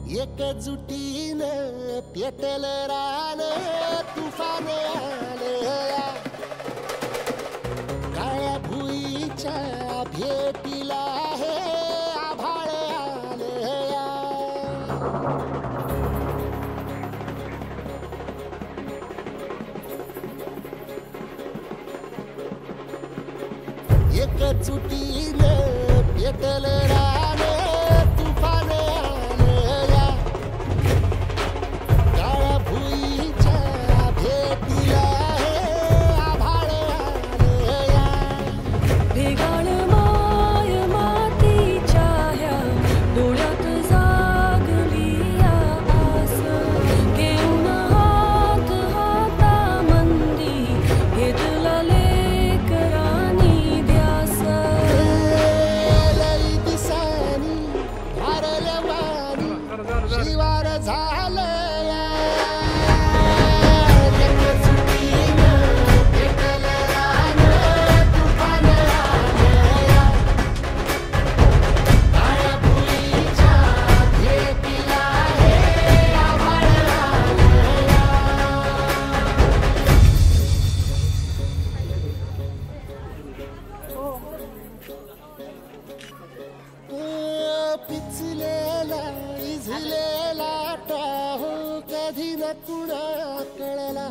एकजुटीनं पेटल रान तुफान आलया काळ्या भुईच्या भेटीला हे आभाळ आलया एकजुटीनं पेटल रान तुफान आलया काळ्या भुईच्या भेटीला हे आभाळ आलया भेगाळ माय मातीच्या ह्या डोळ्यात जागली या आस घेऊन हात हातामंदी घेतला लेकरांनी ध्यास लई दिसानी भारल्या वाणी शिवार झालया एकजुटीनं पेटल रान तुफान आलया काळ्या भुईच्या भेटीला हे आभाळ आलया पिचलेला इझलेला टाहो कधी न कुणा कळला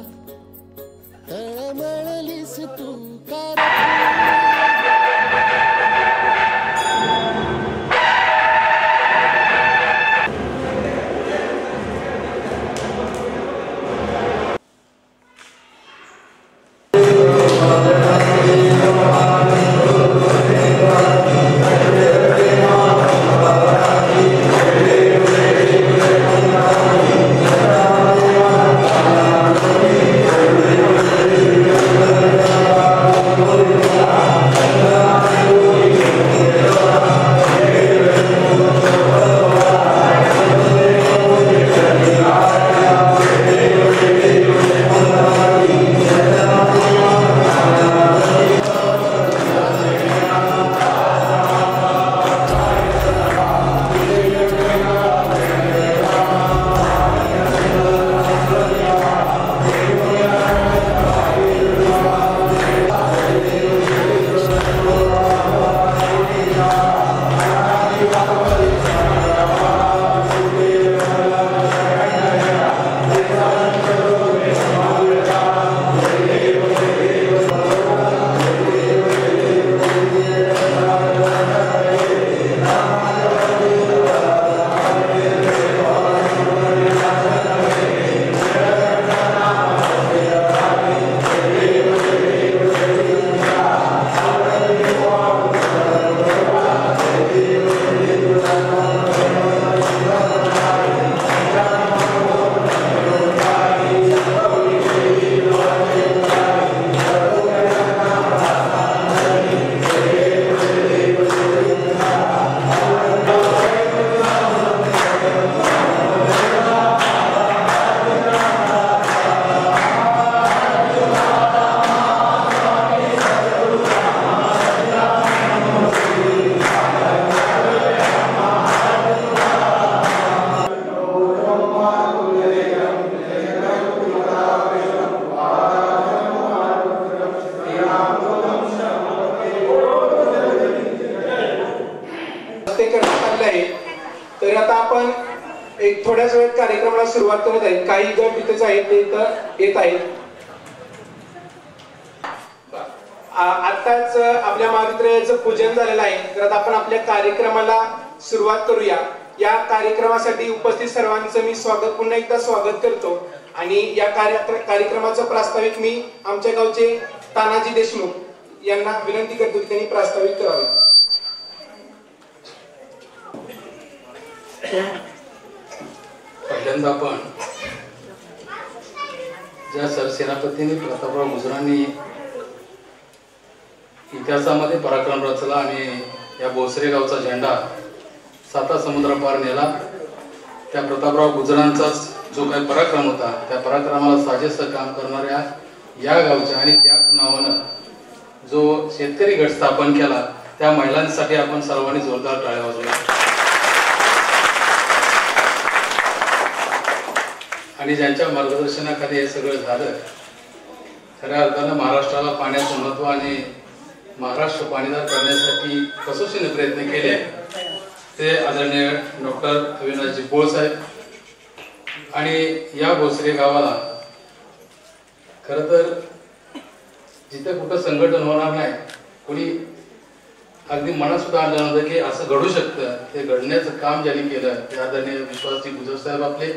तळमळलीस तू कर तर आता आपण एक थोड्याच वेळात कार्यक्रमाला सुरुवात करत आहे. काही गट इथेच आहेत ते इथं येत आहेत. आताच आपल्या महाविद्यालयाचं पूजन झालेलं आहे. तर आता आपण आपल्या कार्यक्रमाला सुरुवात करूया. या कार्यक्रमासाठी उपस्थित सर्वांचं मी पुन्हा एकदा स्वागत करतो आणि या कार्यक्रमाचं प्रास्ताविक मी आमच्या गावचे तानाजी देशमुख यांना विनंती करतो की त्यांनी प्रास्ताविक करावे. पहिल्यांदा आपण ज्या सरसेनापतींनी प्रतापराव गुजरांनी इतिहासामध्ये पराक्रम रचला आणि या भोसरे गावचा झेंडा 7 समुद्रापार नेला, त्या प्रतापराव गुजरांचाच जो काही पराक्रम होता त्या पराक्रमाला साजेसं काम करणाऱ्या या गावच्या आणि त्याच नावानं जो शेतकरी गट स्थापन केला त्या महिलांसाठी आपण सर्वांनी जोरदार टाळ्या वाजवल्या. आणि ज्यांच्या मार्गदर्शनाखाली हे सगळं झालं, खऱ्या अर्थानं महाराष्ट्राला पाण्याचं महत्त्व आणि महाराष्ट्र पाणीदार करण्यासाठी कसोशीने प्रयत्न केले ते आदरणीय डॉक्टर अविनाशजी पोळ साहेब. आणि या भोसरे गावाला खरं तर जिथे कुठं संघटन होणार नाही, कोणी अगदी मनात सुद्धा आणलं नव्हतं की असं घडू शकतं, ते घडण्याचं काम ज्यांनी केलं ते आदरणीय विश्वासजी गुजर साहेब आपले.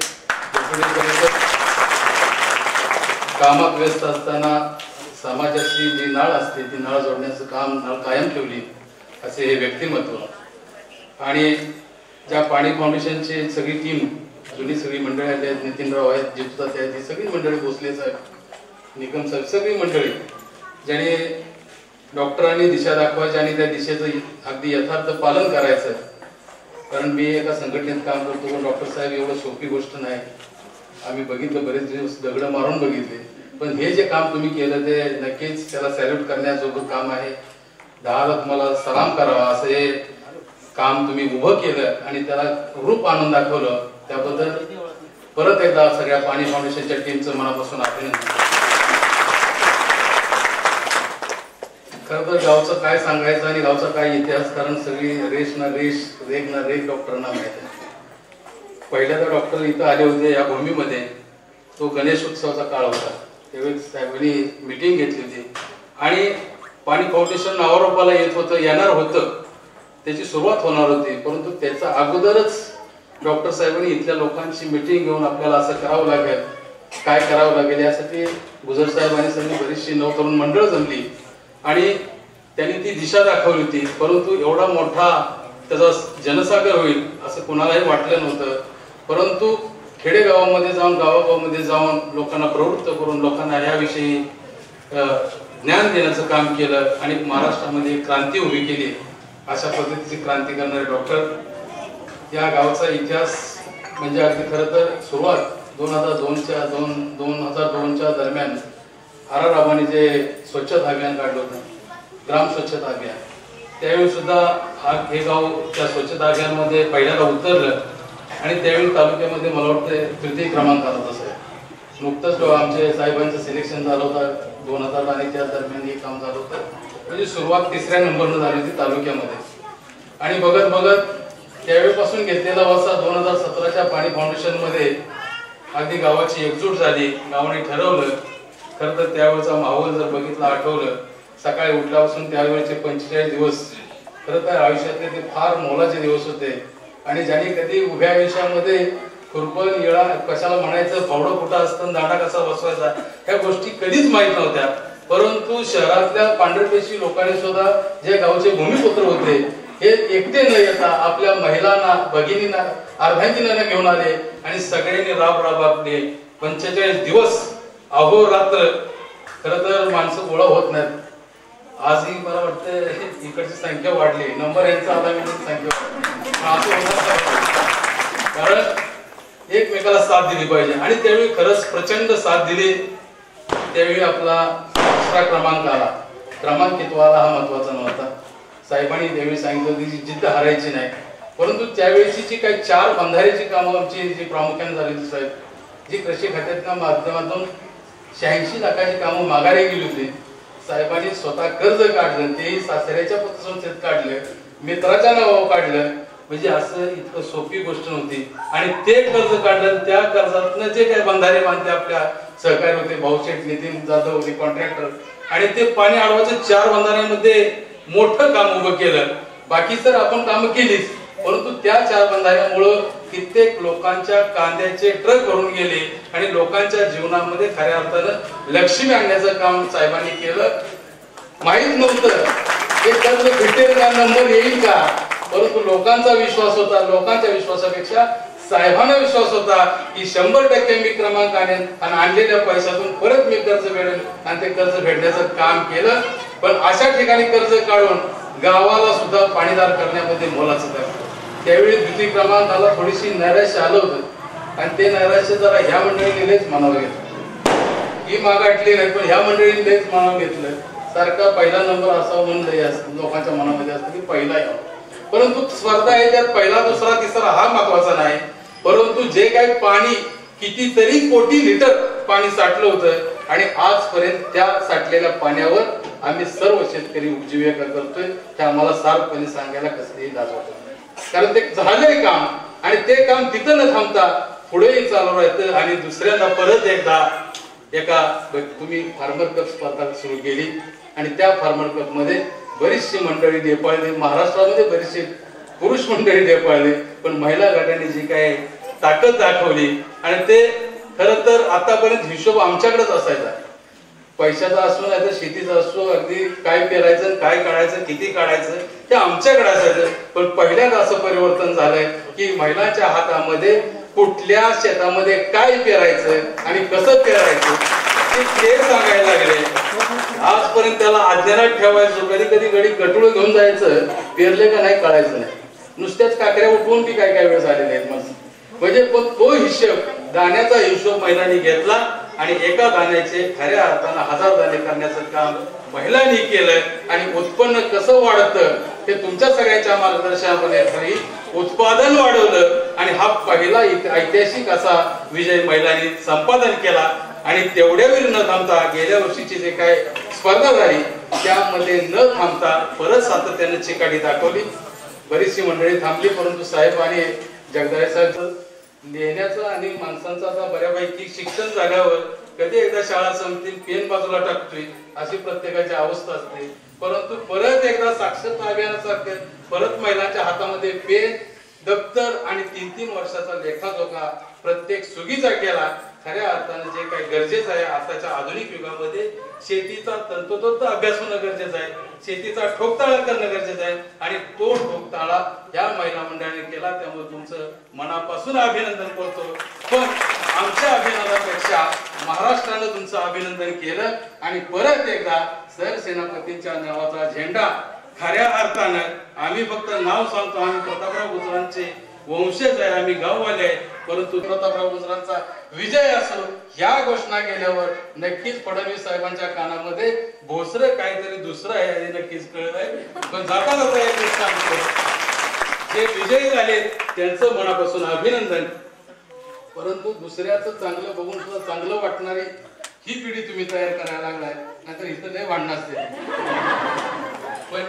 कामात व्यस्त असताना समाजाची जी नाळ असते ती नाळ जोडण्याचं काम नाळ कायम ठेवली असे हे व्यक्तिमत्व. आणि ज्या पाणी फाउंडेशनची सगळी टीम, जुनी सगळी मंडळी आली आहेत, नितीनराव आहेत, जितुताते आहेत, ही सगळी मंडळी, भोसले साहेब, निकम साहेब, सगळी मंडळी ज्याने डॉक्टरांनी दिशा दाखवायची आणि त्या दिशेचं अगदी यथार्थ पालन करायचं. कारण मी एका संघटनेत काम करतो, पण डॉक्टर साहेब एवढं सोपी गोष्ट नाही. आम्ही बघितलं, बरेच दिवस दगडं मारून बघितले, पण हे जे काम तुम्ही केलं ते नक्कीच त्याला सॅल्यूट करण्याजोगं काम आहे. 10ला तुम्हाला सलाम करावा असं हे काम तुम्ही उभं केलं आणि त्याला रूप आणून दाखवलं, त्याबद्दल परत एकदा सगळ्या पाणी फाउंडेशनच्या टीमचं मनापासून अभिनंदन. खरं तर गावचं काय सांगायचं आणि गावचा काय इतिहास, कारण सगळी रेश ना रेश, रेग ना रेग डॉक्टरांना माहिती आहे. पहिल्यांदा डॉक्टर इथं आले होते या भूमीमध्ये, तो गणेश उत्सवाचा काळ होता. त्यावेळी साहेबांनी मीटिंग घेतली होती आणि पाणी फाउंडेशन नावारूपाला येत होतं, येणार होतं, त्याची सुरुवात होणार होती. परंतु त्याच्या अगोदरच डॉक्टर साहेबांनी इथल्या लोकांची मीटिंग घेऊन आपल्याला असं करावं लागेल, काय करावं लागेल यासाठी गुजर साहेबांनी सगळी बरीचशी नवतरुण मंडळ जमली आणि त्यांनी ती दिशा दाखवली होती. परंतु एवढा मोठा त्याचा जनसागर होईल असं कुणालाही वाटलं नव्हतं. परंतु खेडेगावामध्ये जाऊन, गावागावामध्ये जाऊन लोकांना प्रवृत्त करून लोकांना याविषयी ज्ञान देण्याचं काम केलं आणि महाराष्ट्रामध्ये क्रांती उभी केली. अशा पद्धतीची क्रांती करणारे डॉक्टर. या गावचा इतिहास म्हणजे अगदी खरं तर सुरुवात 2002च्या दरम्यान आर रावांनी जे स्वच्छता अभियान काढलं होतं, ग्राम स्वच्छता अभियान, त्यावेळी सुद्धा हे गाव त्या स्वच्छता अभियानमध्ये पहिल्यांदा उतरलं आणि त्यावेळी तालुक्यामध्ये मला वाटतं तृतीय क्रमांकाला तसं. नुकतंच आमचे साहेबांचं सिलेक्शन झालं होतं 2000 आणि त्या दरम्यान हे काम झालं होतं. म्हणजे सुरुवात 3ऱ्या नंबरनं झाली होती तालुक्यामध्ये. आणि बघत बघत त्यावेळीपासून घेतलेला वसा 2017च्या पाणी फाउंडेशनमध्ये अगदी गावाची एकजूट झाली. गावाने ठरवलं, खरं तर त्यावेळेचा माहोल जर बघितला, आठवलं, सकाळी उठल्यापासून त्यावेळेचे 45 दिवस खरं तर आयुष्यातले ते फार मोलाचे दिवस होते. आणि ज्यांनी कधी उभ्या आयुष्यामध्ये खुरपण, येळा कशाला म्हणायचं, फावडं कुठं असतं, दांडा कसा बसवायचा, ह्या गोष्टी कधीच माहीत नव्हत्या. परंतु शहरातल्या पांढरपेशी लोकांनी सुद्धा जे गावचे भूमिपुत्र होते हे एकटे न येता आपल्या महिलांना, भगिनींना, अर्धांगिनींना घेऊन आले आणि सगळ्यांनी राब आपले 45 दिवस अहोरात्र. खरं तर माणसं गोळा होत नाहीत. आजही मला वाटतं इकडची संख्या वाढली, नंबर यांचा आला म्हणून संख्या कारण एकमेकाला साथ दिली पाहिजे. आणि त्यावेळी खरंच प्रचंड साथ दिली. त्यावेळी आपला 2रा क्रमांक आला. क्रमांकित आला हा महत्वाचा नव्हता. साहेबांनी त्यावेळी सांगितलं होती जी जिद्द हारायची नाही. परंतु त्यावेळीची जी काही 4 बंधाऱ्याची कामं आमची जी प्रामुख्याने झाली साहेब, जी कृषी खात्याच्या माध्यमातून 86 लाखाची कामं माघारी गेली होती. साहेबांनी स्वतः कर्ज काढलं, तेही सासऱ्याच्या पतसंस्थेत काढलं, मित्राच्या नावावर काढलं. म्हणजे असं इतकं सोपी गोष्ट नव्हती. आणि ते कर्ज काढलं, त्या कर्जातून जे काही बंधारे बांधले आपल्या सहकारी होते, भाऊशेठ, नितीन जाधव होते कॉन्ट्रॅक्टर, आणि ते पाणी अडवायचं 4 बंधाऱ्यांमध्ये मोठं काम उभं केलं. बाकी तर आपण कामं केलीच, परंतु त्या 4 बंधाऱ्यामुळं कित्येक लोकांच्या कांद्याचे ट्रक भरून गेले आणि लोकांच्या जीवनामध्ये खऱ्या अर्थानं लक्ष्मी आणण्याचं काम साहेबांनी केलं. माहित नव्हतं हे कर्ज भेटेल का, नंबर येईल का, परंतु लोकांचा विश्वास होता. लोकांच्या विश्वासापेक्षा साहेबांना विश्वास होता की 100% मी क्रमांक आणेन आणि आणलेल्या पैशातून परत मी कर्ज फेडेन आणि ते कर्ज फेडण्याचं काम केलं. पण अशा ठिकाणी कर्ज काढून गावाला सुद्धा पाणीदार करण्यामध्ये मोलाचं काम. त्यावेळी द्वितीय क्रमांकाला थोडीशी नैराश्य आलं होतं आणि ते नैराश्य जरा ह्या मंडळीने लेच मनावर घेतलं. ही मागाटली नाही, पण ह्या मंडळीने लेच मनावर घेतलं. सारखा पहिला नंबर असावा म्हणून लोकांच्या मनामध्ये असतं की पहिला यावं. परंतु स्पर्धा आहे त्यात पहिला, दुसरा, तिसरा हा महत्वाचा नाही. परंतु जे काही पाणी कितीतरी कोटी लिटर पाणी साठलं होतं आणि आजपर्यंत त्या साठलेल्या पाण्यावर आम्ही सर्व शेतकरी उपजीविका करतोय हे आम्हाला सार्वपणे सांगायला कसलीही लाज वाटत नाही. कारण ते झालंय काम आणि ते काम तिथं न थांबता पुढेही चालू राहतं आणि दुसऱ्यांदा परत एकदा एका तुम्ही फार्मर कप स्पर्धा सुरू केली आणि त्या फार्मर कप मध्ये बरीचशी मंडळी ढेपाळली. महाराष्ट्रामध्ये बरीचशी पुरुष मंडळी ढेपाळली पण महिला गटाने जी काय ताकद दाखवली आणि ते खरं तर आतापर्यंत हिशोब आमच्याकडेच असायचा. पैशाचा असो नाही तर शेतीचा असो अगदी काय पेरायचं काय काढायचं किती काढायचं हे आमच्याकडे असायचं. पण पहिल्यांद असं परिवर्तन झालंय की महिलांच्या हातामध्ये कुठल्या शेतामध्ये काय पेरायचं आणि कसं पेरायचं ते सांगायला लागले. आजपर्यंत त्याला अज्ञानात ठेवायचं कधी कधी गडी गटुळ घेऊन जायचं पेरले का नाही कळायचं नाही. नुसत्याच काकऱ्या उठवून की काय काय वेळ झालेले आहेत मग म्हणजे पण तो हिशोब दाण्याचा हिशोब महिलांनी घेतला आणि एका दाण्याचे खऱ्या अर्थानं 1000 दाणे करण्याचं काम महिलांनी केलं आणि उत्पन्न कसं वाढतं ते तुमच्या सगळ्यांच्या मार्गदर्शनामध्ये उत्पादन वाढवलं आणि हा पहिला ऐतिहासिक असा विजय महिलांनी संपादन केला. आणि तेवढ्यावर न थांबता गेल्या वर्षीची जे काय स्पर्धा झाली त्यामध्ये न थांबता परत सातत्याने चिकाटी दाखवली. बरीचशी मंडळी थांबली परंतु साहेब आणि जगदाळे साहेब लिहिण्याचं आणि माणसांचा आता बऱ्यापैकी शिक्षण झाल्यावर कधी एकदा शाळा संपतील पेन बाजूला टाकतोय अशी प्रत्येकाची अवस्था असते. परंतु परत एकदा साक्षरता अभियानासारखे परत महिलांच्या हातामध्ये पेन दप्तर आणि 3-3 वर्षाचा लेखाजोखा प्रत्येक सुगीचा केला. खऱ्या अर्थाने जे काही गरजेचं आहे आताच्या आधुनिक युगामध्ये शेतीचा तंतोतंत अभ्यास होणं गरजेचं आहे. शेतीचा ठोकताळा करणं गरजेचं आहे आणि तो ठोकताळा या महिला मंडळाने केला. त्यामुळे तुमचं मनापासून अभिनंदन करतो. पण आमच्या अभिनंदनापेक्षा महाराष्ट्रानं तुमचं अभिनंदन केलं आणि परत एकदा सरसेनापतींच्या नावाचा झेंडा खऱ्या अर्थानं आम्ही फक्त नाव सांगतो आम्ही प्रतापराव गुजरांचे वंशज आहे आम्ही गाववाले आहे परंतु प्रतापराव गुजरांचा विजय असो या घोषणा केल्यावर नक्कीच फडणवीस साहेबांच्या कानामध्ये भोसरे काहीतरी दुसरं आहे हे नक्कीच कळलंय. पण जाता जाता एक गोष्ट सांगतो जे विजयी झाले त्यांचं मनापासून अभिनंदन. परंतु दुसऱ्याचं चांगलं बघून सुद्धा चांगलं वाटणारी ही पिढी तुम्ही तयार करायला लागलाय नाहीतर इथं नाही वाढणार असते. पण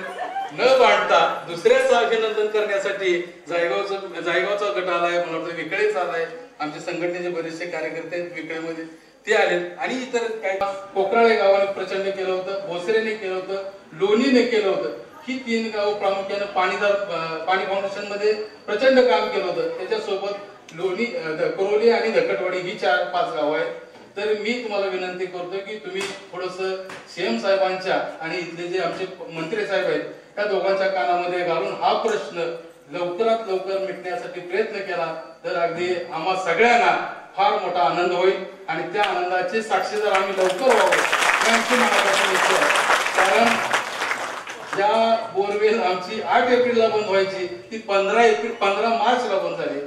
न वाढता दुसऱ्याचं अभिनंदन करण्यासाठी जायगावचा गट आलाय मला वाटतं विकळेच आलाय. आमच्या संघटनेचे बरेचसे कार्यकर्ते आहेत विकळेमध्ये ते आले आणि इतर काय कोकराळे गावाने प्रचंड केलं होतं भोसरेने केलं होतं लोणीने केलं होतं. ही 3 गाव प्रामुख्याने पाणी फाउंडेशन मध्ये प्रचंड काम केलं होतं. त्याच्यासोबत लोणी कोरोली आणि धकटवाडी ही 4-5 गाव आहेत. तर मी तुम्हाला विनंती करतो की तुम्ही थोडस सीएम साहेबांच्या आणि इथले जे आमचे मंत्री साहेब आहेत त्या दोघांच्या कानामध्ये घालून हा प्रश्न लवकरात लवकर मिटण्यासाठी प्रयत्न केला तर अगदी आम्हा सगळ्यांना फार मोठा आनंद होईल आणि त्या आनंदाचे साक्षीदार आम्ही लवकर व्हावं यांची मनापासून इच्छा आहे. कारण ज्या बोरवेल आमची 8 एप्रिलला बंद व्हायची ती 15 मार्चला बंद झाली.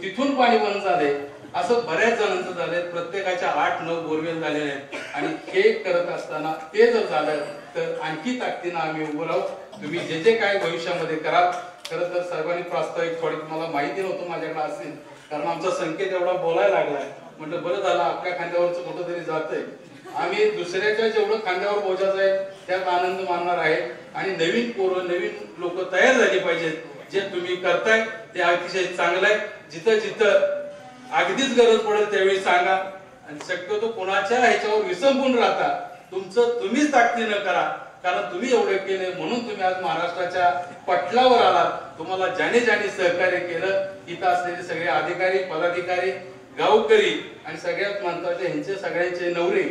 तिथून पाणी बंद झाले असं बऱ्याच जणांचं झालंय. प्रत्येकाच्या 8-9 बोरवेल झालेले आहेत आणि हे करत असताना ते जर झालं तर आणखी ताकदीनं आम्ही उभं राहू. तुम्ही जे जे काय भविष्यामध्ये कराल खरं तर सर्वांनी प्रास्ताविक थोडी तुम्हाला माहिती नव्हतं माझ्याकडे असेल कारण आमचा संकेत एवढा बोलायला लागलाय म्हटलं बरं झालं आपल्या खांद्यावरचं कुठंतरी जातंय. आम्ही दुसऱ्याच्या जेवढं खांद्यावर बोजायचं आहे त्यात आनंद मानणार आहे आणि नवीन पोरं नवीन लोक तयार झाली पाहिजेत. जे तुम्ही करताय ते अतिशय चांगलं आहे. जिथं जिथं अगदीच गरज पडेल त्यावेळी सांगा आणि शक्यतो कोणाच्या ह्याच्यावर विसंबून राहता तुमचं तुम्हीच ताकदीनं करा. कारण तुम्ही एवढे केले म्हणून तुम्ही आज महाराष्ट्राच्या पटलावर आलात. तुम्हाला ज्याने ज्याने सहकार्य केलं इथं असलेले सगळे अधिकारी पदाधिकारी गावकरी आणि सगळ्यात महत्वाचे ह्यांचे सगळ्यांचे नवरे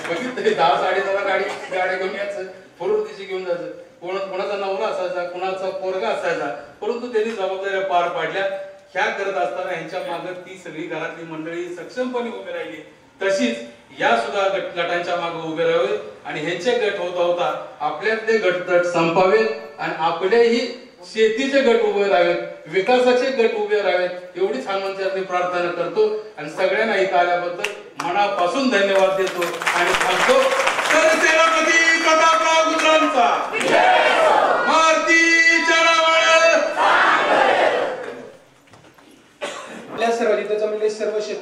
बघितले 10-10:30 गाड्या घेऊन यायचं फोरवरतीची घेऊन जायचं. कोणाचा नवरा असायचा कोणाचा पोरगा असायचा परंतु त्यांनी जबाबदाऱ्या पार पाडल्या. ह्या करत असताना यांच्या मागे ती सगळी घरातली मंडळी सक्षमपणे उभी राहिली. तशीच या सुद्धा गटांच्या मागे उभे राहावे आणि ह्यांचे गट होता आपल्यातले गट संपावेत आणि आपलेही शेतीचे गट उभे राहावेत विकासाचे गट उभे राहावेत एवढीच हनुमानचरणी प्रार्थना करतो आणि सगळ्यांना इथं आल्याबद्दल मनापासून धन्यवाद देतो आणि सांगतो सरसेनापती प्रतापराव गुजरांचा आपल्या सर्व जिथं जमलेले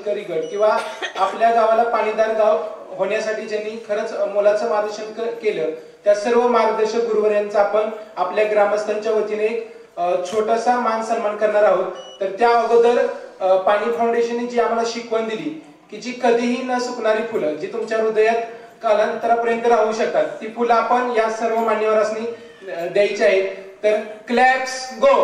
शेतकरी गट किंवा आपल्या गावाला पाणीदार गाव होण्यासाठी ज्यांनी खरंच मोलाचं मार्गदर्शन केलं, त्या सर्व मार्गदर्शक गुरुवर्यांचा आपण आपल्या ग्रामस्थांच्या वतीने एक छोटासा मान सन्मान करणार आहोत. तर त्या अगोदर पाणी फाउंडेशनने जी आम्हाला शिकवण दिली की जी कधीही न सुकणारी फुलं जी तुमच्या हृदयात कालांतरापर्यंत राहू शकतात, ती फुलं आपण या सर्व मान्यवरांनी द्यायची आहेत. तर क्लॅप्स गो.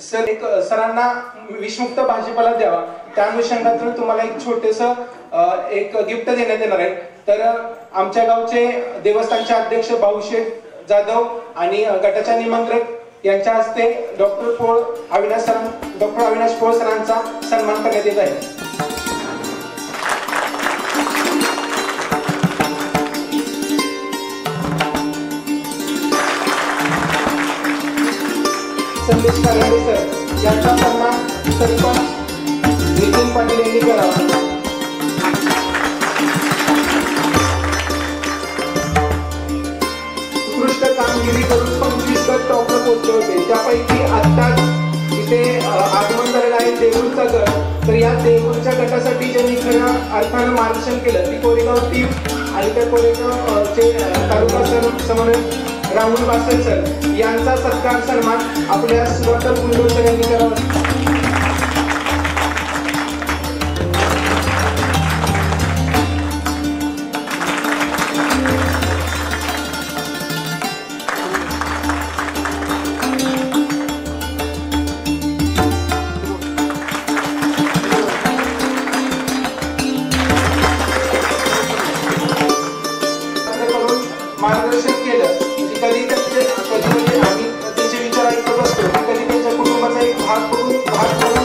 सर एक सरांना विषमुक्त भाजीपाला द्यावा, त्या अनुषंगातून तुम्हाला एक छोटेस एक गिफ्ट देण्यात येणार आहे. तर आमच्या गावचे देवस्थानचे अध्यक्ष भाऊशेठ जाधव आणि गटाच्या निमंत्रक यांच्या हस्ते डॉक्टर अविनाश पोळ सरांचा सन्मान करण्यात येत आहे. संदेश कारंडे सर यांचा सन्मान सरपंच नितीन पाटील यांनी करावा. उत्कृष्ट कामगिरी करून 25 गट टॉपला पोहोचले होते. त्यापैकी आत्ताच इथे आगमन झालेलं आहे देऊळचा गट. तर या देऊळच्या गटासाठी ज्यांनी खऱ्या अर्थानं मार्गदर्शन केलं ती कोरेगाव टीम आणि त्या कोरेगावचे तालुका समन्वयक राहुल बासल सर यांचा सत्कार सन्मान आपल्या सुवर्णल गुंडोळ सर यांनी करावा. मार्गदर्शन केलं म्हणजे कधी आम्ही त्यांचे विचार ऐकत असतो, कधी त्यांच्या कुटुंबाचा एक भाग करून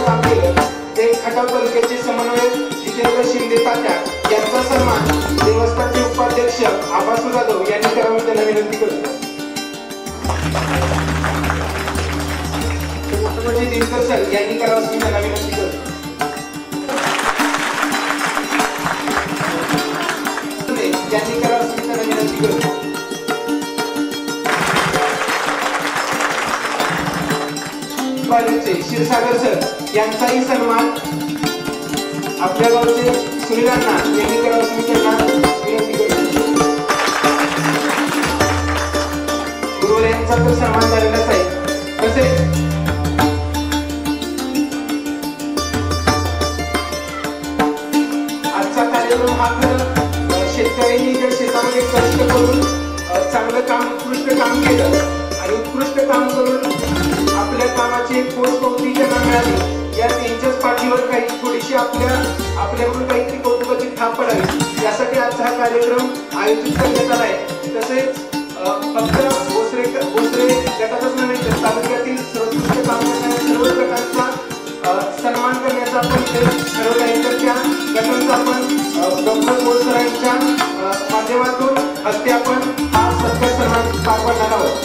काम केलं. ते खटाव तालुक्याचे समन्वयक जितेंद्र शिंदे तात्या यांचा सन्मान देवस्थानचे उपाध्यक्ष आबासू जाधव यांनी करावा, त्यांना विनंती करतो. दिनकर सर यांनी करावं असं त्यांना विनंती करतो. यांनी करावं असं त्यांना विनंती करतो. क्षीरसागर सर यांचाही सन्मान आपल्या गावचे सुनील अण्णा यांनी करावं असं त्यांना विनंती करतो. गुरुवर यांचा तर सन्मान झालेलाच आहे. तसेच आजचा कार्यक्रम हा शेतकऱ्यांनी जर शेतामध्ये कष्ट करून चांगलं काम उत्कृष्ट काम केलं आणि उत्कृष्ट काम करून आपल्या कामाची एक पोचपावती त्यांना मिळाली, या त्यांच्याच पाठीवर काही थोडीशी आपल्याकडून काहीतरी कौतुकाची थाप पडावी यासाठी आजचा हा कार्यक्रम आयोजित करण्यात आला आहे. तसेच फक्त भोसरे गटातच नव्हे तर तालुक्यातील सर्वोत्कृष्ट काम करणाऱ्या सर्व गटांचा सन्मान करण्याचा आपण ठरवलं आहे. तर त्या गटांचा आपण डॉक्टर पोळ सरांच्या माध्यमातून हस्ते आपण हा सत्कार सन्मान पार पाडणार आहोत.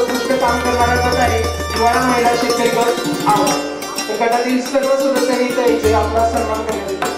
उत्कृष्ट काम करणारा गट आहे हिवाळा महिला शेतकरी गट आहोत. तर गटातील सर्व सदस्यांनी इथे आपला सन्मान करण्यात येतो.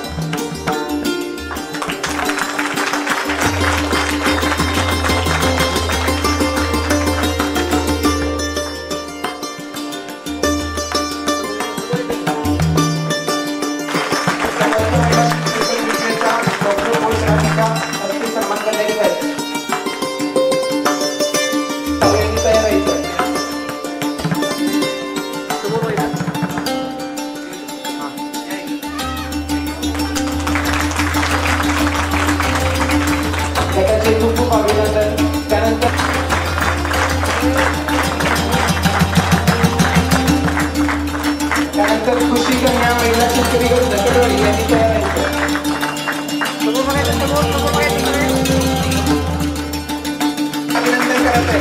त्यानंतर खुशी कन्या महिला शेतकरी गट धकडवाडी यांनी तयार अभिनंदन करत आहे.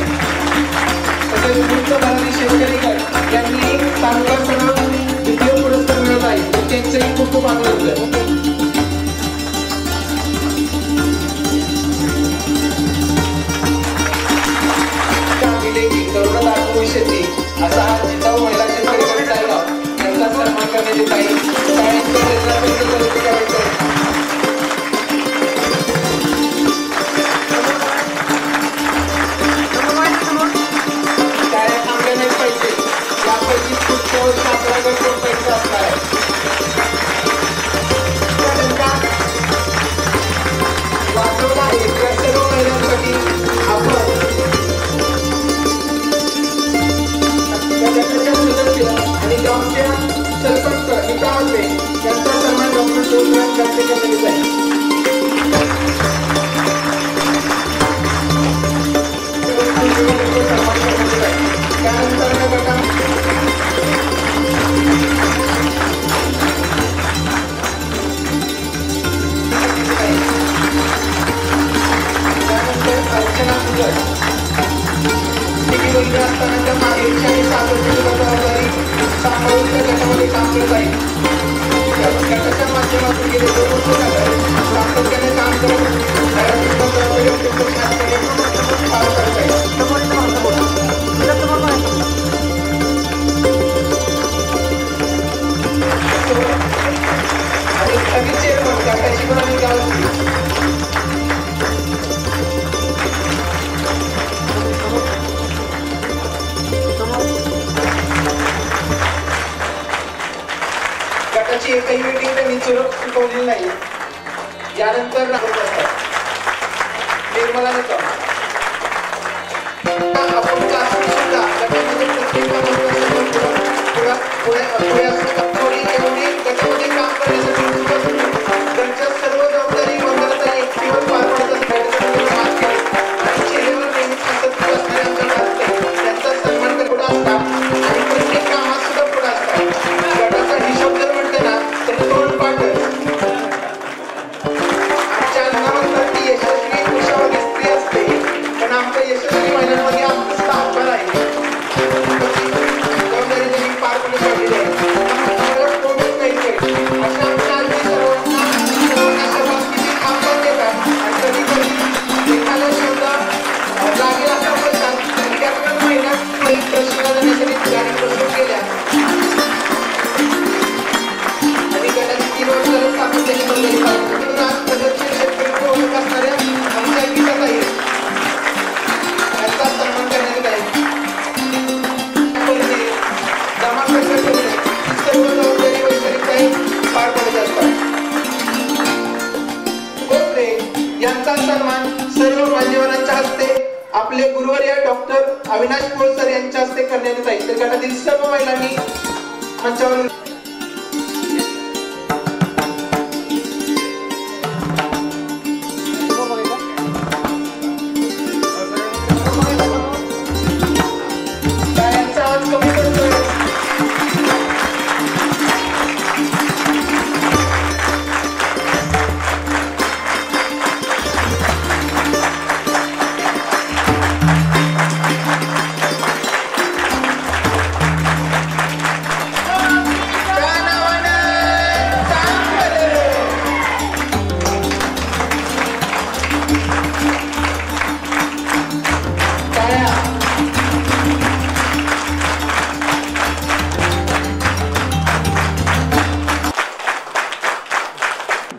तसेच मुक्त भारती शेतकरी गट यांनी तालुका स्तरावर द्वितीय पुरस्कार मिळवला आहे, त्यांचेही खूप खूप अभिनंदन. तरुण दाखवू शेती असा हा जिजाऊ महिला शेतकरी गट चालगाव यांचा सन्मान करण्यात येत आहे. करायचं पुरस्कार प्राप्त करण्यात आहे. त्यानंतर अर्चना सुंदर मुलगी असताना त्या मागेची आणि सासरची जबाबदारी सांभाळून त्या गटामध्ये काम करत आहे. गटाच्या माध्यमातून गेले 2 वर्ष सातत्याने काम करत पार करत आहे. आणि कधी चेअरमन गटाची पण आणि गावची गटाची एकही मीटिंग त्यांनी चुकवलेली नाही. यानंतर निर्मला नका आपण सुद्धा गटामध्ये प्रत्येक एवढी गटामध्ये काम करण्यासाठी त्यांच्या सर्व जबाबदारी मंगलता एकटीवर पार पडत असतात. आणि चेहऱ्यावर नेहमी हसत असणाऱ्या त्यांचा सन्मान पुढे असतात आणि प्रत्येक कामात सुद्धा पुढे असतात. गटाचा हिशोब जर म्हटलं ना तर तोंड पाठच. आमच्या अण्णा म्हणतात की यशस्वी पुरुषामध्ये स्त्री असते पण आमच्या यशस्वी महिलांमध्ये आमचं स्थापन आहे. जबाबदारी त्यांनी पार पडू शकलेली आहे. कोणच नाही अशा आमच्या आधी सर्वांना शब्दांची थांबवून देतात आणि कधी कधी एखादा शब्द लागेल असा बोलतात. त्यातून महिला प्रश्न देण्यासाठी गाडी प्रस्तुत केल्या आणि गटाची 3 वर्षाला सातत्याने बदलली म्हणून आज प्रगतशील शेतकरी ओळख असणाऱ्या आमच्या गीताताई यांचा सन्मान करण्यात आहे. जमा खर्च करणे सर्व जबाबदारी वैचारिकताही पार पडत असतात. भोसले यांचा सन्मान सर्व मान्यवरांच्या हस्ते आपले गुरुवर्य डॉक्टर अविनाश पोळ सर यांच्या हस्ते करण्यात येत आहे. तर गटातील सर्व महिलांनी मंचावर टाळ्यांचा आवाज कमी करतोय.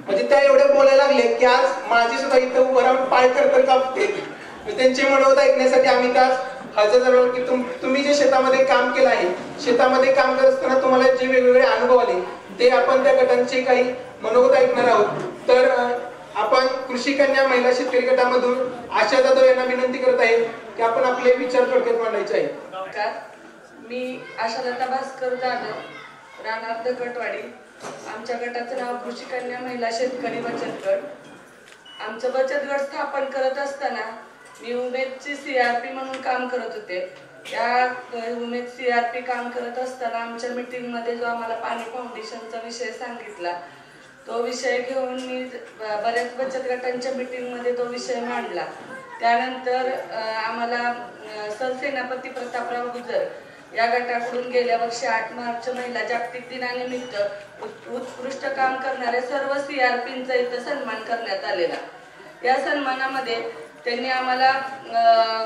म्हणजे त्या एवढे बोलायला लागले की आज माझी सुद्धा इथं उभं राहून पाय कर कापते. त्यांचे मनोगत ऐकण्यासाठी आम्ही आज हजर झालो की तुम्ही जे शेतामध्ये काम केलं आहे, शेतामध्ये काम करत असताना तुम्हाला जे वेगवेगळे अनुभव आले ते आपण त्या गटांचे काही मनोगत ऐकणार आहोत. तर आपण कृषी कन्या महिला शेतकरी गटामधून आशा जाधव यांना विनंती करत आहे की आपण आपले विचार थोडक्यात मांडायचे आहे. मी आशालता भास्कर जाधव, राहणार दगडवाडी. आमच्या गटाचं नाव कृषी कन्या महिला शेतकरी बचत गट. आमचं बचत गट स्थापन करत असताना मी उमेदची CRP म्हणून काम करत होते. त्या उमेद CRP काम करत असताना आमच्या मीटिंग मध्ये जो आम्हाला पाणी फाउंडेशनचा विषय सांगितला तो विषय घेऊन मी बऱ्याच बचत गटांच्या मीटिंग मध्ये तो विषय मांडला. त्यानंतर आम्हाला सरसेनापती प्रतापराव गुजर या गटाकडून गेल्या वर्षी 8 मार्च महिला जागतिक दिनानिमित्त उत्कृष्ट काम करणाऱ्या सर्व CRPंचा इथं सन्मान करण्यात आलेला. या सन्मानामध्ये त्यांनी आम्हाला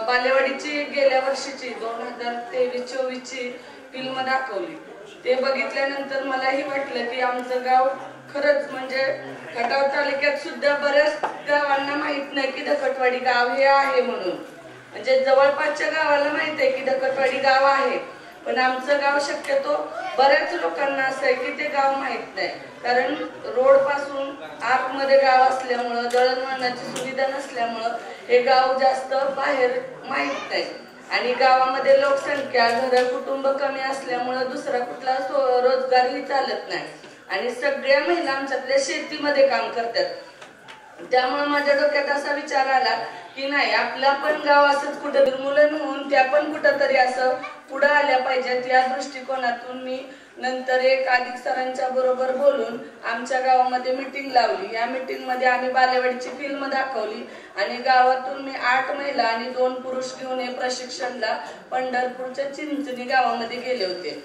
बालेवाडीची गेल्या वर्षीची 2023-24ची फिल्म दाखवली. ते बघितल्यानंतर मलाही वाटलं की आमचं गाव खरंच म्हणजे खटाव तालुक्यात सुद्धा बऱ्याच गावांना माहित नाही की धकटवाडी गाव हे आहे म्हणून. म्हणजे जवळपासच्या गावाला माहित आहे की धकटवाडी गाव आहे पण आमचं गाव शक्यतो बऱ्याच लोकांना असं आहे की ते गाव माहित नाही. कारण रोड पासून आतमध्ये गाव असल्यामुळं दळणवळणाची सुविधा नसल्यामुळं हे गाव जास्त बाहेर माहित नाही. आणि गावामध्ये लोकसंख्या घर कुटुंब कमी असल्यामुळं दुसरा कुठला रोजगारही चालत नाही. आणि सगळ्या महिला आमच्यातल्या शेतीमध्ये काम करतात. त्यामुळे माझ्या डोक्यात असा विचार आला की नाही, आपलं पण गाव असंच कुठं मुलं होऊन त्या पण कुठंतरी असं पुढं आल्या पाहिजेत. या दृष्टिकोनातून मी नंतर एक अधिक सरांच्या बरोबर बोलून आमच्या गावामध्ये मीटिंग लावली. या मीटिंग मध्ये आम्ही बालेवाडीची फिल्म दाखवली आणि गावातून मी 8 महिला आणि 2 पुरुष घेऊन हे प्रशिक्षणला पंढरपूरच्या चिंचणी गावामध्ये गेले होते.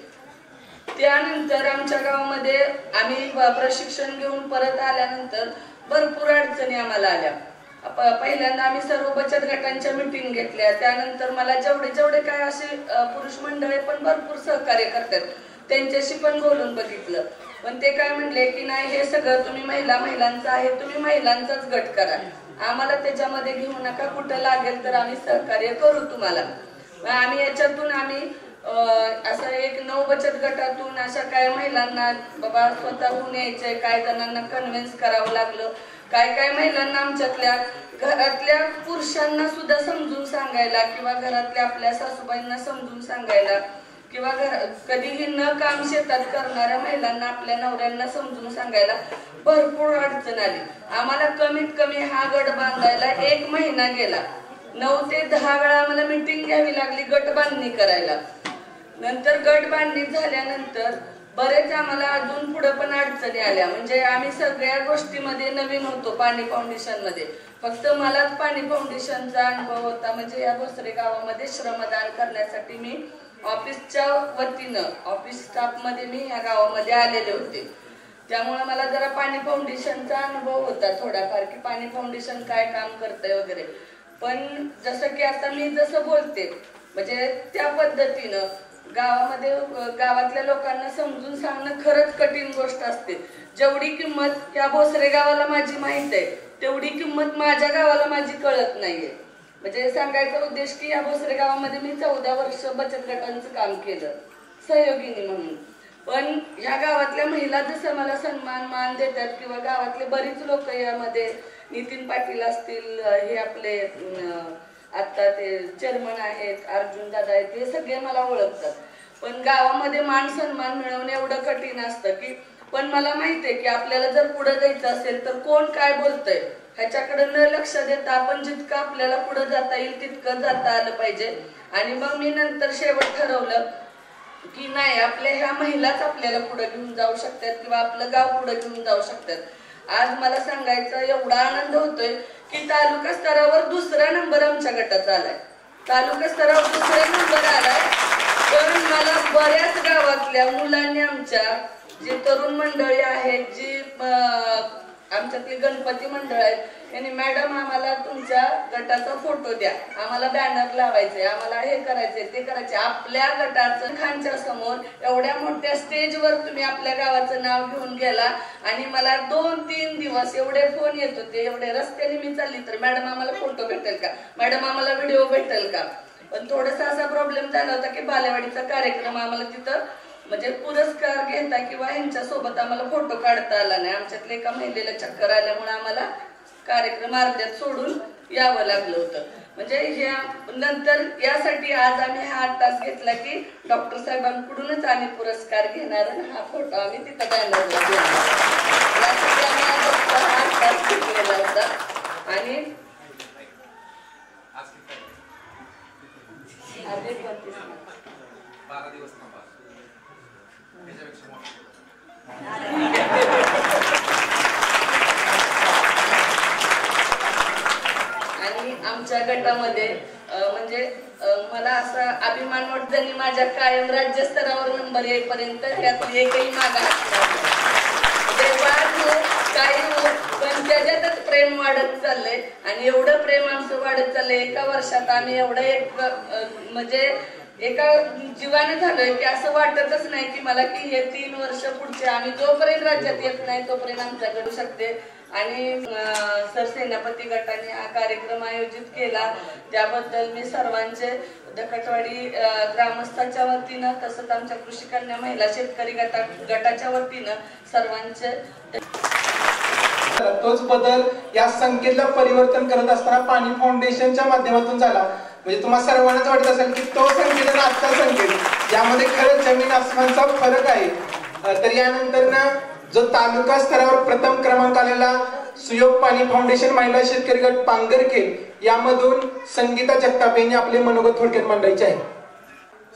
त्यानंतर आमच्या गावामध्ये आम्ही प्रशिक्षण घेऊन परत आल्यानंतर भरपूर अडचणी आम्हाला आल्या. पहिल्यांदा आम्ही सर्व बचत गटांच्या मीटिंग घेतल्या. त्यानंतर मला जेवढे काय असे पुरुष मंडळी पण भरपूर सहकार्य करतात, त्यांच्याशी पण बोलून बघितलं. पण ते काय म्हणले की नाही, हे सगळं तुम्ही महिलांचं आहे, तुम्ही महिलांचाच गट करा, आम्हाला त्याच्यामध्ये घेऊ नका, कुठं लागेल तर आम्ही सहकार्य करू तुम्हाला. आम्ही याच्यातून असं एक 9 बचत गटातून अशा काय महिलांना बाबा स्वतःहून यायचंय, काय जणांना कन्व्हिन्स करावं लागलं, काय महिलांना आमच्यातल्या घरातल्या पुरुषांना सुद्धा समजून सांगायला किंवा घरातल्या आपल्या सासूबाईंना समजून सांगायला किंवा कधीही न काम शेतात करणाऱ्या महिलांना आपल्या नवऱ्यांना समजून सांगायला भरपूर अडचण आली. आम्हाला कमीत कमी हा गट बांधायला 1 महिना गेला. 9 ते 10 वेळा आम्हाला मीटिंग घ्यावी लागली गट बांधणी करायला. नंतर गट बांधणी झाल्यानंतर बरेच आम्हाला अजून पुढे पण अडचणी आल्या. म्हणजे आम्ही सगळ्या गोष्टीमध्ये नवीन होतो. पाणी फाउंडेशन मध्ये फक्त मलाच पाणी फाउंडेशनचा अनुभव होता. म्हणजे या भोसरे गावामध्ये श्रमदान करण्यासाठी मी ऑफिसच्या वतीनं ऑफिस स्टाफ मध्ये मी या गावामध्ये आलेले होते. त्यामुळे मला जरा पाणी फाउंडेशनचा अनुभव होता थोडाफार, की पाणी फाउंडेशन काय काम करतंय वगैरे. पण जसं की आता मी जसं बोलते म्हणजे त्या पद्धतीनं गावातल्या लोकांना समजून सांगणं खरंच कठीण गोष्ट असते. जेवढी किंमत या भोसरे गावाला माझी माहित आहे, तेवढी किंमत माझ्या गावाला माझी कळत नाहीये. म्हणजे सांगायचा उद्देश की या भोसरे गावामध्ये मी 14 वर्ष बचत गटांचं काम केलं सहयोगिनी म्हणून. पण या गावातल्या महिला जसं मला मान देतात किंवा गावातले बरीच लोक यामध्ये, नितीन पाटील असतील, हे आपले आता ते चेअरमन आहेत, अर्जुन दादा आहेत, हे सगळे मला ओळखतात. पण गावामध्ये मान सन्मान मिळवणं एवढं कठीण असतं की, पण मला माहितीये की आपल्याला जर पुढे जायचं असेल तर कोण काय बोलतंय ह्याच्याकडे न लक्ष देता आपण जितकं आपल्याला पुढे जाता येईल तितकं जाता आलं पाहिजे. आणि मग मी नंतर शेवट ठरवलं की नाही, आपल्या ह्या महिलाच आपल्याला पुढे घेऊन जाऊ शकतात किंवा आपलं गाव पुढे घेऊन जाऊ शकतात. आज मला सांगायचं एवढा आनंद होतोय की तालुका स्तरावर 2रा नंबर आमच्या गटाचा आलाय. तालुका स्तरावर 2रा नंबर आलाय. पण मला बऱ्याच गावातल्या मुलांनी, आमच्या जे तरुण मंडळी आहेत, जी आमच्यातली गणपती मंडळ आहेत, यांनी मॅडम आम्हाला तुमच्या गटाचा फोटो द्या, आम्हाला बॅनर लावायचे, आम्हाला हे करायचंय ते करायचे. आपल्या गटाचं खानच्या समोर एवढ्या मोठ्या स्टेजवर तुम्ही आपल्या गावाचं नाव घेऊन गेला. आणि मला 2-3 दिवस एवढे फोन येत होते, एवढे रस्त्याने मी चालली तर मॅडम आम्हाला फोटो भेटेल का, मॅडम आम्हाला व्हिडिओ भेटेल का. पण थोडासा असा प्रॉब्लेम झाला होता की बालेवाडीचा कार्यक्रम आम्हाला तिथं म्हणजे पुरस्कार घेता किंवा यांच्या सोबत आम्हाला फोटो काढता आला नाही. आमच्यातल्या एका महिलेला चक्कर आल्यामुळे आम्हाला कार्यक्रम अर्ध्यात सोडून यावं लागलं होतं. म्हणजे नंतर यासाठी आज आम्ही हा तास घेतला की डॉक्टर साहेबांकडूनच आम्ही पुरस्कार घेणार आणि हा फोटो आम्ही तिथं बॅनरला घेणार. यासाठी आम्ही हा तास घेतलेला होता. आणि आणि आमच्या गटामध्ये म्हणजे मला असा अभिमान वाटतो, त्यांनी माझ्या कायम राज्य स्तरावर नंबर येईपर्यंत त्यातली एकही मागा काही पण त्याच्यातच प्रेम वाढत चाललंय. आणि एवढं प्रेम आमचं वाढत चाललंय. एका वर्षात आम्ही एवढं एक म्हणजे एका जीवाने झालोय की असं वाटतच नाही की मला की हे 3 वर्ष पुढचे आम्ही जोपर्यंत राज्यात येत नाही तोपर्यंत आमच्याकडे शकते. आणि सरसेनापती गटाने हा कार्यक्रम आयोजित केला त्याबद्दल मी सर्वांचे धकटवाडी ग्रामस्थांच्या वतीनं तसंच आमच्या कृषी कन्या महिला शेतकरी गटाच्या वतीनं सर्वांचे तोच बदल या संख्येतलं परिवर्तन करत असताना पाणी फाउंडेशनच्या माध्यमातून झाला. म्हणजे तुम्हाला सर्वांनाच वाटत असेल की तो संकेत आणि आजचा संकेत यामध्ये खरंच जमीन आसमानचा फरक आहे. तर यानंतर ना जो तालुका स्तरावर प्रथम क्रमांक आलेला सुयोग पाणी फाउंडेशन महिला शेतकरी गट पांगरखेड यामधून संगीता जगताप यांनी आपले मनोगत थोडक्यात मांडायचे आहे.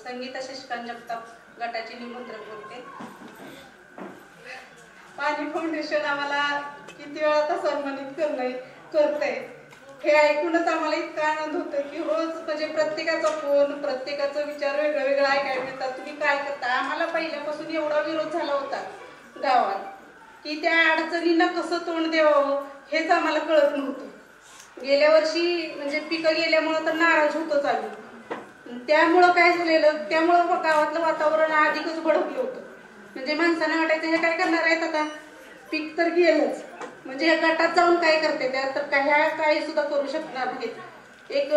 संगीता शशिकांत जगताप गटाची निमंत्रक बोलते. पाणी फाउंडेशन आम्हाला किती वेळा आता सन्मानित करते हे ऐकूनच आम्हाला इतका आनंद होतो की रोज म्हणजे प्रत्येकाचा फोन प्रत्येकाचा विचार वेगळा वेगळा ऐकायला मिळतात. तुम्ही काय करता. आम्हाला पहिल्यापासून एवढा विरोध झाला होता गावात की त्या अडचणींना कसं तोंड द्यावं हेच आम्हाला कळत नव्हतं. गेल्या वर्षी म्हणजे पिकं गेल्यामुळं तर नाराज होतोच आम्ही. त्यामुळं काय झालेलं त्यामुळं गावातलं वातावरण अधिकच भडकलं होतं. म्हणजे माणसांना वाटायचं हे काय करणार आहेत आता पीक तर गेलंच म्हणजे या गटात जाऊन काय करते त्या तर काही सुद्धा करू शकणार नाहीत. एक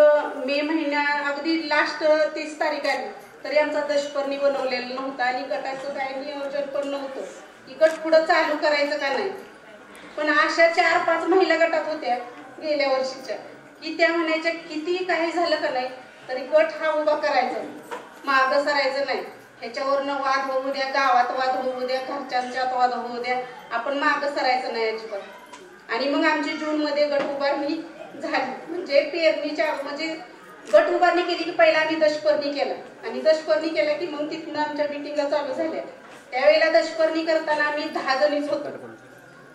मे महिन्या अगदी लास्ट 30 तारीख आली तरी आमचा दशपर्णी बनवलेला नव्हता आणि गटाचं काही नियोजन पण नव्हतं की गट पुढं चालू करायचं का नाही. पण अशा 4-5 महिला गटात होत्या गेल्या वर्षीच्या की त्या म्हणायच्या किती काही झालं का नाही तरी गट हा उभा करायचा मागं सरायचं नाही. ह्याच्यावरनं वाद होऊ द्या गावात वाद होऊ द्या घरच्यांच्यात वाद होऊ द्या आपण मागं सरायचं नाही अजिबात. आणि मग आमची जूनमध्ये गट उभारणी झाली म्हणजे पेरणीच्या म्हणजे गट उभारणी केली की पहिला आम्ही दशपर्णी केला आणि दशपर्णी केला की मग तिथून आमच्या मिटिंगा चालू झाल्या. त्यावेळेला दशपर्णी करताना आम्ही 10 जणीच होतो.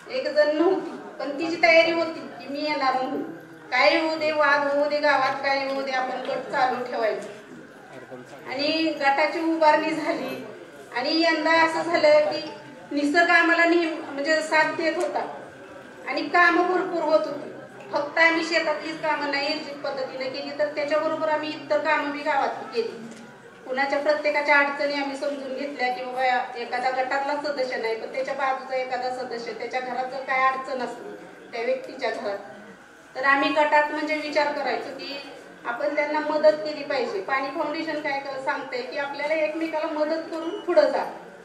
एक जण नव्हती पण तिची तयारी होती की मी येणार म्हणून. काय होऊ दे वाद होऊ दे गावात काय होऊ दे आपण गट चालू ठेवायचं. आणि गटाची उभारणी झाली आणि यंदा असं झालं की निसर्ग आम्हाला म्हणजे साथ देत होता आणि कामं भरपूर होत होती. फक्त आम्ही शेतातलीच कामं नाही योजित पद्धतीने केली तर त्याच्याबरोबर आम्ही इतर कामं बी गावात केली. कुणाच्या प्रत्येकाच्या अडचणी आम्ही समजून घेतल्या की बाबा एखादा गटातला सदस्य नाही पण त्याच्या बाजूचा एखादा सदस्य त्याच्या घरात जर काय अडचण असली त्या व्यक्तीच्या घरात तर आम्ही गटात म्हणजे विचार करायचो की आपण त्यांना मदत केली पाहिजे. पाणी फाउंडेशन काय सांगते की आपल्याला एकमेकाला मदत करून पुढे जा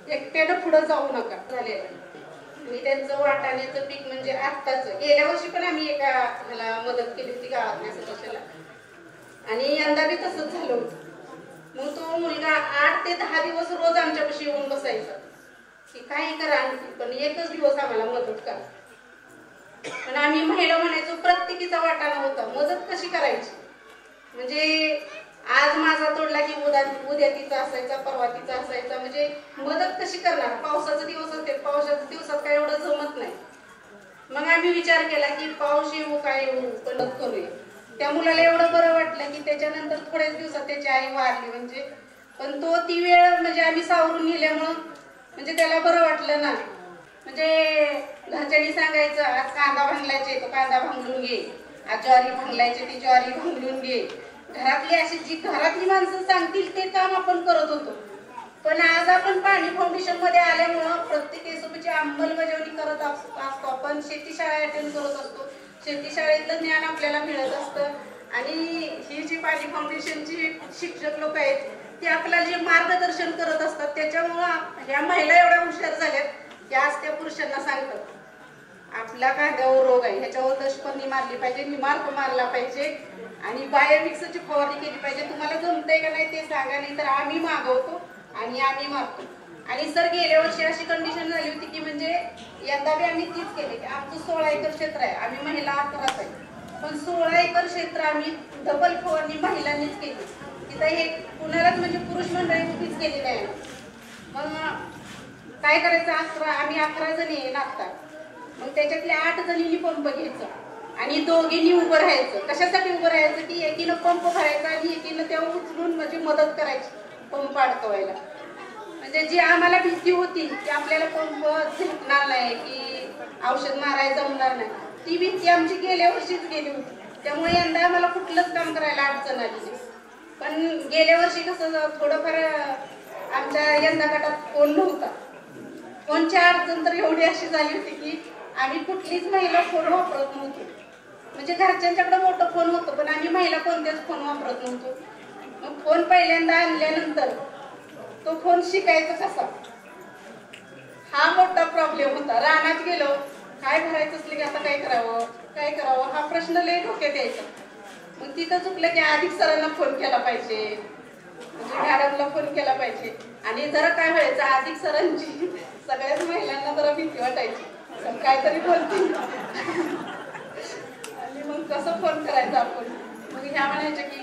एकट्यानं पुढे जाऊ नका झालेलं. आणि त्यांचं वाटाण्याचं पीक म्हणजे आत्ताच गेल्या वर्षी पण आम्ही एका ह्याला मदत केली होती गावातल्या सदस्याला आणि यंदा बी तसंच झालं होतं. मग तो मुलगा 8 ते 10 दिवस रोज आमच्यापाशी येऊन बसायचा की काही करा आणखी पण एकच दिवस आम्हाला मदत करा. पण आम्ही महिला म्हणायचो प्रत्येकीचा वाटाणा होता मदत कशी करायची म्हणजे आज माझा तोडला की उद्या तिचा असायचा परवा तिचा असायचा म्हणजे मदत कशी करणार. पावसाचा दिवस असते पावसाच्या दिवसात काय एवढं जमत नाही. मग आम्ही विचार केला की पाऊस येऊ काय येऊ मदत करूया. त्या मुलाला एवढं बरं वाटलं की त्याच्यानंतर थोड्याच दिवसात त्याची आई वारली म्हणजे पण तो ती वेळ म्हणजे आम्ही सावरून नेल्यामुळं म्हणजे त्याला बरं वाटलं ना. म्हणजे घरच्यांनी सांगायचं आज कांदा भांगलायचे तो कांदा भांगलून घे आज ज्वारी भांगलायचे ती ज्वारी भांगलून घे. घरातली अशी जी घरातली माणसं सांगतील ते काम आपण करत होतो. पण आज आपण पाणी फाउंडेशन मध्ये आल्यामुळं प्रत्येक एसओपीची अंमलबजावणी करत असतो. आपण शेती शाळा अटेंड करत असतो. शेती शाळेतलं ज्ञान आपल्याला मिळत असतं आणि ही जी पाणी फाउंडेशनची शिक्षक लोक आहेत ते आपल्याला जे मार्गदर्शन करत असतात त्याच्यामुळं ह्या महिला एवढ्या हुशार झाल्यात की आज त्या पुरुषांना सांगतात आपला कांद्यावर रोग आहे ह्याच्यावर दशपर्णी मारली पाहिजे निमार्क मारला पाहिजे आणि बायोमिक्सची फवारणी केली पाहिजे. तुम्हाला जमतंय का नाही ते सांगा नाही तर आम्ही मागवतो आणि आम्ही मारतो. आणि सर गेल्या वर्षी अशी कंडिशन झाली होती की म्हणजे यंदा बी आम्ही तीच केली की आमचं 16 एकर क्षेत्र आहे आम्ही महिला 11 आहे पण 16 एकर क्षेत्र आम्ही डबल फवारणी महिलांनीच केली. तिथं हे कुणालाच म्हणजे पुरुष मंडळी उभीच केली नाही. मग काय करायचं आम्ही 11 जणी नाचतात मग त्याच्यातल्या 8 जणींनी पंप घ्यायचा आणि दोघींनी उभं राहायचं. कशासाठी उभं राहायचं की एकीनं पंप भरायचा आणि एकीनं त्या उचलून म्हणजे मदत करायची पंप अडकवायला. म्हणजे जी आम्हाला भीती होती की आपल्याला पंप झेपणार नाही की औषध मारायला जमणार नाही ती भीती आमची गेल्या वर्षीच गेली होती. त्यामुळे यंदा आम्हाला कुठलंच काम करायला अडचण आली नाही. पण गेल्या वर्षी कसं थोडंफार आमच्या यंदा गटात फोन नव्हता. फोनची अडचण तर एवढी अशी झाली होती की आम्ही कुठलीच महिला फोन वापरत नव्हतो. म्हणजे घरच्यांच्याकडे मोठं फोन होतं पण आम्ही महिला कोणतेच फोन वापरत नव्हतो. मग फोन पहिल्यांदा आणल्यानंतर तो फोन शिकायचा कसा हा मोठा प्रॉब्लेम होता. रानात गेलो काय भरायचं असलं की आता काय करावं हा प्रश्न लय डोक्यात यायचा. मग तिथं चुकलं की अधिक सरांना फोन केला पाहिजे म्हणजे मॅडमला फोन केला पाहिजे आणि जरा काय व्हायचं अधिक सरांची सगळ्याच महिलांना जरा भीती वाटायची, पण काहीतरी बोलतील आणि मग कसं फोन करायचं आपण. मग ह्या म्हणायच्या की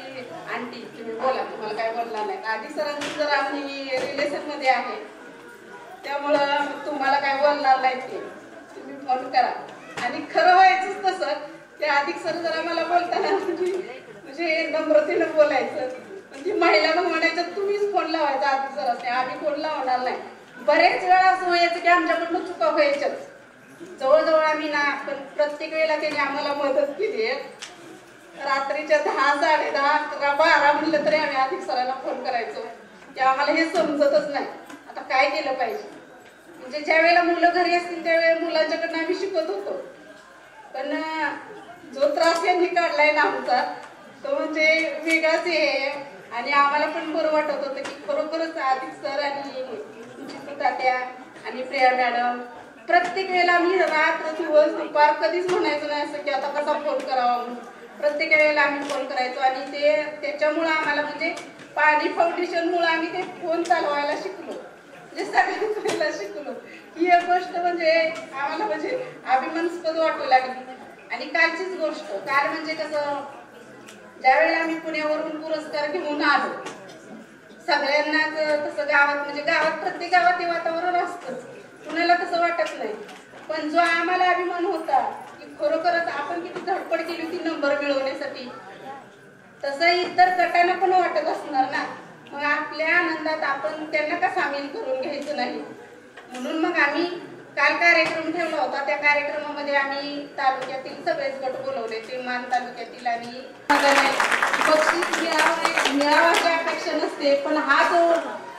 आंटी तुम्ही बोला, तुम्हाला काय बोलणार नाही. आधी सरांची जर आम्ही रिलेशन मध्ये आहे त्यामुळं तुम्हाला काय बोलणार नाही ते तुम्ही फोन करा. आणि खरं व्हायचंच तसं. ते अधिक सर जरा मला बोलताना म्हणजे नम्रतेनं बोलायचं, पण ती महिला मग म्हणायचं तुम्हीच फोन लावायचा अधिक सर असते, आम्ही फोन लावणार नाही. बरेच वेळा असं व्हायचं की आमच्याकडून चुका व्हायच्याच. जवळजवळ आम्ही ना, पण प्रत्येक वेळेला त्यांनी आम्हाला मदत केली आहे. रात्रीच्या 10, 10:30, 11, 12 म्हणलं तरी आम्ही अधिक सरांना फोन करायचो की आम्हाला हे समजतच नाही, आता काय केलं पाहिजे. म्हणजे ज्या वेळेला मुलं घरी असतील त्यावेळेला मुलांच्याकडनं आम्ही शिकवत होतो, पण जो त्रास यांनी काढलाय ना आमचा तो म्हणजे वेगळाच आहे. आणि आम्हाला पण बरं वाटत होतं की खरोखरच अधिक सर आणि तात्या आणि प्रिया मॅडम प्रत्येक वेळेला आम्ही रात्र दिवस दुपार कधीच म्हणायचो नाही असं की आता कसा फोन करावा म्हणून. प्रत्येक वेळेला आम्ही फोन करायचो आणि ते त्याच्यामुळं आम्हाला म्हणजे पाणी फाउंडेशनमुळे आम्ही ते फोन चालवायला शिकलो, म्हणजे सगळ्यात पहिला शिकलो. ही एक गोष्ट म्हणजे आम्हाला म्हणजे अभिमानास्पद वाटू लागली. आणि कालचीच गोष्ट, काल म्हणजे कसं ज्यावेळेला आम्ही पुण्यावरून पुरस्कार घेऊन आलो, सगळ्यांनाच तसं गावात म्हणजे गावात प्रत्येक गावात हे वातावरण असतंच, कुणाला तसं वाटत नाही. पण जो आम्हाला अभिमान होता की खरोखरच आपण किती धडपड केली होती नंबर मिळवण्यासाठी, तसं इतर गटांना पण वाटत असणार ना. मग आपल्या आनंदात आपण त्यांना का सामील करून घ्यायचं नाही. म्हणून मग आम्ही काल कार्यक्रम ठेवला होता. त्या कार्यक्रमामध्ये आम्ही तालुक्यातील सगळेच गट बोलवले, ते मान तालुक्यातील. आणि बक्षीस मिळावाची अपेक्षा नसते, पण हा जो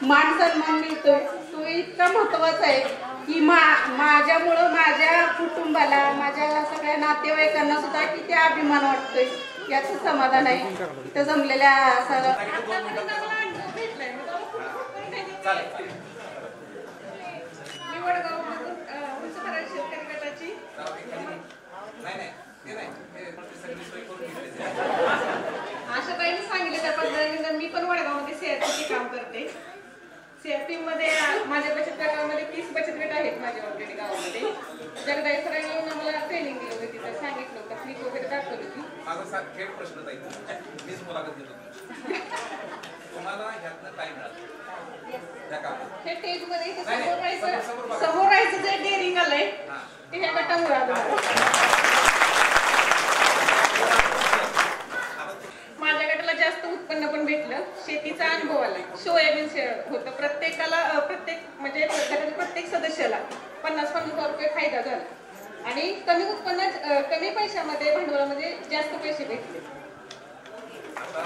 मान सन्मान मिळतोय तो इतका महत्वाचा आहे की माझ्यामुळं माझ्या कुटुंबाला, माझ्या सगळ्या नातेवाईकांना सुद्धा किती अभिमान वाटतोय याचं समाधान आहे. इथं जमलेल्या आशाताईंनी सांगितलं त्या पद्धतीने मी पण वडगावमध्ये सीआरपीचे काम करते. सीआरपी मध्ये माझ्या बचत गटामध्ये 30 बचत गट आहेत माझ्या ऑलरेडी गावामध्ये. जगदाई सरांनी येऊन आम्हाला ट्रेनिंग दिली होती, तिथं सांगितलं होतं, क्लिक वगैरे दाखवली होती. माझा थेट प्रश्न ताई, मीच मुलाखत घेतो, तुम्हाला ह्यातनं काय मिळालं त्या कामात? हे स्टेजमध्ये समोर राहायचं जे डेअरिंग आलंय ते ह्या गटामुळे आलं. माझ्या गटाला जास्त उत्पन्न पण भेटलं, शेतीचा अनुभव आला, सोयाबीन होतं. प्रत्येक म्हणजे गटाच्या प्रत्येक सदस्याला 50,000 रुपये फायदा झाला आणि कमी उत्पन्नात कमी पैशामध्ये भांडवलामध्ये जास्त पैसे भेटले. आता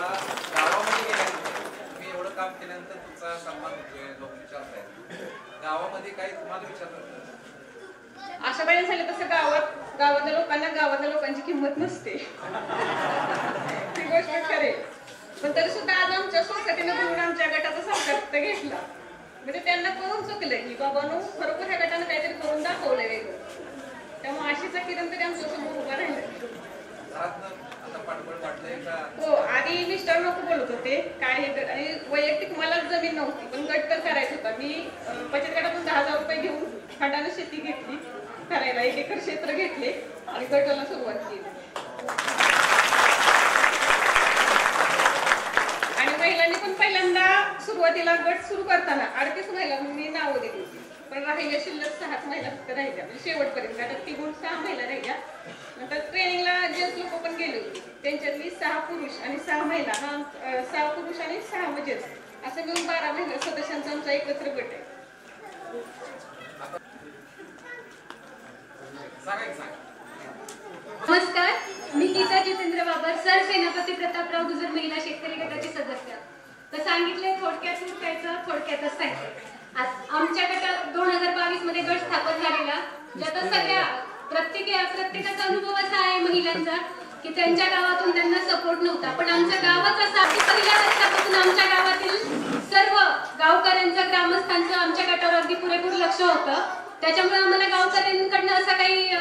गावामध्ये गेल्यानंतर तुम्ही एवढं काम केल्यानंतर तुमचा सन्मान होतोय, लोक विचारतायत, गावामध्ये काही तुम्हाला विचारतात? अशा वेळेला झालं तसं गावातल्या लोकांची किंमत नसते, ती गोष्ट खरे. पण तरी सुद्धा आज आमच्या सोसायटीनं बोलून आमच्या गटाचा संकल्प घेतला, म्हणजे त्यांना कळून चुकलंय की बाबांनो खरोखर ह्या गटानं काहीतरी करून दाखवलंय वेगळं. त्यामुळे आशीचा किरण तरी आमच्या समोर उभा राहिला. हो, आधी मिस्टर नको बोलत होते काय हे, आणि वैयक्तिक मला जमीन नव्हती पण गट तर करायचा होता. मी बचत गटातून 10,000 रुपये घेऊन खंडानं शेती घेतली करायला, 1 एकर क्षेत्र घेतले आणि गटाला सुरुवात केली. आणि महिलांनी पण पहिल्यांदा सुरुवातीला गट सुरू करताना 38 महिलांनी नावं दिली होती, पण राहिल्या शिल्लक 6 महिला फक्त राहिल्या, म्हणजे शेवटपर्यंत गटात तिघून 6 महिला राहिल्या. नंतर ट्रेनिंगला जेंट्स लोक पण गेले होते, त्यांच्यातली 6 पुरुष आणि 6 महिला, 6 पुरुष आणि 6 जेंट्स, असं मिळून 12 महिला सदस्यांचा आमचा एकत्र गट आहे. नमस्कार, मी गीता जितेंद्र बाबर, सरसेनापती प्रतापराव गुजर महिला शेतकरी गटाची सदस्य. तर सांगितले थोडक्यातच सांगितले. आमच्या गटात 2022 मध्ये गट स्थापन झालेला, ज्यात सगळ्या प्रत्येकाचा अनुभव असा आहे महिलांचा की त्यांच्या गावातून त्यांना सपोर्ट नव्हता, पण आमच्या गावात असा की पहिल्या वर्षापासून आमच्या गावातील सर्व गावकऱ्यांचं, ग्रामस्थांचं आमच्या गटावर अगदी पुरेपूर लक्ष होतं. त्याच्यामुळे आम्हाला गावकऱ्यांकडनं असा काही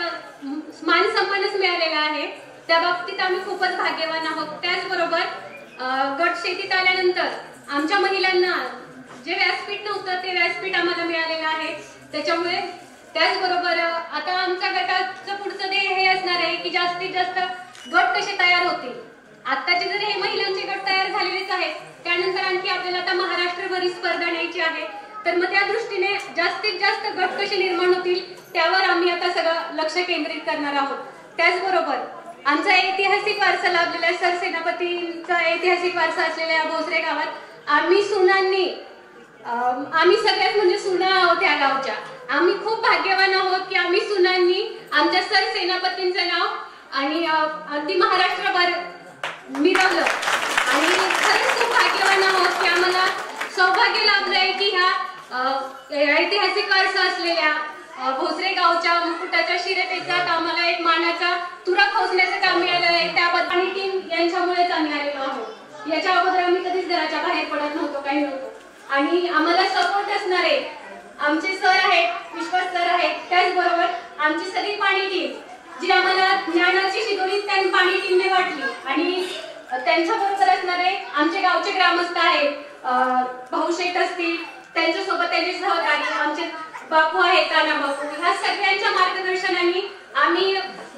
मान सन्मानच मिळालेला आहे. त्या बाबतीत आम्ही खूपच भाग्यवान आहोत. त्याचबरोबर गट शेतीत आल्यानंतर आमच्या महिलांना जे व्यासपीठ नव्हतं ते व्यासपीठ आम्हाला मिळालेलं आहे. त्याच्यामुळे त्याचबरोबर आता आमच्या गटाचं पुढचं ध्येय हे असणार आहे की जास्तीत जास्त गट कसे तयार होतील. आताचे जर हे महिलांचे गट तयार झालेलेच आहेत, त्यानंतर आणखी आपल्याला आता महाराष्ट्रभर स्पर्धा न्यायची आहे, तर मग त्या दृष्टीने जास्तीत जास्त गट कसे निर्माण होतील त्यावर आम्ही आता सगळं लक्ष केंद्रित करणार आहोत. त्याचबरोबर आमचा ऐतिहासिक वारसा लाभलेला सरसेनापतींचा ऐतिहासिक वारसा असलेल्या भोसरे गावात आम्ही सुनांनी आम्ही सगळ्यात म्हणजे सुना आहोत या गावच्या. आम्ही खूप भाग्यवान आहोत की आम्ही सुनांनी आमच्या सरसेनापतींचं नाव आणि अगदी महाराष्ट्रभर मिरवलं आणि खरंच खूप भाग्यवान आहोत की आम्हाला सौभाग्य लाभलंय की ह्या ऐतिहासिक वारसा असलेल्या भोसरे गावच्या मुकुटाच्या शिरपेचात आम्हाला एक मानाचा तुरा खोचण्याचं काम मिळालं आहे. त्याबद्दल आणि टीम यांच्यामुळेच आम्ही आलेलो आहोत. याच्या अगोदर आम्ही कधीच घराच्या बाहेर पडत नव्हतो, काही नव्हतो. आणि आम्हाला सपोर्ट असणारे आमचे सर आहेत, विश्वास सर आहेत, त्याचबरोबर आमची सगळी पाणी टीम जी आम्हाला ज्ञानाची शिदोरी त्या पाणी टीमने वाटली आणि त्यांच्याबरोबर असणारे आमचे गावचे ग्रामस्थ आहेत, भाऊशेठ असतील, त्यांच्यासोबत त्यांचे सहकारी आमचे बापू आहेत, राणा बापू, ह्या सगळ्यांच्या मार्गदर्शनाने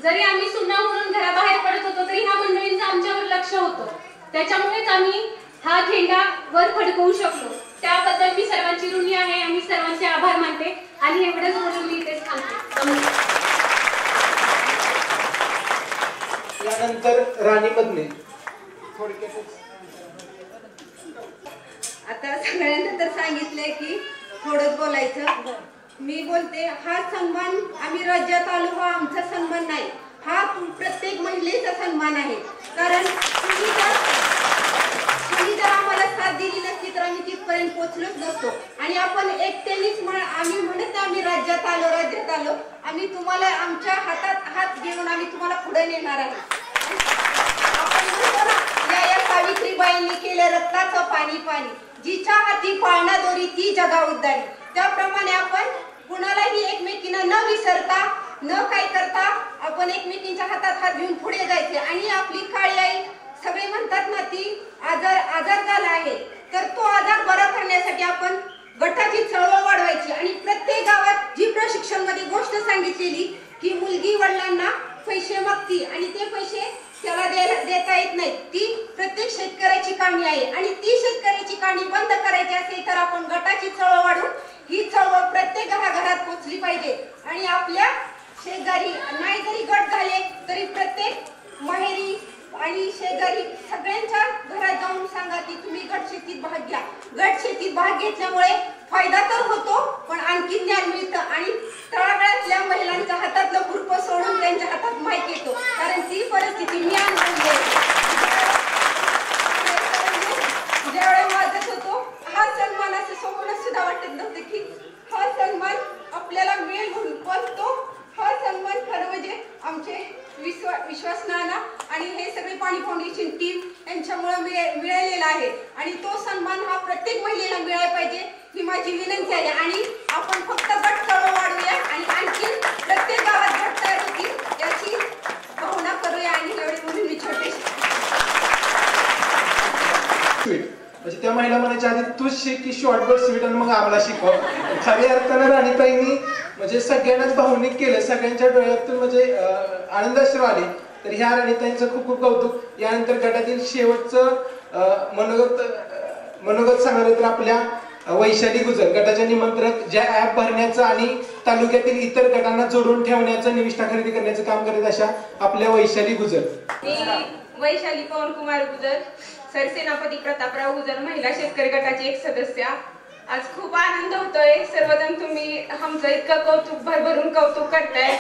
जरी आम्ही सुना म्हणून घराबाहेर पडत होतो तरी ह्या मंडळींचं आमच्यावर लक्ष होतं. त्याच्यामुळेच आम्ही हा झेंडा वर फडकवू शकलो. त्याबद्दल मी सर्वांची ऋणी आहे आणि सर्वांचे आभार मानते आणि एवढंच बोलून मी इथेच थांबते. यानंतर राणी बदने थोडक्यात. आता सगळ्यांना तर सांगितलंय की थोडंच बोलायचं. मी बोलते, हा सन्मान आम्ही राज्यात आलो हा आमचा सन्मान नाही, हा प्रत्येक महिलेचा सन्मान आहे. कारण तुम्ही जर आम्हाला साथ दिली नसती तर आम्ही तिथपर्यंत पोहोचलोच नसतो. आणि आपण एकट्यानेच आम्ही म्हणत आम्ही राज्यात आलो, आम्ही तुम्हाला आमच्या हातात हात घेऊन आम्ही तुम्हाला पुढे नेणार आहे. आपण म्हणतो ना, या सावित्रीबाईंनी केलं रक्ताचं पाणी पाणी, जिच्या हाती पाळणा दोरी ती जगा उद्धारी. त्याप्रमाणे आपण कुणालाही एकमेकींना न विसरता न काय करता आपण एकमेकींच्या हातात हात घेऊन पुढे जायचे. आणि आपली काळी आई सगळे म्हणतात ना, ती आजार झाला आहे तर तो आजार बरा करण्यासाठी आपण गटाची चळवळ वाढवायची. आणि प्रत्येक गावात जी प्रशिक्षण मध्ये गोष्ट सांगितलेली की मुलगी वडिलांना पैसे मागती आणि ते पैसे त्याला देता येत नाही, ती प्रत्येक शेतकऱ्याची कहाणी आहे. आणि ती शेतकऱ्याची कहाणी बंद करायची असेल तर आपण गटाची चळवळ वाढवून ही चळवळ प्रत्येक घराघरात पोहोचली पाहिजे. आणि आपल्या शेजारी नाही जरी गट झाले तरी प्रत्येक माहेरी आणि शेजारी सगळ्यांच्या घरात जाऊन सांगा की तुम्ही गट शेतीत भाग घ्या. गट शेतीत भाग घेतल्यामुळे फायदा तर होतो पण आणखी ज्ञान मिळतं आणि तळागाळातल्या महिलांच्या हातातलं खुरपं सोडून त्यांच्या हातात माईक येतो. कारण ती परिस्थिती मी अनुभवली आहे. ज्यावेळेस वाजत होतो हा सन्मान असं स्वप्न सुद्धा वाटत नव्हतं की हा सन्मान आपल्याला मिळेल म्हणून, पण तो हा सन्मान खरं म्हणजे आमचे विश्वास नाना आणि हे सगळे पाणी फाउंडेशन टीम यांच्यामुळे मिळालेला आहे. आणि तो सन्मान हा प्रत्येक महिलेला मिळाला पाहिजे ही माझी विनंती आहे. आणि आपण फक्त गट चळवळ वाढवूया आणि आणखी प्रत्येक गावात गट तयार होतील याची भावना करूया. आणि एवढी म्हणून मी छोटेशी म्हणजे त्या महिला म्हणायच्या आधी तूच शिक की शॉर्टकट स्वीट आणि मग आम्हाला शिकव. खऱ्या अर्थानं राणीताईंनी म्हणजे सगळ्यांनाच भावनिक केलं, सगळ्यांच्या डोळ्यातून म्हणजे आनंदाश्रू आले. तर ह्या राणीताईंचं खूप खूप कौतुक. यानंतर गटातील शेवटचं मनोगत सांगणार तर आपल्या वैशाली गुजर, गटाच्या निमंत्रक, ज्या ऍप भरण्याचं आणि तालुक्यातील इतर गटांना जोडून ठेवण्याचं निविष्ठा खरेदी करण्याचं काम करत अशा आपल्या वैशाली गुजर. वैशाली पवन कुमार गुजर, सरसेनापती प्रतापराव गुजर, महिला शेतकरी गटाची एक सदस्य. आज खूप आनंद होतोय. सर्वजण तुम्ही आमचं इतकं कौतुक भरभरून कौतुक करताय.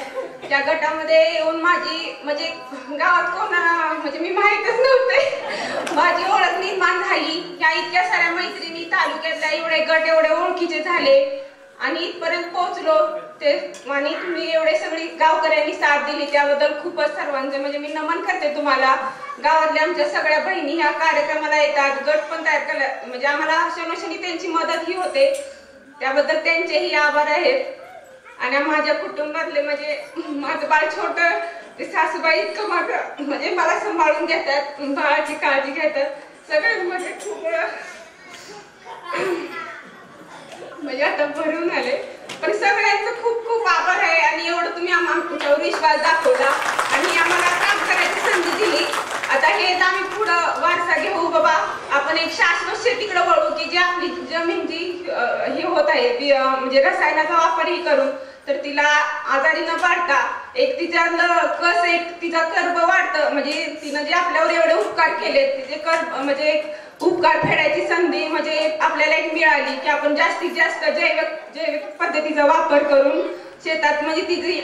त्या गटामध्ये येऊन माझी म्हणजे गावात कोणा म्हणजे मी माहीतच नव्हते, माझी ओळख निर्माण झाली. या इतक्या साऱ्या मैत्रिणी तालुक्यातल्या एवढे गट एवढे ओळखीचे झाले आणि इथपर्यंत पोहोचलो ते. आणि तुम्ही एवढे सगळी गावकऱ्यांनी साथ दिली त्याबद्दल खूपच सर्वांचे म्हणजे मी नमन करते तुम्हाला. गावातल्या आमच्या सगळ्या बहिणी ह्या कार्यक्रमाला येतात, गट पण तयार केला म्हणजे आम्हाला क्षणोक्षणी त्यांची मदतही होते, त्याबद्दल त्यांचेही आभार आहेत. आणि माझ्या कुटुंबातले म्हणजे माझं बाळ छोट ते सासूबाई इतकं माझं म्हणजे मला सांभाळून घेतात, बाळाची काळजी घेतात सगळे म्हणजे खूप म्हणजे आता भरून आले. पण सगळ्यांचं खूप खूप आभार आहे आणि एवढं तुम्ही आमच्यावर विश्वास दाखवला आणि आम्हाला काम करायची संधी दिली. आता हेच आम्ही पुढं वारसा घेऊ बाबा, आपण एक शाश्वत शेतीकडे वळू की जी आपली जमीन जी हे होत आहे म्हणजे रसायनाचा वापरही करून तर तिला आजारी न पाडता एक तिच्यातलं कस एक तिचा कर्ब वाढतं म्हणजे तिनं जे आपल्यावर एवढे उपकार केले तिचे कर्ब म्हणजे उपकार फेडायची संधी म्हणजे आपल्याला एक मिळाली की आपण जास्तीत जास्त जैविक पद्धतीचा वापर करून शेतात म्हणजे तिची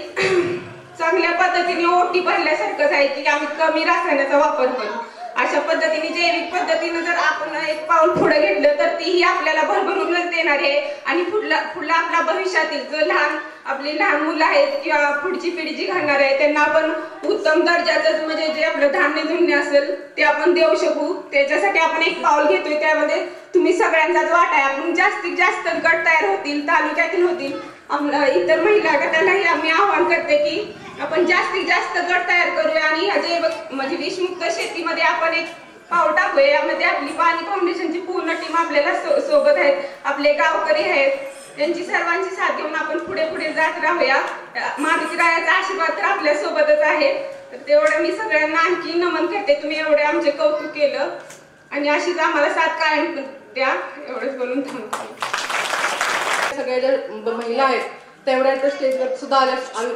चांगल्या पद्धतीने ओटी भरल्यासारखंच आहे की आम्ही कमी रासायनाचा वापर करू. अशा पद्धतीने जैविक पद्धतीने जर आपण एक पाऊल पुढे घेतलं तर तीही आपल्याला भरभरूनच देणार आहे आणि पुढला आपला भविष्यातील जो आपली लहान मुलं आहेत किंवा पुढची पिढी जी घडणार आहे त्यांना आपण उत्तम दर्जाचं म्हणजे जे आपलं धान्य धुन्य असेल ते आपण देऊ शकू. त्याच्यासाठी आपण एक पाऊल घेतोय त्यामध्ये तुम्ही सगळ्यांचाच वाटा आहे. आपण जास्तीत जास्त गट तयार होतील तालुक्यातील होतील इतर महिला गटांनाही आम्ही आवाहन करते की आपण जास्तीत जास्त गट तयार करूया आणि ह्या जैविक म्हणजे विषमुक्त शेतीमध्ये आपण एक पाऊल टाकूया. यामध्ये आपली पाणी फाउंडेशनची पूर्ण टीम आपल्याला सोबत आहेत, आपले गावकरी आहेत, त्यांची सर्वांची साथ घेऊन आपण पुढे पुढे जात राहूया. महावितरायाचा आशीर्वाद तर आपल्या सोबतच आहे. तर तेवढं मी सगळ्यांना आणखी नमन करते. तुम्ही एवढे आमचे कौतुक केलं आणि अशीच आम्हाला साथ कायम द्या एवढंच बोलून थांबतो. सगळ्या ज्या महिला आहेत तेवढ्या तर स्टेजवर सुद्धा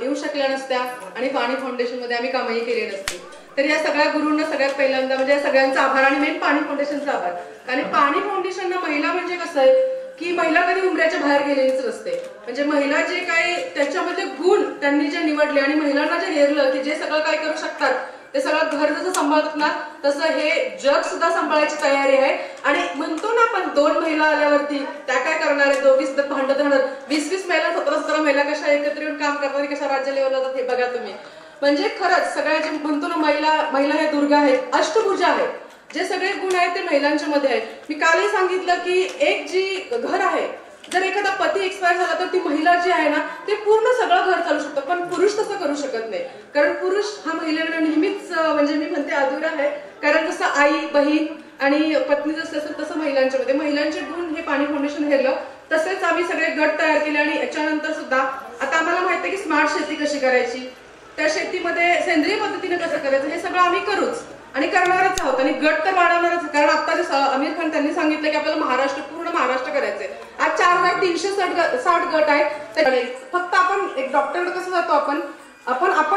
येऊ शकल्या नसत्या आणि पाणी फाउंडेशन मध्ये आम्ही कामही केली नसती. तर या सगळ्या गुरूंना सगळ्यात पहिल्यांदा म्हणजे या सगळ्यांचा आभार आणि मेन पाणी फाउंडेशनचा आभार. आणि पाणी फाउंडेशनला महिला म्हणजे कसं आहे की महिला कधी उमऱ्याच्या बाहेर गेलेलीच नसते. म्हणजे महिला जे काही त्याच्यामध्ये गुण त्यांनी जे निवडले आणि महिलांना जे हेरलं की जे सगळं काय करू शकतात ते सगळं घर जसं सांभाळतात ना तसं हे जग सुद्धा सांभाळायची तयारी आहे. आणि म्हणतो ना आपण 2 महिला आल्यावरती त्या काय करणार आहे, दोघी सुद्धा भांडत राहणार. 20-20 महिला 17-17 महिला कशा एकत्र येऊन काम करतात आणि कशा राज्य लेवलला जातात हे बघा तुम्ही. म्हणजे खरंच सगळ्या जे म्हणतो ना महिला ह्या दुर्गा आहेत, अष्टभुजा आहेत. जे सगळे गुण आहेत ते महिलांच्या मध्ये आहेत. मी कालही सांगितलं की एक जी घर आहे जर एखादा पती एक्सपायर झाला तर ती महिला जी आहे ना ते पूर्ण सगळं घर चालू शकतो. पण पुरुष तसं करू शकत नाही कारण पुरुष हा महिलेला नेहमीच म्हणजे मी म्हणते अधुरा आहे. कारण जसं आई बहीण आणि पत्नी जसं असेल तसं महिलांच्या मध्ये महिलांचे गुण हे पाणी फाउंडेशन हेरलं. तसेच आम्ही सगळे गट तयार केले आणि याच्यानंतर सुद्धा आता आम्हाला माहिती आहे की स्मार्ट शेती कशी करायची, त्या शेतीमध्ये सेंद्रिय पद्धतीने कसं करायचं हे सगळं आम्ही करूच आणि करणारच आहोत. आणि गट तर वाढवणारच कारण आता जे आमिर खान त्यांनी सांगितलं की आपल्याला पूर्ण महाराष्ट्र करायचंय. आज 4360 गट आहेत. फक्त आपण एक डॉक्टरकडे कसं जातो आपण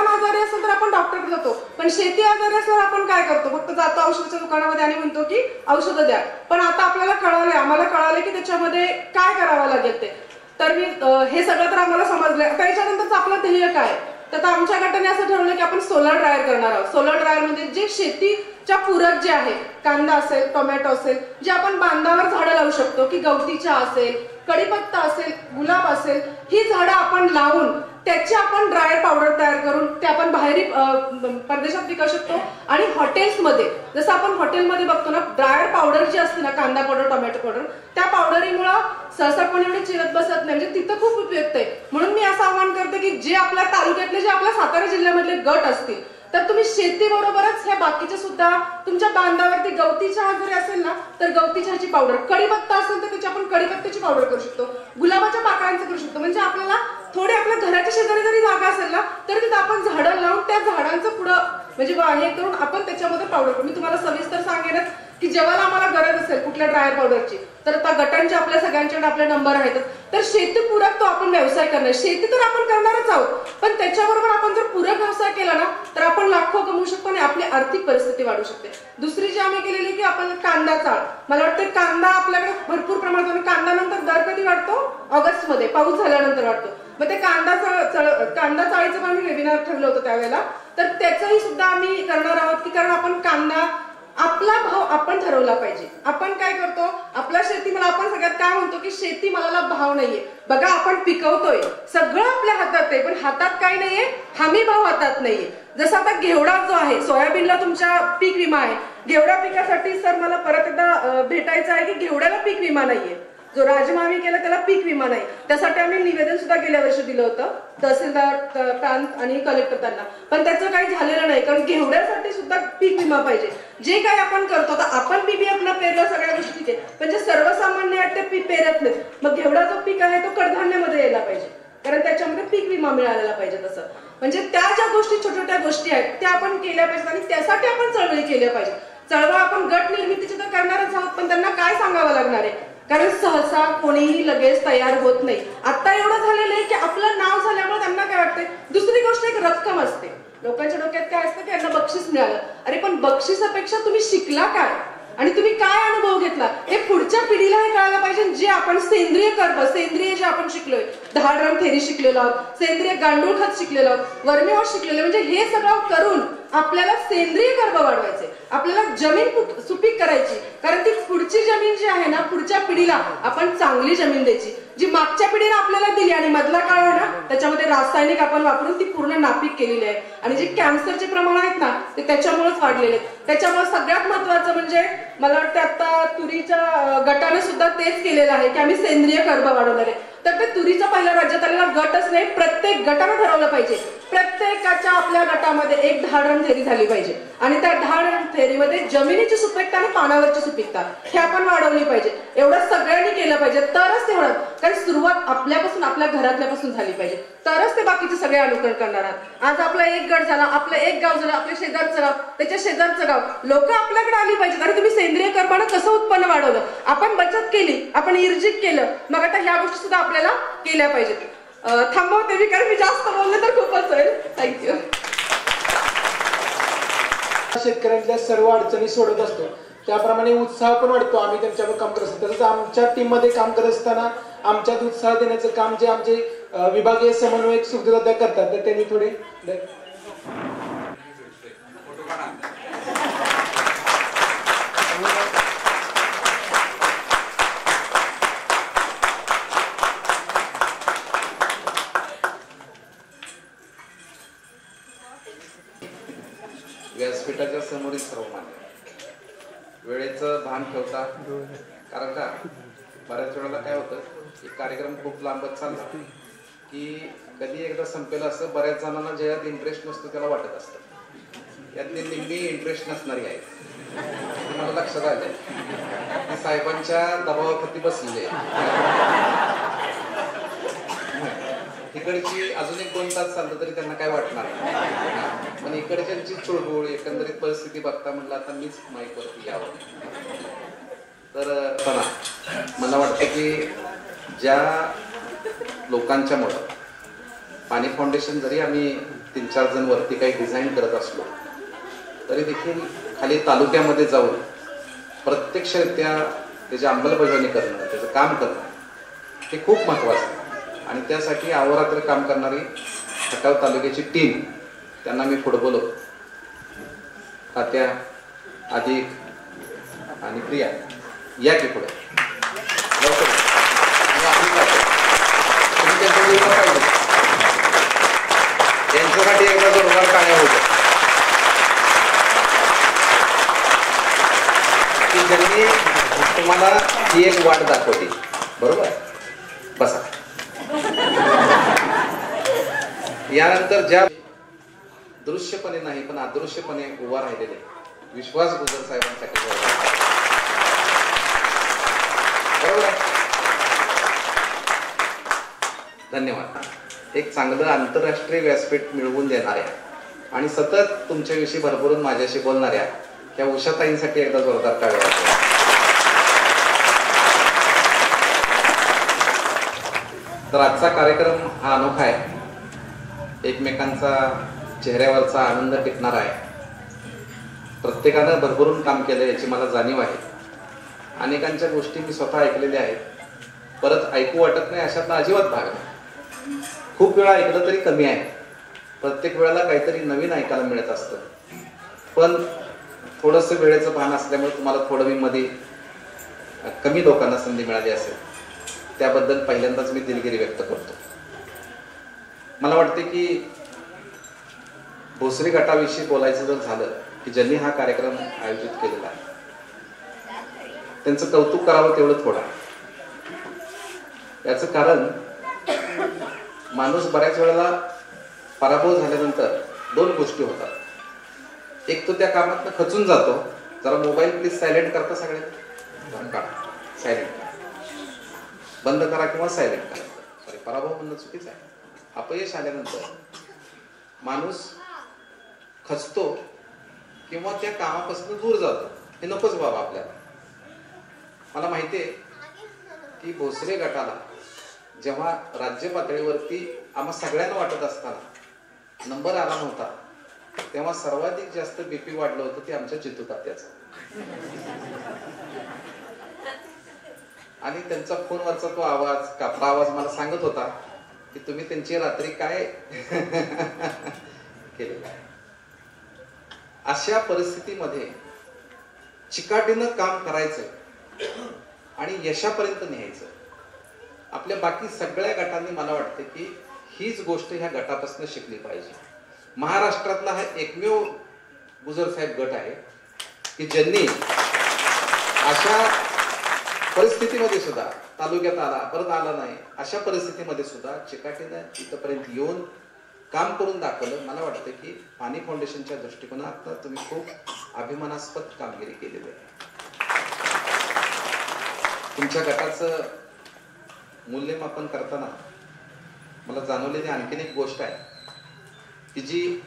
आजारी असेल तर आपण डॉक्टरकडे जातो, पण शेती आजारी असल्यावर आपण काय करतो, फक्त जातो औषधाच्या दुकानामध्ये आणि म्हणतो की औषधं द्या. पण आता आम्हाला कळाले की त्याच्यामध्ये काय करावं लागेल ते. तर मी हे सगळं तर आम्हाला समजलं. आता याच्यानंतरच आपलं ध्येय काय, तर आमच्या गटाने असं ठरवलं की आपण सोलर ड्रायर करणार आहोत. सोलर ड्रायर म्हणजे जे शेतीच्या पूरक जे आहे, कांदा असेल, टोमॅटो असेल, जे आपण बांधावर झाडं लावू शकतो की गवती चहा असेल, कढीपत्ता असेल, गुलाब असेल, ही झाडं आपण लावून त्याची आपण ड्रायर पावडर तयार करून ते आपण बाहेर परदेशात विकू शकतो. आणि हॉटेल्समध्ये जसं आपण हॉटेलमध्ये बघतो ना ड्रायर पावडर जी असते ना, कांदा पावडर, टोमॅटो पावडर, त्या पावडरीमुळे सहसा कोणी एवढी चिरत बसत नाही. म्हणजे तिथं खूप उपयुक्त आहे. म्हणून मी असं आवाहन करते की जे आपल्या तालुक्यातले जे आपल्या सातारा जिल्ह्यामधले गट असतील तर तुम्ही शेती बरोबरच ह्या बाकीचे सुद्धा तुमच्या बांधावरती गवती चहा जरी असेल ना तर गवती चहाची पावडर, कढीपत्ता असेल तर त्याची आपण कढीपत्त्याची पावडर करू शकतो, गुलाबाच्या पाकळ्यांचं करू शकतो. म्हणजे आपल्याला थोडे आपल्या घराच्या शेजारी जरी जागा असेल ना तर तिथं आपण झाडं लावून त्या झाडांचं पुढं म्हणजे हे करून आपण त्याच्यामध्ये पावडर करू. मी तुम्हाला सविस्तर सांगेनच की जेव्हा आम्हाला गरज असेल कुठल्या ड्रायर पावडरची तर त्या गटांचे आपल्या सगळ्यांच्याकडे आपले नंबर आहेत. तर शेती पूरक तो आपण व्यवसाय करणार, शेती तर आपण करणारच आहोत, पण त्याच्याबरोबर आपण जर पूरक व्यवसाय केला ना तर आपण लाखो कमवू शकतो आणि आपली आर्थिक परिस्थिती वाढू शकते. दुसरी जी आम्ही केलेली की आपण कांदा चाळ, मला वाटतं कांदा आपल्याकडे भरपूर प्रमाणात, कांदा नंतर दर कधी वाढतो, ऑगस्ट मध्ये पाऊस झाल्यानंतर वाढतो. मग ते कांदा चाळीचं पण आम्ही वेबिनार ठेवलं होतं त्यावेळेला. तर त्याचंही सुद्धा आम्ही करणार आहोत की कारण आपण कांदा आपला भाव आपण ठरवला पाहिजे. आपण काय करतो आपल्या शेतीमाला आपण सगळ्यात काय म्हणतो की शेतीमालाला भाव नाहीये. बघा आपण पिकवतोय सगळं आपल्या हातात आहे पण हातात काय नाहीये, हमी भाव हातात नाहीये. जसं आता घेवडा जो आहे, सोयाबीनला तुमच्या पीक विमा आहे, घेवडा पिकासाठी सर मला परत एकदा भेटायचं आहे की घेवड्याला पीक विमा नाहीये. जो राजमा आम्ही केला त्याला पीक विमा नाही. त्यासाठी आम्ही निवेदन सुद्धा गेल्या वर्षी दिलं होतं तहसीलदार, प्रांत आणि कलेक्टर त्यांना, पण त्याचं काही झालेलं नाही. कारण घेवड्यासाठी सुद्धा पीक विमा पाहिजे. जे काही आपण करतो, आता आपण बी आपला पेरला सगळ्या गोष्टी, पण जे सर्वसामान्य आहेत ते पेरत नाहीत. मग घेवडा जो पीक आहे तो कडधान्यामध्ये यायला पाहिजे, कारण त्याच्यामध्ये पीक विमा मिळालेला पाहिजे. तसं म्हणजे त्या ज्या गोष्टी छोट्या छोट्या गोष्टी आहेत त्या आपण केल्या पाहिजेत आणि त्यासाठी आपण चळवळी केल्या पाहिजे. चळवळ आपण गट निर्मितीची तर करणारच आहोत, पण त्यांना काय सांगावं लागणार आहे, कारण सहसा कोणीही लगेच तयार होत नाही. आता एवढं झालेलं आहे की आपलं नाव झाल्यामुळे त्यांना काय वाटतंय. दुसरी गोष्ट एक रक्कम असते लोकांच्या डोक्यात, काय असतं की यांना बक्षीस मिळालं. अरे पण बक्षिसापेक्षा तुम्ही शिकला काय आणि तुम्ही काय अनुभव घेतला हे पुढच्या पिढीला हे कळायला पाहिजे. जे आपण सेंद्रिय कर्ब, सेंद्रिय जे आपण शिकलोय, 10 ड्रम थेरी शिकलेलो आहोत, सेंद्रिय गांडूळ खत शिकलेलो आहोत, वर्मी वॉश शिकलेलो, म्हणजे हे सगळं करून आपल्याला सेंद्रिय कर्ब वाढवायचे, आपल्याला जमीन सुपीक करायची. कारण ती पुढची जमीन जी आहे ना, पुढच्या पिढीला आपण चांगली जमीन द्यायची. जी मागच्या पिढीने आपल्याला दिली आणि मधला काळ आहे ना त्याच्यामध्ये रासायनिक आपण वापरून ती पूर्ण नापीक केलेली आहे. आणि जे कॅन्सरचे प्रमाण आहेत ना ते त्याच्यामुळेच वाढलेले आहेत. त्याच्यामुळे सगळ्यात महत्वाचं म्हणजे मला वाटतं आता तुरीच्या गटाने सुद्धा तेच केलेलं आहे की आम्ही सेंद्रिय कर्ब वाढवणार आहे. तर ते तुरीचा पहिला राज्यात आलेला गटच नाही, प्रत्येक गटानं ठरवलं पाहिजे प्रत्येकाच्या आपल्या गटामध्ये एक 10 ड्रम थेरी झाली पाहिजे. आणि त्या 10 ड्रम थेरीमध्ये जमिनीची सुपीकता आणि पानावरची सुपीकता हे आपण वाढवली पाहिजे. एवढं सगळ्यांनी केलं पाहिजे, तरच ते होणार. कारण सुरुवात आपल्यापासून, आपल्या घरातल्यापासून झाली पाहिजे, तरच ते बाकीचे सगळे अनुकरण करणार आहात. आज आपला एक गट झाला, आपलं एक गाव झालं, आपल्या शेजारचं गाव, त्याच्या शेजारचं गाव, लोक आपल्याकडे आली पाहिजेत. आणि तुम्ही सेंद्रिय कर्बानं कसं उत्पन्न वाढवलं, आपण बचत केली, आपण इर्जिक केलं, मग आता ह्या गोष्टी सुद्धा आपल्याला केल्या पाहिजेत. थांबवते मी, कारण मी जास्त बोलले तर खूपच होईल. थँक्यू. शेतकऱ्यांच्या सर्व अडचणी सोडत असतो, त्याप्रमाणे उत्साह पण वाढतो आम्ही त्यांच्यावर काम करत असतो. तसंच आमच्या टीम मध्ये काम करत असताना आमच्यात उत्साह देण्याचं काम जे आमचे विभागीय समन्वयक सुखदेव करतात, तर त्यांनी थोडे व्यासपीठाच्या समोरील सर्व मान्य वेळेचं भान ठेवता. कारण का बऱ्याच वेळेला काय होतं की कार्यक्रम खूप लांबत चालला की कधी एकदा संपेल असं बऱ्याच जणांना ज्यात इंटरेस्ट नसतो त्याला वाटत असतं. यातली निम्मी इंटरेस्ट नसणारी आहे, मला लक्षात आलंय की साहेबांच्या दबावाखाली बसलेले. इकडची अजून एक 2 तास चाललं तरी त्यांना काय वाटणार नाही, पण इकडच्यांची चुळबुळ एकंदरीत परिस्थिती बघता म्हटलं आता मीच माईकवरती यावं. तर मला वाटतं की ज्या लोकांच्यामुळं पाणी फाउंडेशन जरी आम्ही 3-4 जण वरती काही डिझाईन करत असलो तरी देखील खाली तालुक्यामध्ये जाऊन प्रत्यक्षरित्या त्याची अंमलबजावणी करणं, त्याचं काम करणं हे खूप महत्त्वाचं आहे. आणि त्यासाठी अहोरात्र काम करणारी खटाव तालुक्याची टीम, त्यांना मी पुढे बोलवतो. तात्या, अधिक आणि प्रिया या की पुढे. त्यांच्यासाठी एकदा जोरदार टाळ्या होत्या की ज्यांनी तुम्हाला ही एक वाट दाखवली. बरोबर, बसा. यानंतर ज्या दृश्यपणे नाही पण अदृश्यपणे उभा राहिलेले विश्वास गुजर साहेबांसाठी बरोबर. धन्यवाद. एक चांगलं आंतरराष्ट्रीय व्यासपीठ मिळवून देणाऱ्या आणि सतत तुमच्याविषयी भरभरून माझ्याशी बोलणाऱ्या त्या उषाताईंसाठी एकदा जोरदार टाळ्या. तर आजचा कार्यक्रम हा अनोखा आहे, एकमेकांचा चेहऱ्यावरचा आनंद टिकणारा आहे. प्रत्येकानं भरभरून काम केलं याची मला जाणीव आहे. अनेकांच्या गोष्टी मी स्वतः ऐकलेल्या आहेत, परत ऐकू वाटत नाही अशातला अजिबात भाग नाही. खूप वेळा ऐकलं तरी कमी आहे, प्रत्येक वेळेला काहीतरी नवीन ऐकायला मिळत असतं. पण थोडंसं वेळेचं भान असल्यामुळे तुम्हाला थोडं मी मध्ये कमी लोकांना संधी मिळाली असेल, त्याबद्दल पहिल्यांदाच मी दिलगिरी व्यक्त करतो. मला वाटते की भोसरी गटाविषयी बोलायचं जर झालं की ज्यांनी हा कार्यक्रम आयोजित केलेला आहे त्यांचं कौतुक करावं तेवढं थोडं. याचं कारण माणूस बऱ्याच वेळेला पराभव झाल्यानंतर दोन गोष्टी होतात. एक तो त्या कामात खचून जातो. जरा मोबाईल प्लीज सायलेंट करता सगळे काढा, सायलेंट बंद करा किंवा सायलेंट करा. सॉरी, पराभव म्हणणं चुकीचं आहे. अपयश आल्यानंतर माणूस खचतो किंवा त्या कामापासून दूर जातो. हे नकोच बाबा आपल्याला. मला माहिती आहे की भोसरे गटाला जेव्हा राज्य पातळीवरती आम्हा सगळ्यांना वाटत असताना नंबर आला नव्हता, तेव्हा सर्वाधिक जास्त बीपी वाढलं होतं ते आमच्या चित्तू तात्याचं. आणि त्यांचा फोनवरचा तो आवाज, कापरा आवाज मला सांगत होता की तुम्ही त्यांची रात्री काय केलेलं आहे. अशा परिस्थितीमध्ये चिकाटीनं काम करायचं आणि यशापर्यंत न्यायचं. आपल्या बाकी सगळ्या गटांनी मला वाटतं की हीच गोष्ट ह्या गटापासून शिकली पाहिजे. महाराष्ट्रातला हा एकमेव गुजर साहेब गट आहे की ज्यांनी अशा परिस्थितीमध्ये सुद्धा, तालुक्यात आला परत आला नाही, अशा परिस्थितीमध्ये सुद्धा चिकाटीनं इथपर्यंत येऊन काम करून दाखवलं. मला वाटतं की पाणी फाउंडेशनच्या दृष्टिकोनात तुम्ही खूप अभिमानास्पद कामगिरी केलेली आहे. तुमच्या गटाचं मूल्यमापन करताना मला जाणवलेली आणखीन एक गोष्ट आहे की जी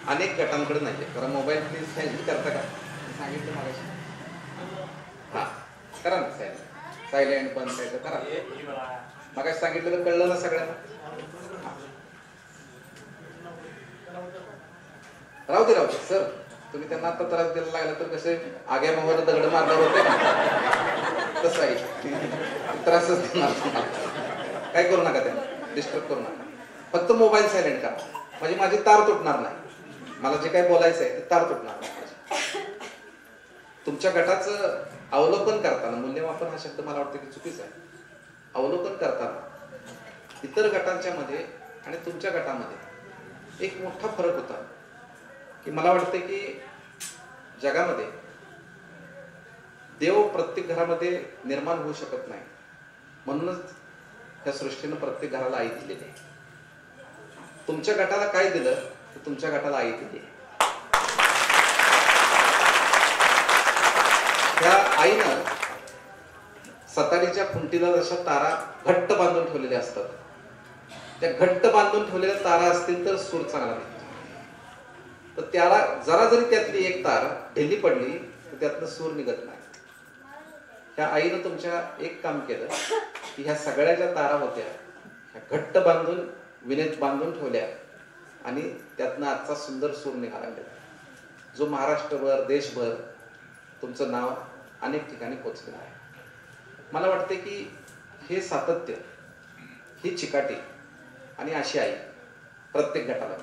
अनेक गटांकडे नाही आहे. कारण मोबाईल प्लीज सायलेंट करता का सांगितलं मला. हा करा ना सायलेंट, सायलेंट बंद करायचं करा. मग सांगितलं कळलं ना सगळ्यांना. राहू दे सर, तुम्ही त्यांना आता त्रास द्यायला लागला तर कसे आग्या मोहर दगड मारला होते ना, तसं आहे. त्रासच देणार तुम्हाला. काय करू नका, त्यांना डिस्टर्ब करू नका. फक्त मोबाईल सायलेंट करा म्हणजे माझी तार तुटणार नाही. मला जे काही बोलायचं आहे ते तार तुटणार नाही. तुमच्या गटाचं अवलोकन करताना, मूल्यमापन हा शब्द मला वाटतं की चुकीचा आहे. अवलोकन करताना इतर गटांच्या मध्ये आणि तुमच्या गटामध्ये एक मोठा फरक होता की मला वाटतं की जगामध्ये देव प्रत्येक घरामध्ये निर्माण होऊ शकत नाही, म्हणूनच त्या सृष्टीनं प्रत्येक घराला आई दिलेली आहे. तुमच्या गटाला काय दिलं तर तुमच्या गटाला आई दिली. त्या आईनं सतारीच्या खुंटीला जशा तारा घट्ट बांधून ठेवलेल्या असतात, त्या घट्ट बांधून ठेवलेल्या तारा असतील तर सूर चांगला निघतो. तर त्याला जरा जरी त्यातली एक तार ढिली पडली तर त्यातनं सूर निघत नाही. ह्या आईनं तुमच्या एक काम केलं की ह्या सगळ्या ज्या तारा होत्या ह्या घट्ट बांधून विनेत बांधून ठेवल्या आणि त्यातनं आजचा सुंदर सूर निघाला, जो महाराष्ट्रभर देशभर तुमचं नाव अनेक ठिकाणी पोचलेलं आहे. मला वाटते की हे सातत्य, ही चिकाटी आणि अशी आई प्रत्येक गटाला.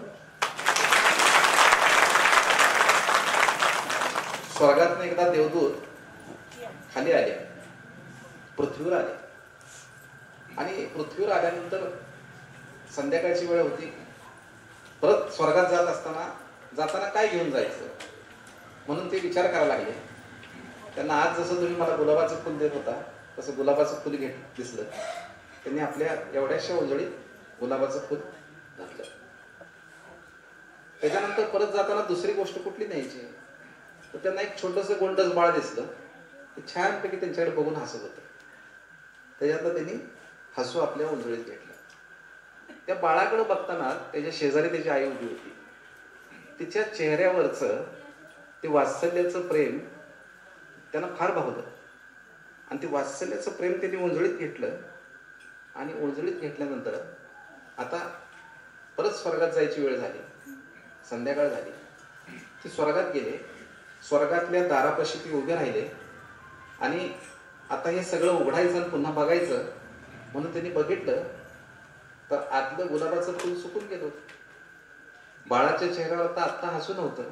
स्वर्गातनं एकदा देवदूत खाली आले, पृथ्वीवर आले आणि पृथ्वीवर आल्यानंतर संध्याकाळची वेळ होती. परत स्वर्गात जात असताना जाताना काय घेऊन जायचं म्हणून ते विचार करायला लागले. त्यांना आज जसं तुम्ही मला गुलाबाचं फुल देत होता तसं गुलाबाचं फुल दिसलं. त्यांनी आपल्या एवढ्याशा उजळीत गुलाबाचं फुल घातलं. त्याच्यानंतर परत जाताना दुसरी गोष्ट कुठली न्यायची तर त्यांना एक छोटंसं गोंडस बाळ दिसलं. ते छानपैकी त्यांच्याकडे बघून हसत होतं. त्याच्यातलं त्यांनी हसू आपल्या उंजळीत घेतलं. त्या बाळाकडे बघताना त्याच्या शेजारी त्याची आई उभी होती. तिच्या चेहऱ्यावरचं ते वात्सल्याचं प्रेम त्यांना फार भावलं आणि ते वात्सल्याचं प्रेम त्यांनी उंजळीत घेतलं. आणि उंजळीत घेतल्यानंतर आता परत स्वर्गात जायची वेळ झाली, संध्याकाळ झाली. ते स्वर्गात गेले. स्वर्गातल्या दारापाशी ते उभे राहिले आणि आता हे सगळं उघडायचं आणि पुन्हा बघायचं म्हणून त्यांनी बघितलं तर आतलं गुलाबाचं फुल सुकून गेलं होतं. बाळाच्या चेहऱ्यावर तर आत्ता हसू नव्हतं,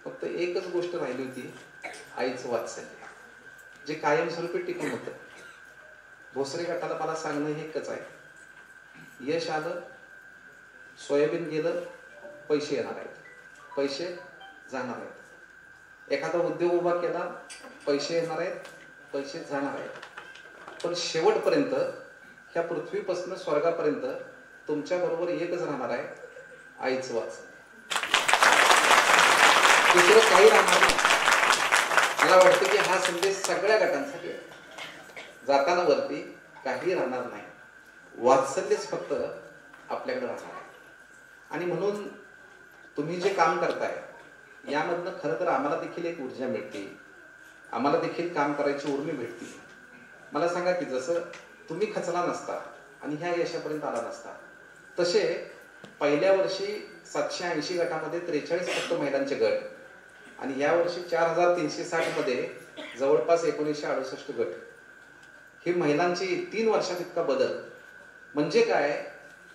फक्त एकच गोष्ट राहिली होती, आईचं वात्सल्य, जे कायमस्वरूपी टिकून होतं. भोसरे गटाला मला सांगणं हे एकच आहे, यश आलं, सोयाबीन गेलं, पैसे येणार आहेत, पैसे जाणार आहेत. एखादा उद्योग उभा केला, पैसे येणार आहेत, पैसे जाणार आहेत. पण शेवटपर्यंत ह्या पृथ्वीपासून स्वर्गापर्यंत तुमच्या बरोबर एकच राहणार आहे, आईचं वाचन. दुसरं काही राहणार नाही. मला वाटतं की हा संदेश सगळ्या गटांसाठी आहे. जाताना वरती काही राहणार नाही, वात्सल्यच फक्त आपल्याकडे राहणार आहे. आणि म्हणून तुम्ही जे काम करताय यामधनं खरं तर आम्हाला देखील एक ऊर्जा मिळते, आम्हाला देखील काम करायची उर्मी भेटते. मला सांगा की जसं तुम्ही खचला नसता आणि ह्या यशापर्यंत आला नसता, तसे पहिल्या वर्षी 780 गटामध्ये 43 फक्त महिलांचे गट आणि या वर्षी 4360 मध्ये जवळपास 1968 गट. ही महिलांची 3 वर्षात इतका बदल म्हणजे काय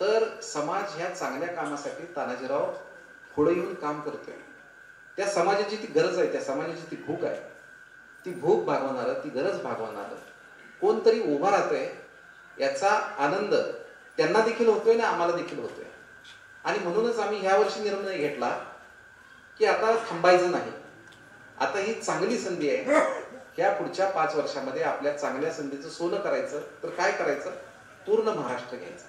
तर समाज ह्या चांगल्या कामासाठी तानाजीराव पुढे येऊन काम करतोय. त्या समाजाची ती गरज आहे, त्या समाजाची ती भूक आहे, ती भूक भागवणारं, ती गरज भागवणारं कोणतरी उभा राहतोय याचा आनंद त्यांना देखील होतोय ना आम्हाला देखील होतोय. आणि म्हणूनच आम्ही ह्या वर्षी निर्णय घेतला की आता थांबायचं नाही. आता ही चांगली संधी आहे, ह्या पुढच्या 5 वर्षामध्ये आपल्या चांगल्या संधीचं सोनं करायचं तर काय करायचं, पूर्ण महाराष्ट्र घ्यायचा.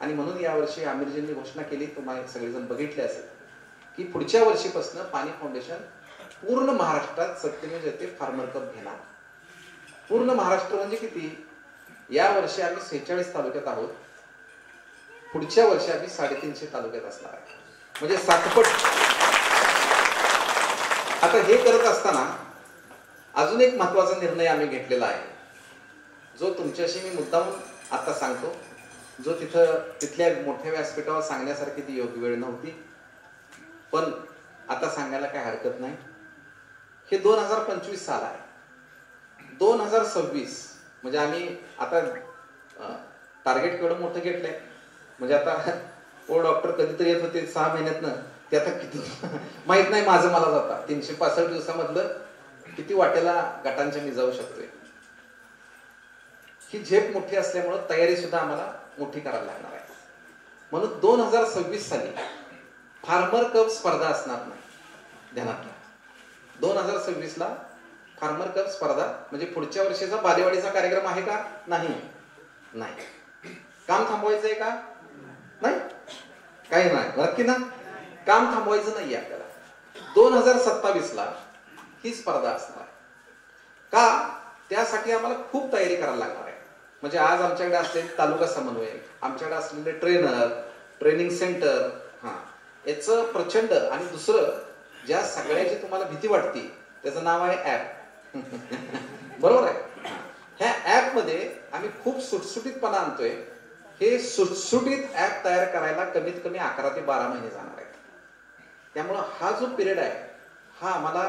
आणि म्हणून यावर्षी आमिरजींनी घोषणा केली, तुम्हाला सगळेजण बघितले असेल की पुढच्या वर्षीपासून पाणी फाउंडेशन पूर्ण महाराष्ट्रात सत्यमेव जयते फार्मर कप घेणार. पूर्ण महाराष्ट्र म्हणजे किती, या वर्षी आम्ही 46 तालुक्यात आहोत, पुढच्या वर्षी आम्ही 350 तालुक्यात असणार आहे, म्हणजे 7 पट. आता हे करत असताना अजून एक महत्वाचा निर्णय आम्ही घेतलेला आहे, जो तुमच्याशी मी मुद्दामून आता सांगतो, जो तिथल्या मोठ्या व्यासपीठावर सांगण्यासारखी ती योग्य वेळ नव्हती, पण आता सांगायला काय हरकत नाही. हे 2025 साल आहे. 2026 म्हणजे आम्ही आता टार्गेट केवढं मोठं घेतलंय, म्हणजे आता ओ डॉक्टर कधीतरी येत होते 6 महिन्यातनं, ते आता किती माहित नाही माझं मला जाता 365 दिवसामधलं किती वाटेला गटांच्या मी जाऊ शकतोय. ही झेप मोठी असल्यामुळं तयारी सुद्धा आम्हाला मोठी करायला लागणार आहे. म्हणून 2026 साली फार्मर कप स्पर्धा असणार नाही, ध्यानात घ्या. 2026 ला फार्मर कप स्पर्धा म्हणजे पुढच्या वर्षीचा बालेवाडीचा कार्यक्रम आहे का, नाही. काम थांबवायचंय का, नाही, काही नाही, नक्की ना, काम थांबवायचं नाहीये आपल्याला. 2027 ला ही स्पर्धा असणार का, त्यासाठी आम्हाला खूप तयारी करायला लागणार आहे. म्हणजे आज आमच्याकडे असलेले तालुका समन्वयक, आमच्याकडे असलेले ट्रेनर, ट्रेनिंग सेंटर, याचं प्रचंड. आणि दुसरं ज्या सगळ्याची तुम्हाला भीती वाटते त्याचं नाव आहे ऍप. बरोबर आहे. ह्या ऍप मध्ये आम्ही खूप सुटसुटीतपणा आणतोय. हे सुटसुटीत ऍप तयार करायला कमीत कमी 11 ते 12 महिने जाणार आहेत. त्यामुळं हा जो पिरियड आहे हा आम्हाला,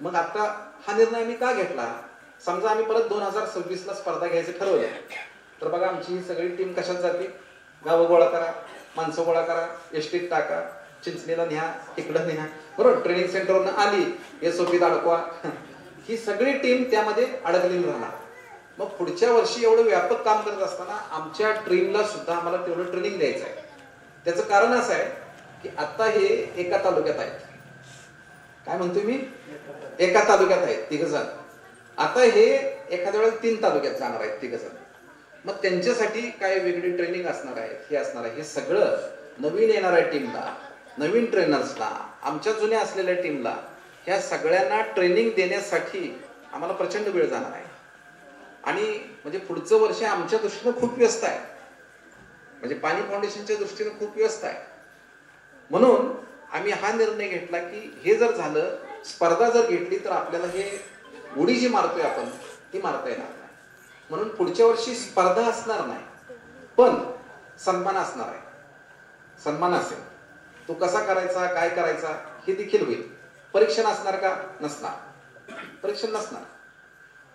मग आता हा निर्णय आम्ही का घेतला, समजा आम्ही परत 2026 ला स्पर्धा घ्यायचं ठरवलं तर बघा आमची ही सगळी टीम कशात जाते, गावं गोळा करा, माणसं गोळा करा, एसटीत टाका, चिंचणीला न्या, इकडं न्या, बरोबर, ट्रेनिंग सेंटरवरनं आली एसओपीत अडकवा, ही सगळी टीम त्यामध्ये अडकलेली राहणार. मग पुढच्या वर्षी एवढं व्यापक काम करत असताना आमच्या टीमला सुद्धा आम्हाला तेवढं ट्रेनिंग द्यायचं आहे. त्याचं कारण असं आहे की आता हे एका तालुक्यात आहेत, काय म्हणतोय मी, एका तालुक्यात आहेत 3 जण. आता हे एखाद्या वेळेला 3 तालुक्यात जाणार आहेत 3 जण. मग त्यांच्यासाठी काय वेगळी ट्रेनिंग असणार आहे, हे असणार आहे. हे सगळं नवीन येणाऱ्या टीमला, नवीन ट्रेनर्सला, आमच्या जुन्या असलेल्या टीमला, ह्या सगळ्यांना ट्रेनिंग देण्यासाठी आम्हाला प्रचंड वेळ जाणार आहे. आणि म्हणजे पुढचं वर्ष आमच्या दृष्टीनं खूप व्यस्त आहे, म्हणजे पाणी फाउंडेशनच्या दृष्टीनं खूप व्यस्त आहे. म्हणून आम्ही हा निर्णय घेतला की हे जर झालं, स्पर्धा जर घेतली तर आपल्याला हे उडी जी मारतोय आपण ती मारता येणार नाही. म्हणून पुढच्या वर्षी स्पर्धा असणार नाही, पण सन्मान असणार आहे. सन्मान असेल, तो कसा करायचा, काय करायचा हे देखील होईल. परीक्षण असणार का, नसणार, परीक्षण नसणार.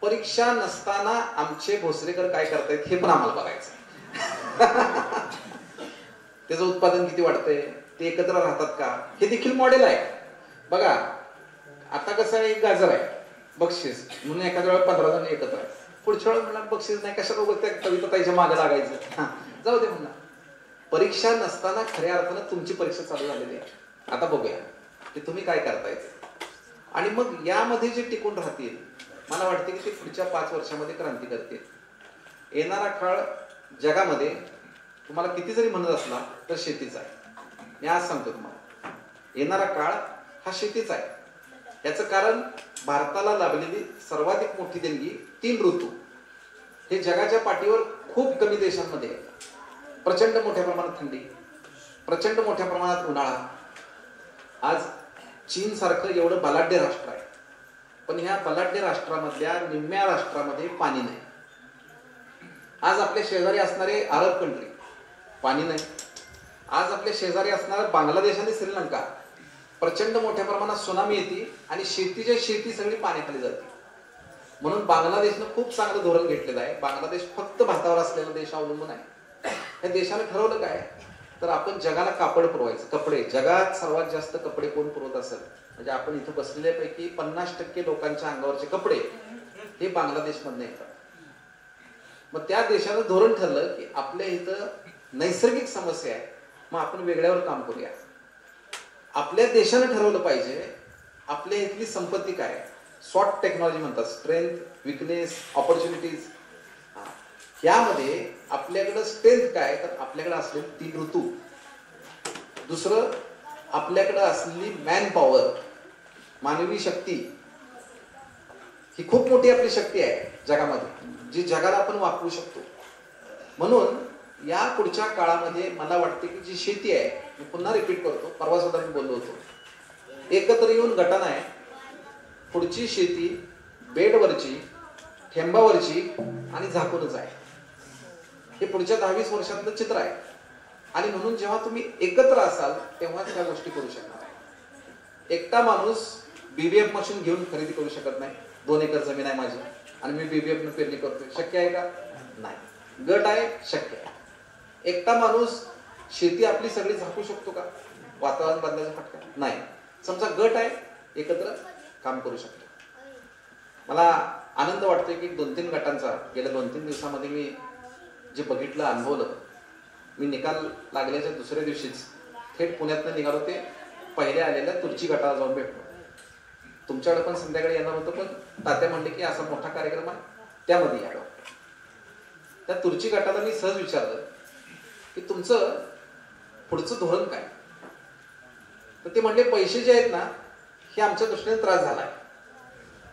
परीक्षा नसताना आमचे भोसरेकर काय करतायत हे पण आम्हाला बघायचं. त्याचं उत्पादन किती वाढतंय, ते एकत्र राहतात का, हे देखील मॉडेल आहे. बघा आता कसं आहे, एक गाजर आहे बक्षीस म्हणून एखाद्या वेळेला 15 जण एकत्र आहे, पुढच्या वेळेला म्हणणार बक्षीस नाही, कशाला उगाच त्या कविताताईच्या मागे लागायचं, जाऊ दे म्हणणार. परीक्षा नसताना खऱ्या अर्थानं तुमची परीक्षा चालू झालेली आहे. आता बघूया की तुम्ही काय करताय. आणि मग यामध्ये जे टिकून राहतील मला वाटते की ते पुढच्या 5 वर्षामध्ये क्रांती करतील. येणारा काळ जगामध्ये तुम्हाला किती जरी म्हणत असला तर शेतीच आहे. मी आज सांगतो तुम्हाला, येणारा काळ हा शेतीचा आहे. याचं कारण भारताला लाभलेली सर्वाधिक मोठी देणगी 3 ऋतू हे जगाच्या पाठीवर खूप कमी देशांमध्ये आहे. प्रचंड मोठ्या प्रमाणात थंडी, प्रचंड मोठ्या प्रमाणात उन्हाळा. आज चीन सारखं एवढं बलाढ्य राष्ट्र आहे, पण ह्या बलाढ्य राष्ट्रामधल्या निम्म्या राष्ट्रामध्ये पाणी नाही. आज आपल्या शेजारी असणारे अरब कंट्री पाणी नाही. आज आपल्या शेजारी असणारा बांगलादेश आणि श्रीलंका प्रचंड मोठ्या प्रमाणात सुनामी येते आणि शेतीच्या शेती सगळी पाण्याखाली जाते. म्हणून बांगलादेशनं खूप चांगलं धोरण घेतलेलं आहे. बांगलादेश फक्त भातावर असलेला देश अवलंबून आहे. या देशाने ठरवलं काय तर आपण जगाला कापड पुरवायचं. कपडे, जगात सर्वात जास्त कपडे कोण पुरवत असेल म्हणजे आपण इथं बसलेल्यापैकी 50% लोकांच्या अंगावरचे कपडे हे बांगलादेशमधनं येतात. मग त्या देशानं धोरण ठरलं की आपल्या इथं नैसर्गिक समस्या आहे, मग आपण वेगळ्यावर काम करूया. आपल्या देशानं ठरवलं पाहिजे आपल्या इथली संपत्ती काय, स्वॉट टेक्नॉलॉजी म्हणतात, स्ट्रेंथ, विकनेस, ऑपॉर्च्युनिटीज. यामध्ये आपल्याकडं स्ट्रेंथ काय तर आपल्याकडे असलेले 3 ऋतू. दुसरं आपल्याकडं असलेली मॅन पॉवर, मानवी शक्ती. ही खूप मोठी आपली शक्ती आहे जगामध्ये, जी जगाला आपण वापरू शकतो. म्हणून या पुढच्या काळामध्ये मला वाटते की जी शेती आहे, मी पुन्हा रिपीट करतो, परवा सुद्धा मी बोललो होतो, एकत्र येऊन गटानं आहे. पुढची शेती बेडवरची, थेंबावरची आणि झाकूनच आहे. हे पुढच्या 10-20 वर्षातलं चित्र आहे. आणि म्हणून जेव्हा तुम्ही एकत्र असाल तेव्हाच त्या गोष्टी करू शकणार आहे. एकटा माणूस BBF मशीन घेऊन खरेदी करू शकत नाही. 2 एकर जमीन आहे माझी आणि मी BBF न पेरणी करतोय, शक्य आहे का? नाही. गट आहे, शक्य आहे. एकटा माणूस शेती आपली सगळी झाकू शकतो का वातावरण बदलायचा फटका? नाही. समजा गट आहे, एकत्र काम करू शकतो. मला आनंद वाटतोय की 2-3 गटांचा गेल्या 2-3 दिवसामध्ये मी जे बघितलं, अनुभवलं. मी निकाल लागल्याच्या दुसऱ्या दिवशीच थेट पुण्यातनं निघालो ते पहिल्या आलेल्या तुर्ची गटाला जाऊन भेटलो. तुमच्याकडे पण संध्याकाळी येणार होतं, पण तात्या म्हणले की असा मोठा कार्यक्रम आहे त्यामध्ये या. त्या तुर्ची गटाला मी सहज विचारलं की तुमचं पुढचं धोरण काय. तर ते म्हणले पैसे जे आहेत ना हे आमच्या दृष्टीने त्रास झालाय,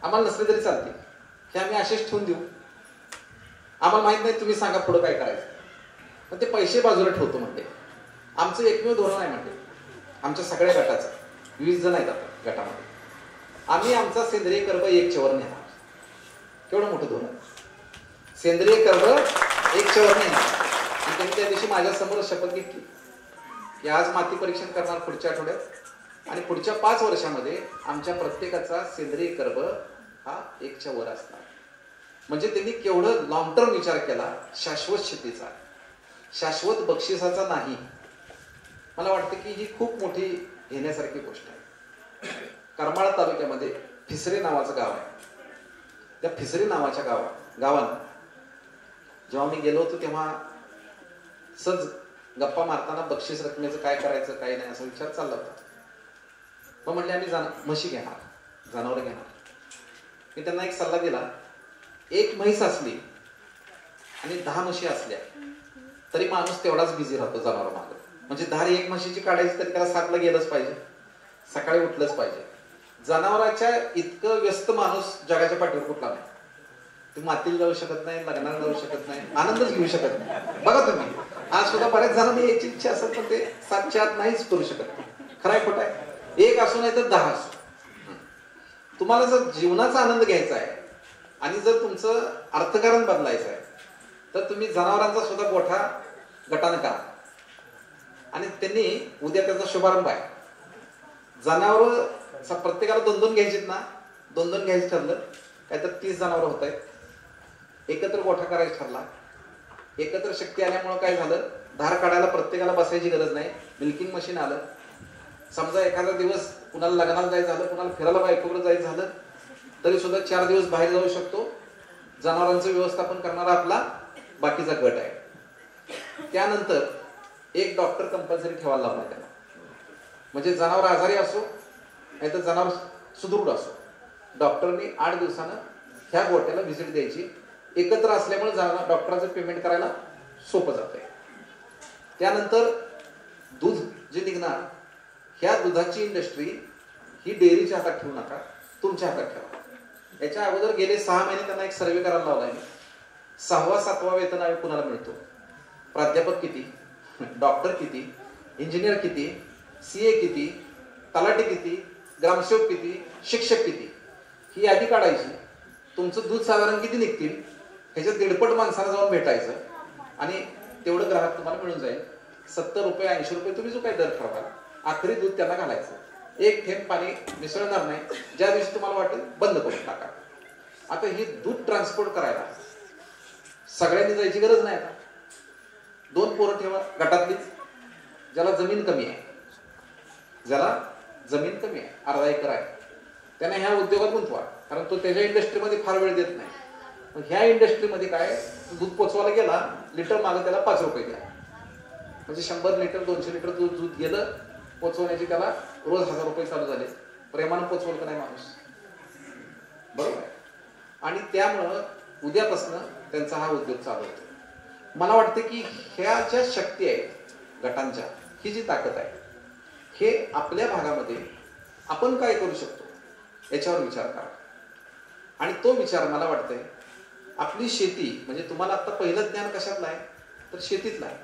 आम्हाला नसले तरी चालते, हे आम्ही असेच ठेवून देऊ, आम्हाला माहित नाही, तुम्ही सांगा पुढं काय करायचं. पण ते पैसे बाजूला ठेवतो म्हणते. आमचं एकमेव धोरण आहे म्हणते आमच्या सगळ्या गटाचं, 20 जण आहेत आपण गटामध्ये, आम्ही आमचा सेंद्रिय कर्ब 1 वर नेणार. केवढं मोठं धोरण, सेंद्रिय कर्ब 1 वर नेणार. आणि त्यांनी त्या दिवशी माझ्या समोर शपथ घेतली की आज माती परीक्षण करणार पुढच्या आठवड्यात आणि पुढच्या 5 वर्षामध्ये आमच्या प्रत्येकाचा सेंद्रिय कर्ब हा 1 वर असणार. म्हणजे त्यांनी केवढं लॉंग टर्म विचार केला, शाश्वत शेतीचा, शाश्वत बक्षिसाचा नाही. मला वाटतं की ही खूप मोठी घेण्यासारखी गोष्ट आहे. करमाळा तालुक्यामध्ये फिसरे नावाचं गाव आहे. त्या फिसरे नावाच्या गावानं जेव्हा मी गेलो होतो तेव्हा सहज गप्पा मारताना बक्षीस रकमेचं काय करायचं काय नाही असा विचार चालला होता. मग म्हणले आम्ही म्हशी घेणार, जनावरं घेणार. मी त्यांना एक सल्ला दिला, 1 म्हैस असली आणि 10 म्हशी असल्या तरी माणूस तेवढाच बिझी राहतो जनावर मागं. म्हणजे धार 1 म्हशीची काढायची तरी त्याला 7ला गेलंच पाहिजे, सकाळी उठलंच पाहिजे. जनावराच्या इतकं व्यस्त माणूस जगाच्या पाठीवर कुठला नाही. तुम्ही मातीला जाऊ शकत नाही, लग्नाला जाऊ शकत नाही, आनंदच घेऊ शकत नाही. बघा तुम्ही आज सुद्धा बऱ्याच जणांना याची इच्छा असेल पण ते 7च्या आत नाहीच करू शकत. खरंय खोट आहे? 1 असू नाही तर 10 असू. तुम्हाला जर जीवनाचा आनंद घ्यायचा आहे आणि जर तुमचं अर्थकारण बदलायचं आहे तर तुम्ही जनावरांचा सुद्धा गोठा गटानं करा. आणि त्यांनी उद्या त्याचा शुभारंभ आहे. जनावर प्रत्येकाला 2-2 घ्यायचीत ना, 2-2 घ्यायचं ठरलं काय तर 30 जनावर होत आहेत. एकत्र गोठा करायचा ठरला. एकत्र शक्ती आल्यामुळे काय झालं, धार काढायला प्रत्येकाला बसायची गरज नाही, मिल्किंग मशीन आलं. समजा एखादा दिवस कुणाला लग्नाला जायचं झालं, कुणाला फिरायला बायकोकडे जायचं झालं तरी सुद्धा 4 दिवस बाहेर जाऊ शकतो. जनावरांचं व्यवस्थापन करणारा आपला बाकीचा गट आहे. त्यानंतर 1 डॉक्टर कंपल्सरी ठेवायला लावला त्याला. म्हणजे जनावर आजारी असो नाही तर जनावर सुदृढ असो, डॉक्टरनी 8 दिवसानं ह्या गोट्याला व्हिजिट द्यायची. एकत्र असल्यामुळे डॉक्टरांचं पेमेंट करायला सोपं जात आहे. त्यानंतर दूध जे निघणार, ह्या दुधाची इंडस्ट्री ही डेअरीच्या हातात ठेवू नका, तुमच्या हातात ठेवा. याच्या अगोदर गेले 6 महिने त्यांना एक सर्वे करायला लावला आहे. 6वा 7वा वेतन आयोग कुणाला मिळतो, प्राध्यापक किती, डॉक्टर किती, इंजिनियर किती, CA किती, तलाठी किती, ग्रामसेवक किती, शिक्षक किती, ही यादी काढायची. तुमचं दूध साधारण किती निघतील ह्याच्या 1.5 माणसाला जाऊन भेटायचं आणि तेवढं ग्राहक तुम्हाला मिळून जाईल. 70 रुपये 80 रुपये तुम्ही जो काही दर ठरवाल, आखरी दूध त्यांना घालायचं. एक थेंब पाणी मिसळणार नाही. ज्या दिवशी तुम्हाला वाटेल बंद करून टाका. आता हे दूध ट्रान्सपोर्ट करायला सगळ्यांनी जायची गरज नाही. आता 2 पोरं ठेवा गटातलीच, ज्याला जमीन कमी आहे, ज्याला जमीन कमी आहे, अर्धा एकर आहे, त्याने ह्या उद्योगात गुंतवा. कारण तो त्याच्या इंडस्ट्रीमध्ये फार वेळ देत नाही. मग ह्या इंडस्ट्रीमध्ये काय, दूध पोचवायला गेला, लिटर मागे त्याला 5 रुपये द्या. म्हणजे 100 लिटर 200 लिटर दूध गेलं पोचवण्याची, त्याला रोज 1000 रुपये चालू झाले. प्रेमानं पोचवलं का नाही माणूस, बरोबर आहे. आणि त्यामुळं उद्यापासून त्यांचा हा उद्योग चालू होतो. मला वाटतं की ह्या ज्या शक्ती आहेत गटांच्या, ही जी ताकद आहे, हे आपल्या भागामध्ये आपण काय करू शकतो याच्यावर विचार करा. आणि तो विचार मला वाटतंय आपली शेती, म्हणजे तुम्हाला आता पहिलं ज्ञान कशातलं आहे तर शेतीतलं आहे,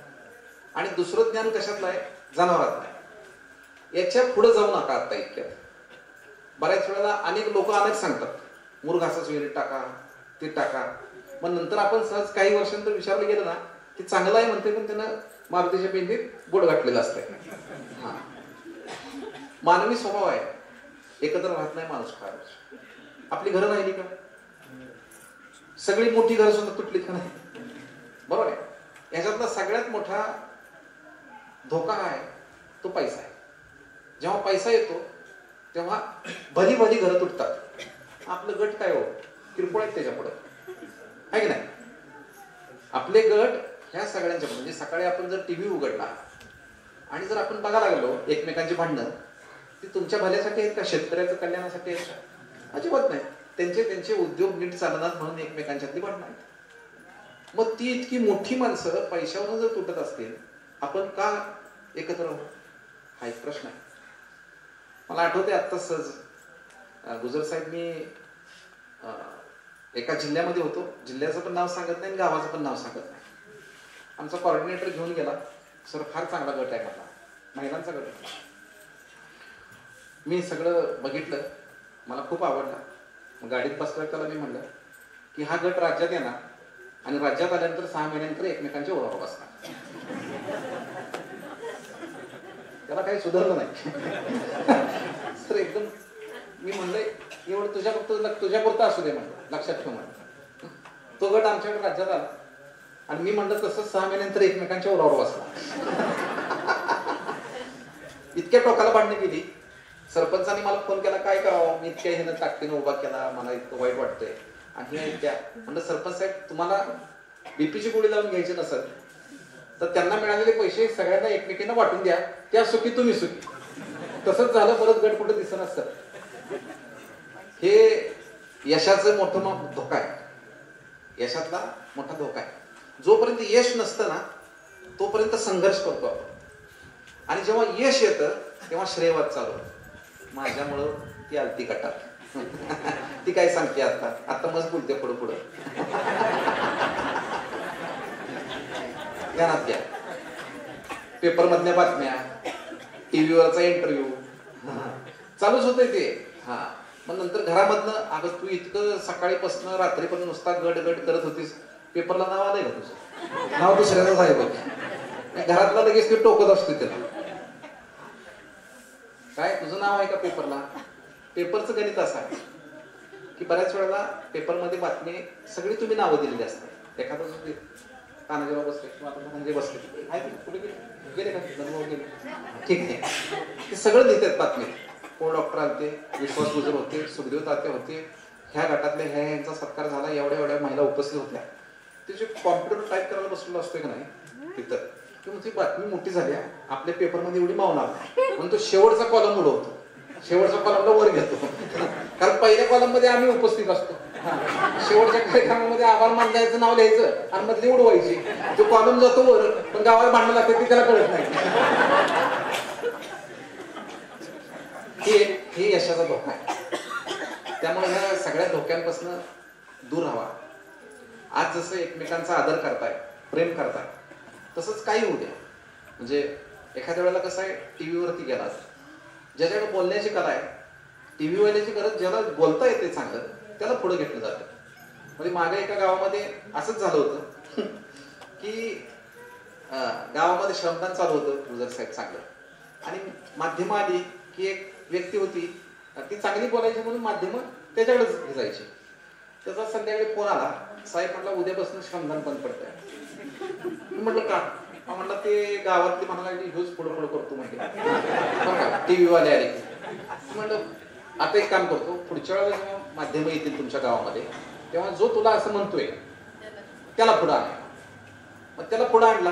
आणि दुसरं ज्ञान कशातलं आहे, जनावरातलं आहे. याच्या पुढे जाऊ नका आता इतक्यात. बऱ्याच वेळेला अनेक लोक अनेक सांगतात, मुरघासाचं युनिट टाका, ते टाका. मग नंतर आपण सहज काही वर्षांतर विचारलं गेलं ना, ते चांगलं आहे म्हणते, पण त्यानं मारुतीच्या पेंडीत बोट घातलेलं असतंय. हा, मानवी स्वभाव आहे, एकत्र राहत नाही माणूस फार. आपली घरं राहिली का, सगळी मोठी घरं सुद्धा तुटली का नाही, बरोबर आहे. ह्याच्यातला सगळ्यात मोठा धोका आहे तो पैसा आहे. जेव्हा पैसा येतो तेव्हा भली भली घरं तुटतात. आपलं गट काय हो, किरकोळ आहेत त्याच्या पुढे, आहे की नाही. आपले गट ह्या सगळ्यांच्या, म्हणजे सकाळी आपण जर TV उघडला आणि जर आपण बघायला लागलो एकमेकांची भांडणं, ती तुमच्या भल्यासाठी आहेत का, शेतकऱ्याचं कल्याणासाठी आहेत का, अजिबात नाही. त्यांचे उद्योग नीट चालणार म्हणून एकमेकांच्यातली भांडणं आहेत. मग ती इतकी मोठी माणसं पैशावरून जर तुटत असतील, आपण का एकत्र राहू, हा एक प्रश्न आहे. मला आठवते आत्ता सहज गुजर साहेब, मी एका जिल्ह्यामध्ये होतो, जिल्ह्याचं पण नाव सांगत नाही, गावाचं पण नाव सांगत नाही. आमचा कॉर्डिनेटर घेऊन गेला, सर फार चांगला गट आहे म्हटला, महिलांचा गट आहे. मी सगळं बघितलं, मला खूप आवडला. मग गाडीत बसल्या त्याला मी म्हणलं की हा गट राज्यात येणार आणि राज्यात आल्यानंतर 6 महिन्यानंतर एकमेकांच्या ओळख बसणार. त्याला काही सुधारलं नाही. सर एकदम मी म्हणलंय एवढं तुझ्यापुरतं असू दे म्हणलं, लक्षात ठेव म्हणलं. तो गट आमच्याकडे राज्यात आला आणि मी म्हणलं तसंच 6 महिन्यानंतर एकमेकांच्या ओळख बसला. इतक्या टोकाला भांडणं केली. सरपंचांनी मला फोन केला, काय करावं, मी इतक्या ह्यानं ताकदीनं उभा केला, मला इतकं वाईट वाटतंय. आणि त्या म्हणलं सरपंच साहेब, तुम्हाला बीपीची गोळी लावून घ्यायची नसेल तर त्यांना मिळालेले पैसे सगळ्यांना एकमेकींना वाटून द्या, त्या सुखी तुम्ही सुखी. तसंच झालं, परत गट कुठं दिसणार. सर हे यशाचं मोठं धोका आहे, यशातला मोठा धोका आहे. जोपर्यंत यश नसतं ना तोपर्यंत संघर्ष करतो आपण, आणि जेव्हा यश येतं तेव्हा श्रेयवाद चालू होतं. माझ्यामुळं ती आलती गटात, ती काय सांगते आता मस्त बोलते पुढं पुढं. ध्यानात घ्या, पेपर मधल्या बातम्या, टीव्हीवरचा इंटरव्ह्यू चालूच होतंय ते. हा, मग नंतर घरामधनं, अगं तू इतकं सकाळीपासून रात्रीपर्यंत नुसता गट करत होतीस, पेपरला नाव आलंय का तुझं, नाव दुसऱ्याच आहे बघ. घरातला लगेच ते टोकत असतो त्याला, काय तुझं नाव आहे का पेपरला. पेपरचं गणित असं आहे की बऱ्याच वेळेला पेपरमध्ये बातमी सगळी तुम्ही नावं दिलेली असतात. एखादं तानाजीराव बसले किंवा म्हणजे बसले, कुठे गेले का गेले, ठीक आहे, ते सगळं लिहितात बातमीत. कोण डॉक्टर आलते, विश्वास गुजर होते, सुखदेव तात्या होते, ह्या गटातल्या ह्यांचा सत्कार झाला, एवढ्या महिला उपस्थित होत्या. ते जे कॉम्प्युटर टाईप करायला बसलेलं असतोय का नाही तिथं, किंवा ती बातमी मोठी झाली, आपल्या पेपरमध्ये एवढी मावणार नाही म्हणून तो शेवटचा कॉलम उडवतो, शेवटच्या कॉलमला वर घेतो. कारण पहिल्या कॉलम मध्ये आम्ही उपस्थित असतो, शेवटच्या कार्यक्रमामध्ये आभार मानण्याचं नाव लिहायचं आणि मधली उडवायची. तो कॉलम जातो वर, पण गावाला भांडण लागते ती त्याला कळत नाही. हे यशाचा धोका आहे. त्यामुळे ह्या सगळ्या धोक्यांपासून दूर राहावा. आज जसं एकमेकांचा आदर करताय, प्रेम करताय, तसंच काही होऊ द्या. म्हणजे एखाद्या वेळेला कसं आहे, टीव्हीवरती गेला ज्याच्याकडे बोलण्याची कला आहे, टीव्ही वाल्याची गरज, ज्याला बोलता येते चांगलं त्याला पुढे घेतलं जातं. म्हणजे मागे एका गावामध्ये असंच झालं होतं की गावामध्ये श्रमदान चालू होतं गुजर साहेब चांगलं, आणि माध्यमं आली की एक व्यक्ती होती ती चांगली बोलायची म्हणून माध्यमं त्याच्याकडेच जायची. त्याचा संध्याकाळी फोन आला, साहेब म्हटलं उद्यापासून श्रमदान बंद पडतंय. म्हटलं का? म्हटलं ते गावातली म्हणाला ह्योच पुढं पुढं करतो म्हणजे टीव्ही वाले आले. म्हटलं आता एक काम करतो, पुढच्या वेळेला जेव्हा माध्यमं येतील तुमच्या गावामध्ये तेव्हा जो तुला असं म्हणतोय त्याला पुढं आण. मग त्याला पुढं आणला,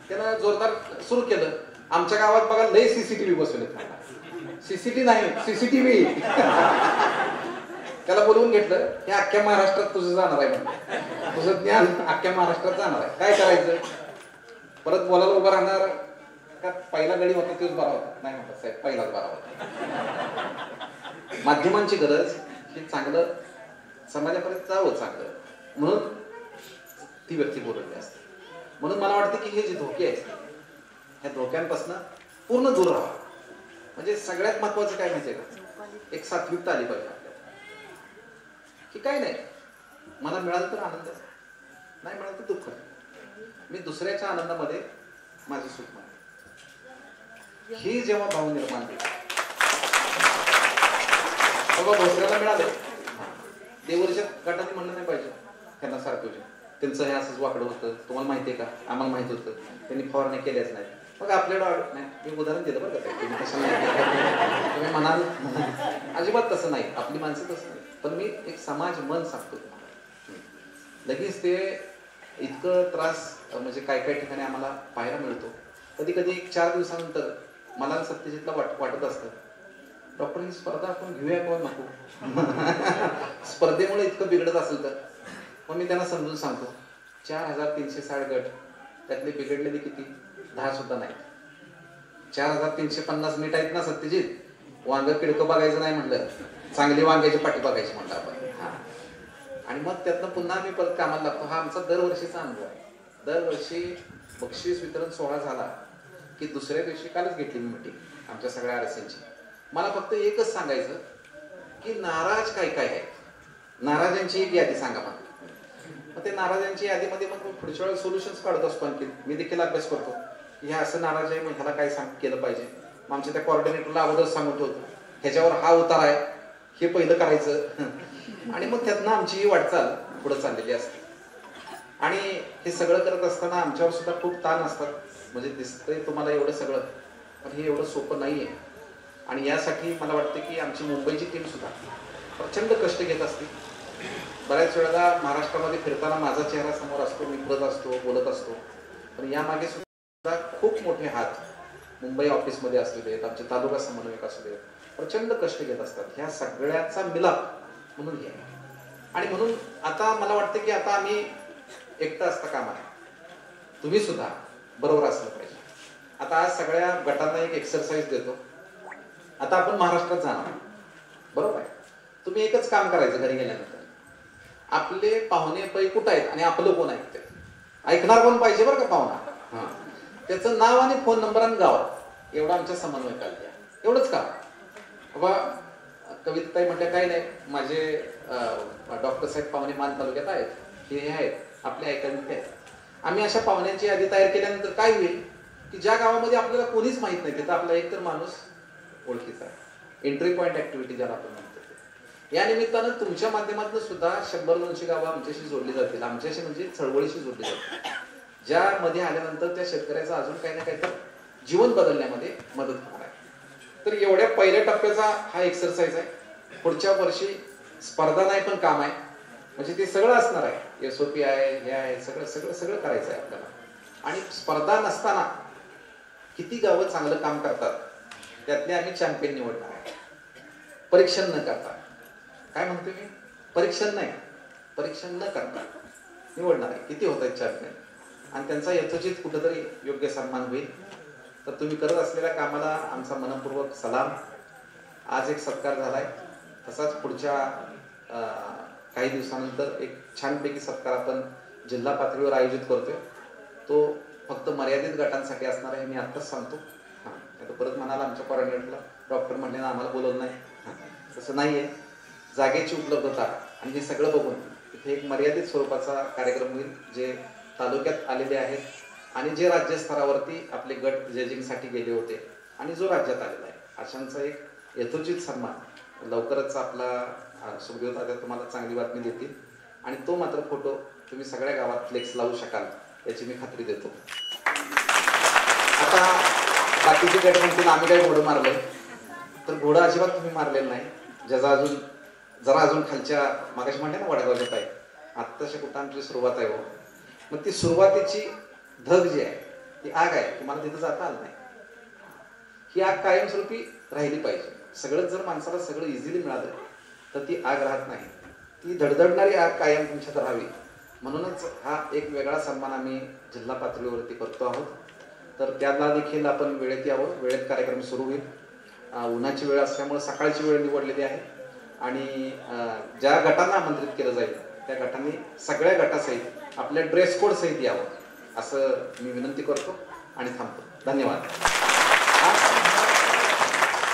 त्यानं जोरदार सुरू केलं. आमच्या गावात बघा लय सीसीटीव्ही बसवले. सीसीटीव्ही नाही, सीसीटीव्ही. त्याला बोलवून घेतलं, हे अख्ख्या महाराष्ट्रात तुझं जाणार आहे म्हणजे, तुझं ज्ञान अख्ख्या महाराष्ट्रात जाणार आहे. काय करायचं? परत बोलायला उभं राहणार का? पहिला गडी होता तोच बरा होता? नाही म्हणतात साहेब, पहिलाच बरा होता. माध्यमांची गरज हे चांगलं समाजापर्यंत जावं चांगलं, म्हणून ती व्यक्ती बोलवली असते. म्हणून मला वाटतं की हे जे धोके आहेत ह्या धोक्यांपासून पूर्ण दूर राहावं. म्हणजे सगळ्यात महत्वाचं काय माहितीये का, एक सात्विकता आली पाहिजे आपल्याला. की काय नाही, मला मिळालं तर आनंद, नाही मिळालं तर दुःख. मी दुसऱ्याच्या आनंदामध्ये माझं सुख मानते. ही जेव्हा भाव निर्माण होईल, तेव्हा भोसऱ्याला मिळालं, देवरच्या गटाने म्हणलं नाही पाहिजे त्यांना सारखं त्यांचं हे असंच वाकडं होतं, तुम्हाला माहिती आहे का? आम्हाला माहित होतं, त्यांनी फवारणी केल्याच नाही. मग आपल्याला नाही, मी उदाहरण दिलं बरं का, तुम्ही कशाला तुम्ही म्हणाल अजिबात तसं नाही, आपली माणसं तसं नाही. पण मी एक समाज मन सांगतो तुम्हाला. लगेच ते इतकं त्रास म्हणजे काय काय ठिकाणी आम्हाला पाहायला मिळतो. कधी कधी 4 दिवसानंतर मला सत्यजितला वाटत असतं, डॉक्टर ही स्पर्धा आपण घेऊया किंवा नको. स्पर्धेमुळे इतकं बिघडत असेल तर मग मी त्यांना समजून सांगतो, 4360 गट, त्यातले बिघडलेले किती? 10 सुद्धा नाही. 4350 मीठ आहेत ना सत्यजित, वांग किडकं बघायचं नाही म्हणलं, चांगली वांग्याची पाठी बघायची म्हणलं आपण. आणि मग त्यातनं पुन्हा मी परत कामाला लागतो. हा आमचा दरवर्षीचा अनुभव आहे. दरवर्षी बक्षीस वितरण सोहळा झाला की दुसऱ्या दिवशी, कालच घेतली मी मीटिंग आमच्या सगळ्या आरसींची, मला फक्त एकच सांगायचं की नाराज काय काय आहे, नाराजांची एक यादी सांगा मला. मग ते नाराजांची यादीमध्ये मग पुढच्या वेळेला सोल्युशन्स काढत असतो. आणखी मी देखील अभ्यास करतो की ह्या असं नाराज आहे, मग ह्याला काय केलं पाहिजे. मग आमच्या त्या कॉर्डिनेटरला अगोदर सांगून ठेवतो, ह्याच्यावर हा उतार आहे, हे पहिलं करायचं. आणि मग त्यातनं आमची ही वाटचाल पुढे चाललेली असते. आणि हे सगळं करत असताना आमच्यावर सुद्धा खूप ताण असतात. म्हणजे दिसतंय तुम्हाला एवढं सगळं, पण हे एवढं सोपं नाहीये. आणि यासाठी मला वाटतं की आमची मुंबईची टीम सुद्धा प्रचंड कष्ट घेत असते. बऱ्याच वेळेला महाराष्ट्रामध्ये फिरताना माझा चेहरा समोर असतो, मी फिरत असतो, बोलत असतो, पण यामागे सुद्धा खूप मोठे हात मुंबई ऑफिसमध्ये असू देत, आमचे तालुका समन्वयक असू देत, प्रचंड कष्ट घेत असतात. ह्या सगळ्याचा मिलाप म्हणून हे. आणि म्हणून आता मला वाटतं की आता आम्ही एकटं असता कामा आहे, तुम्ही सुद्धा बरोबर असलं पाहिजे. आता आज सगळ्या गटांना एक एक्सरसाइज देतो. आता आपण महाराष्ट्रात जाणार, बरोबर आहे. तुम्ही एकच काम करायचं घरी गेल्यानंतर, आपले पाहुणे पै कुठं आहेत आणि आपलं कोण ऐकतंय, ऐकणार कोण पाहिजे बरं का पाहुणा, त्याचं नाव आणि फोन नंबर आणि गाव एवढं आमच्या समन्वयकाला द्या. एवढंच काम. बाबा कविताताई म्हटल्या काही नाही, माझे डॉक्टर साहेब पाहुणे मान तालुक्यात आहेत, हे आहेत, आपले ऐकायला आहेत. आम्ही अशा पाहुण्यांची यादी तयार केल्यानंतर काय होईल की ज्या गावामध्ये आपल्याला कोणीच माहित नाही तिथं आपला एकतर माणूस ओळखीचा आहे. एंट्री पॉईंट ऍक्टिव्हिटी ज्याला आपण म्हणतो. या निमित्तानं तुमच्या माध्यमातून सुद्धा 100-200 गावं आमच्याशी जोडली जातील. आमच्याशी म्हणजे चळवळीशी जोडली जातील, ज्यामध्ये आल्यानंतर त्या शेतकऱ्याचं अजून काही ना काही तर जीवन बदलण्यामध्ये मदत होणार आहे. तर एवढ्या पहिल्या टप्प्याचा हा एक्सरसाइज आहे. पुढच्या वर्षी स्पर्धा नाही पण काम आहे, म्हणजे ते सगळं असणार आहे. SOP आहे, हे आहे, सगळं सगळं सगळं करायचं आहे आपल्याला. आणि स्पर्धा नसताना किती गावं चांगलं काम करतात त्यातले आम्ही चॅम्पियन निवडणार आहे, परीक्षण न करता. काय म्हणतो मी, परीक्षण नाही, परीक्षण न करता निवडणार आहे. किती होत आहेत चॅम्पियन आणि त्यांचा यथोचित कुठंतरी योग्य सन्मान होईल. तर तुम्ही करत असलेल्या कामाला आमचा मनपूर्वक सलाम. आज एक सत्कार झालाय, तसाच पुढच्या काही दिवसानंतर एक छानपैकी सत्कार आपण जिल्हा पातळीवर आयोजित करतोय. तो फक्त मर्यादित गटांसाठी असणार आहे, मी आत्ताच सांगतो. हां, परत म्हणाला आमच्या कॉर्डिनेटरला डॉक्टर म्हणले ना आम्हाला बोलवलं नाही. तसं नाही आहे. जागेची उपलब्धता आणि हे सगळं बघून इथे एक मर्यादित स्वरूपाचा कार्यक्रम होईल. जे तालुक्यात आलेले आहेत आणि जे राज्यस्तरावरती आपले गट जजिंगसाठी गेले होते आणि जो राज्यात आलेला आहे, अशांचा एक यथोचित सन्मान लवकरच आपला सुखदेव दादा तुम्हाला चांगली बातमी देतील आणि तो मात्र फोटो तुम्ही सगळ्या गावात फ्लेक्स लावू शकाल याची मी खात्री देतो. आता बाकीचे गट म्हणतील आम्ही काय घोडं मारलंय, तर घोडं अजिबात तुम्ही मारलेलं नाही. ज्याचा जरा अजून खालच्या मागाशी म्हणते ना वडगावच्या पाय आत्ताच्या कुठं आमची सुरुवात आहे. मग ती सुरुवातीची धग जी आहे, ती आग आहे, तुम्हाला तिथं जाता आलं नाही. ही आग कायमस्वरूपी राहिली पाहिजे. सगळंच जर माणसाला सगळं इझिली मिळालं तर ती आग राहत नाही. ती धडधडणारी आग कायम तुमच्यात राहावी म्हणूनच हा एक वेगळा सन्मान आम्ही जिल्हा पातळीवरती करतो आहोत. तर त्याला देखील आपण वेळेत यावं. वेळेत कार्यक्रम सुरू होईल. उन्हाची वेळ असल्यामुळे सकाळची वेळ निवडलेली आहे आणि ज्या गटांना आमंत्रित केलं जाईल त्या गटांनी सगळ्या गटासहित आपल्या ड्रेस कोड सहित यावं असं मी विनंती करतो आणि थांबतो. धन्यवाद.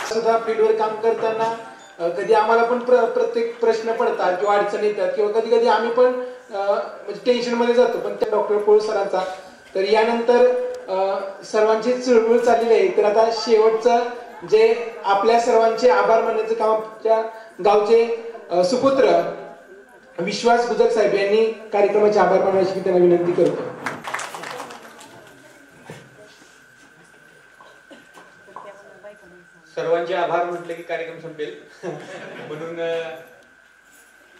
सुद्धा फील्डवर काम करताना कधी आम्हाला पण प्रत्येक प्रश्न पडतात किंवा अडचणी येतात किंवा कधी कधी आम्ही पण म्हणजे टेन्शन मध्ये जातो. पण त्या डॉक्टर पोळ सरांचा तर यानंतर सर्वांची चळवळ चाललेली आहे. तर आता शेवटचं जे आपल्या सर्वांचे आभार मानण्याचं काम आमच्या गावचे सुपुत्र विश्वास गुजर साहेब यांनी कार्यक्रमाचे आभार मानण्याची मी त्यांना विनंती करतो. सर्वांचे आभार म्हटले की कार्यक्रम संपेल म्हणून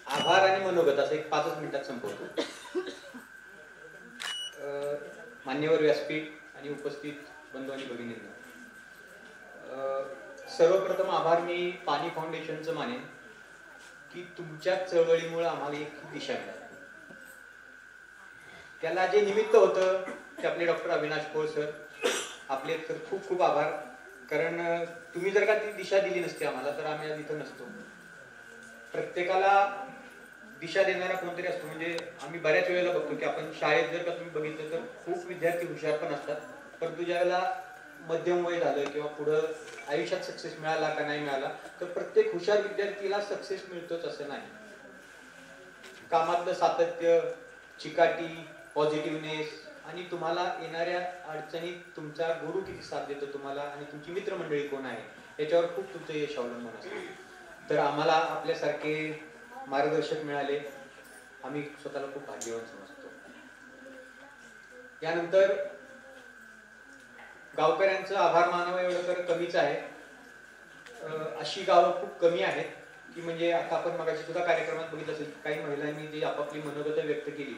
आभार आणि मनोगत असं एक 5 मिनिटात संपवतो. मान्यवर व्यासपीठ आणि उपस्थित बंधू आणि भगिनींना सर्वप्रथम आभार मी पाणी फाउंडेशनचं मानेन की तुमच्या चळवळीमुळे आम्हाला एक दिशा मिळाली. त्याला जे निमित्त होतं ते आपले डॉक्टर अविनाश पोळ सर, आपले तर खूप खूप आभार. कारण तुम्ही जर का ती दिशा दिली नसती आम्हाला तर आम्ही आज इथं नसतो. प्रत्येकाला दिशा देणारा कोणतरी असतो. म्हणजे आम्ही बऱ्याच वेळेला बघतो की आपण शाळेत जर का तुम्ही बघितलं तर खूप विद्यार्थी हुशार पण असतात, परंतु ज्या वेळेला मध्यम वय झालं किंवा पुढं आयुष्यात सक्सेस मिळाला का नाही मिळाला तर प्रत्येक हुशार विद्यार्थीला सक्सेस मिळतोच असं नाही. कामातलं सातत्य, चिकाटी, पॉझिटिव्हनेस आणि तुम्हाला येणाऱ्या अडचणीत तुमचा गुरु किती साथ देतो तुम्हाला आणि तुमची मित्रमंडळी कोण आहे याच्यावर खूप तुमचं यश अवलंबून असतं. तर आम्हाला आपल्यासारखे मार्गदर्शक मिळाले, आम्ही स्वतःला खूप भाग्यवान समजतो. यानंतर गावकऱ्यांचं आभार मानावं एवढं तर कमीच आहे. अशी गावं खूप कमी आहेत की म्हणजे आता आपण मगाशी सुद्धा कार्यक्रमात बघितलं असेल काही महिलांनी जी आपापली मनोगत व्यक्त केली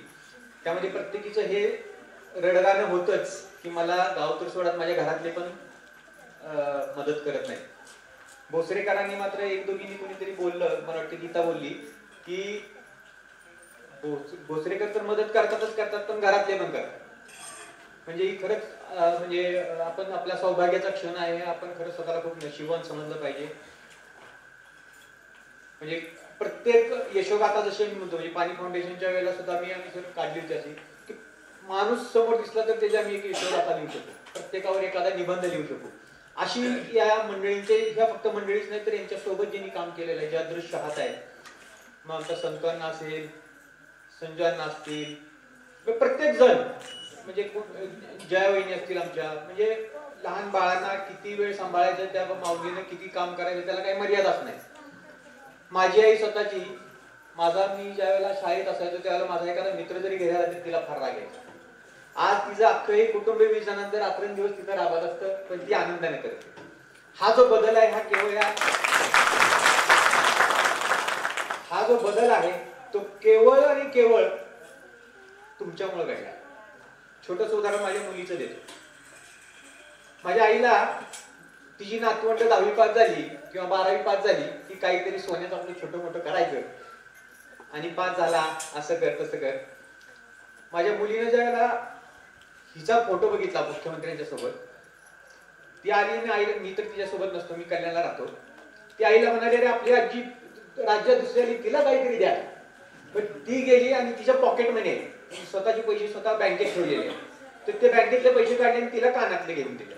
त्यामध्ये प्रत्येकीचं हे रडगाणं होतच की मला गाव तर सोडत माझ्या घरातले पण मदत करत नाही. भोसरेकरांनी मात्र एक दोघींनी कोणीतरी बोललं, मला वाटतं गीता बोलली की भोसरेकर तर मदत करतातच करतात पण घरातले पण करतात. म्हणजे ही खरंच म्हणजे आपण आपल्या सौभाग्याचा क्षण आहे. आपण खरंच स्वतःला खूप नशिबवान समजलं पाहिजे. म्हणजे प्रत्येक यशोगाथा जशी मी म्हणतो म्हणजे पाणी फाउंडेशनच्या वेळेला सुद्धा आम्ही सर काढली होती अशी की माणूस समोर दिसला तर त्याची आम्ही एक यशोगाथा लिहू शकतो, प्रत्येकावर एखादा निबंध लिहू शकतो. अशी या मंडळींचे, ह्या फक्त मंडळीच नाही तर यांच्या सोबत ज्यांनी काम केलेलं आहे, ज्या दृश्य हात आहेत, मग आमचा संतांना असेल, संजयांना असतील, प्रत्येक जण म्हणजे जया वहिनी असतील आमच्या, म्हणजे लहान बाळांना किती वेळ सांभाळायचं, त्या माऊलीनं किती काम करायचं त्याला काही मर्यादाच नाही. माझी आई स्वतःची, मी ज्या वेळेला शाळेत असायचो त्यावेळेला माझा एखादा मित्र जरी घरी आला तरी तिला फार राग यायचा. आज तिचं अख्खं कुटुंब 20 जणांचं रात्रंदिवस तिथं राबत असतं पण ती आनंदाने करते. हा जो बदल आहे हा जो बदल आहे तो केवळ आणि केवळ तुमच्यामुळे घडला. छोटस उदाहरण माझ्या मुलीचं देतो. माझ्या आईला तिची नातवंड 10वी पास झाली किंवा 12वी पास झाली की काहीतरी सोन्याचं आपलं छोटं मोठं करायचं आणि पास झाला असं कर तसं कर. माझ्या मुलीने ज्यावेळेला हिचा फोटो बघितला मुख्यमंत्र्यांच्या सोबत, ती आली आणि आईला, मी तर तिच्यासोबत नसतो, मी कल्याणला राहतो, ती आईला म्हणाली अरे आपली आजी राज्यात दुसऱ्या तिला काहीतरी द्या. पण ती गेली आणि तिच्या पॉकेट मनी स्वतःचे पैसे स्वतः बँकेत ठेवलेले, तर ते बँकेतले पैसे काढले आणि तिला कानातले घेऊन दिले.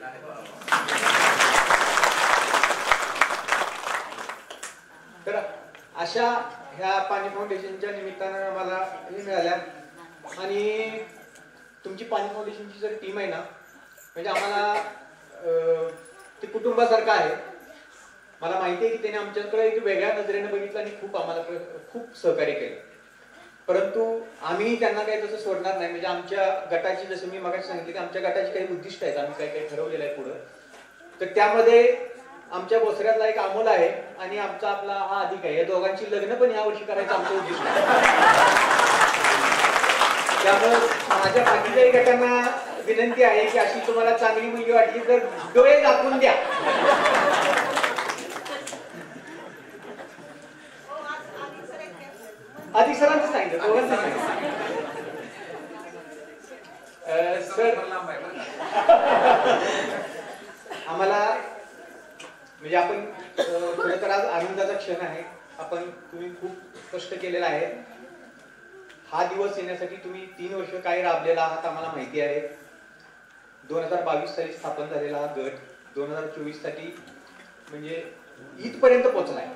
तर अशा ह्या पाणी फाउंडेशनच्या निमित्तानं मला हे मिळाल्या. आणि तुमची पाणी फाउंडेशनची जर टीम आहे ना, म्हणजे आम्हाला ते कुटुंबासारखं आहे. मला माहिती आहे की त्याने आमच्याकडे एक वेगळ्या नजरेने बघितलं आणि खूप आम्हाला खूप सहकार्य केलं. परंतु आम्ही त्यांना काही तसं सोडणार नाही. म्हणजे आमच्या गटाची, जसं मी मगाशी सांगितलं की आमच्या गटाची काही उद्दिष्ट आहेत, आम्ही काही काही ठरवलेलं आहे पुढं. तर त्यामध्ये आमच्या बोसऱ्यातला एक अमोल आहे आणि आमचा आपला हा अधिक आहे. या दोघांची लग्न पण या वर्षी करायचं आमचं उद्दिष्ट आहे. त्यामुळे माझ्या बाकीच्याही गटांना विनंती आहे की अशी तुम्हाला चांगली मुलगी वाटली तर डोळे झाकून द्या. आधी सरांचं सांगितलं, दोघांचं सांगितलं. सर आम्हाला म्हणजे आपण खरं तर आज आनंदाचा क्षण आहे. आपण तुम्ही खूप कष्ट केलेला आहे. हा दिवस येण्यासाठी तुम्ही 3 वर्ष काय राबलेला आहात आम्हाला माहिती आहे. 2022 साली स्थापन झालेला हा गट 2024 साठी म्हणजे इथपर्यंत पोहोचलाय.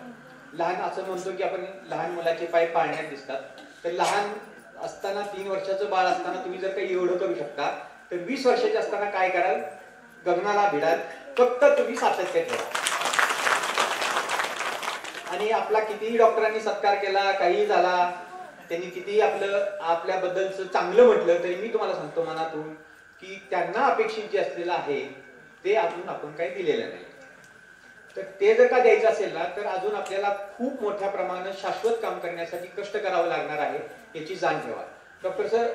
लहान असं म्हणतो की आपण लहान मुलाचे पाय पाळण्यात दिसतात, तर लहान असताना 3 वर्षाचं बाळ असताना तुम्ही जर काही एवढं करू शकता तर 20 वर्षाचे असताना काय कराल, गगनाला भिडाल. फक्त तुम्ही सातत्य ठेवा. आणि आपला कितीही डॉक्टरांनी सत्कार केला, काही झाला, त्यांनी कितीही आपल्याबद्दलचं चांगलं म्हटलं, तरी मी तुम्हाला सांगतो मनातून की त्यांना अपेक्षित जे असलेलं आहे ते अजून आपण काही दिलेलं नाही. तर ते जर का द्यायचं असेल ना, तर अजून आपल्याला खूप मोठ्या प्रमाणात शाश्वत काम करण्यासाठी कष्ट करावं लागणार आहे, याची जाण ठेवा. डॉक्टर सर,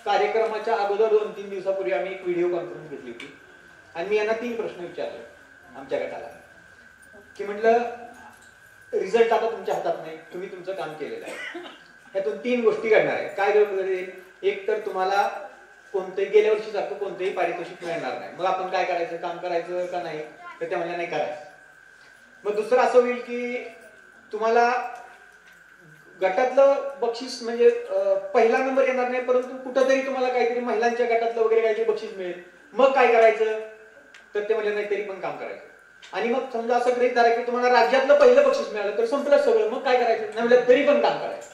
कार्यक्रमाच्या अगोदर 2-3 दिवसापूर्वी आम्ही एक व्हिडिओ कॉन्फरन्स घेतली होती आणि मी यांना 3 प्रश्न विचारले आमच्या गटाला, की म्हटलं रिझल्ट आता तुमच्या हातात नाही, तुम्ही तुमचं काम केलेलं आहे, ह्यातून 3 गोष्टी घडणार आहेत. काय घडेल? एक तर तुम्हाला कोणतेही गेल्या वर्षी सारखं कोणतेही पारितोषिक मिळणार नाही. मग आपण काय करायचं, काम करायचं का नाही? तर त्या म्हणल्या नाही करायचं. मग दुसरं असं होईल की तुम्हाला गटातलं बक्षीस म्हणजे पहिला नंबर येणार नाही, परंतु कुठंतरी तुम्हाला काहीतरी महिलांच्या गटातलं वगैरे काहीतरी बक्षीस मिळेल. मग काय करायचं? तर ते म्हणले नाही, तरी पण काम करायचं. आणि मग समजा असं गृहीत धरा की तुम्हाला राज्यातलं पहिलं बक्षीस मिळालं, तर संपलं सगळं, मग काय करायचं? नाही म्हणलं तरी पण काम करायचं.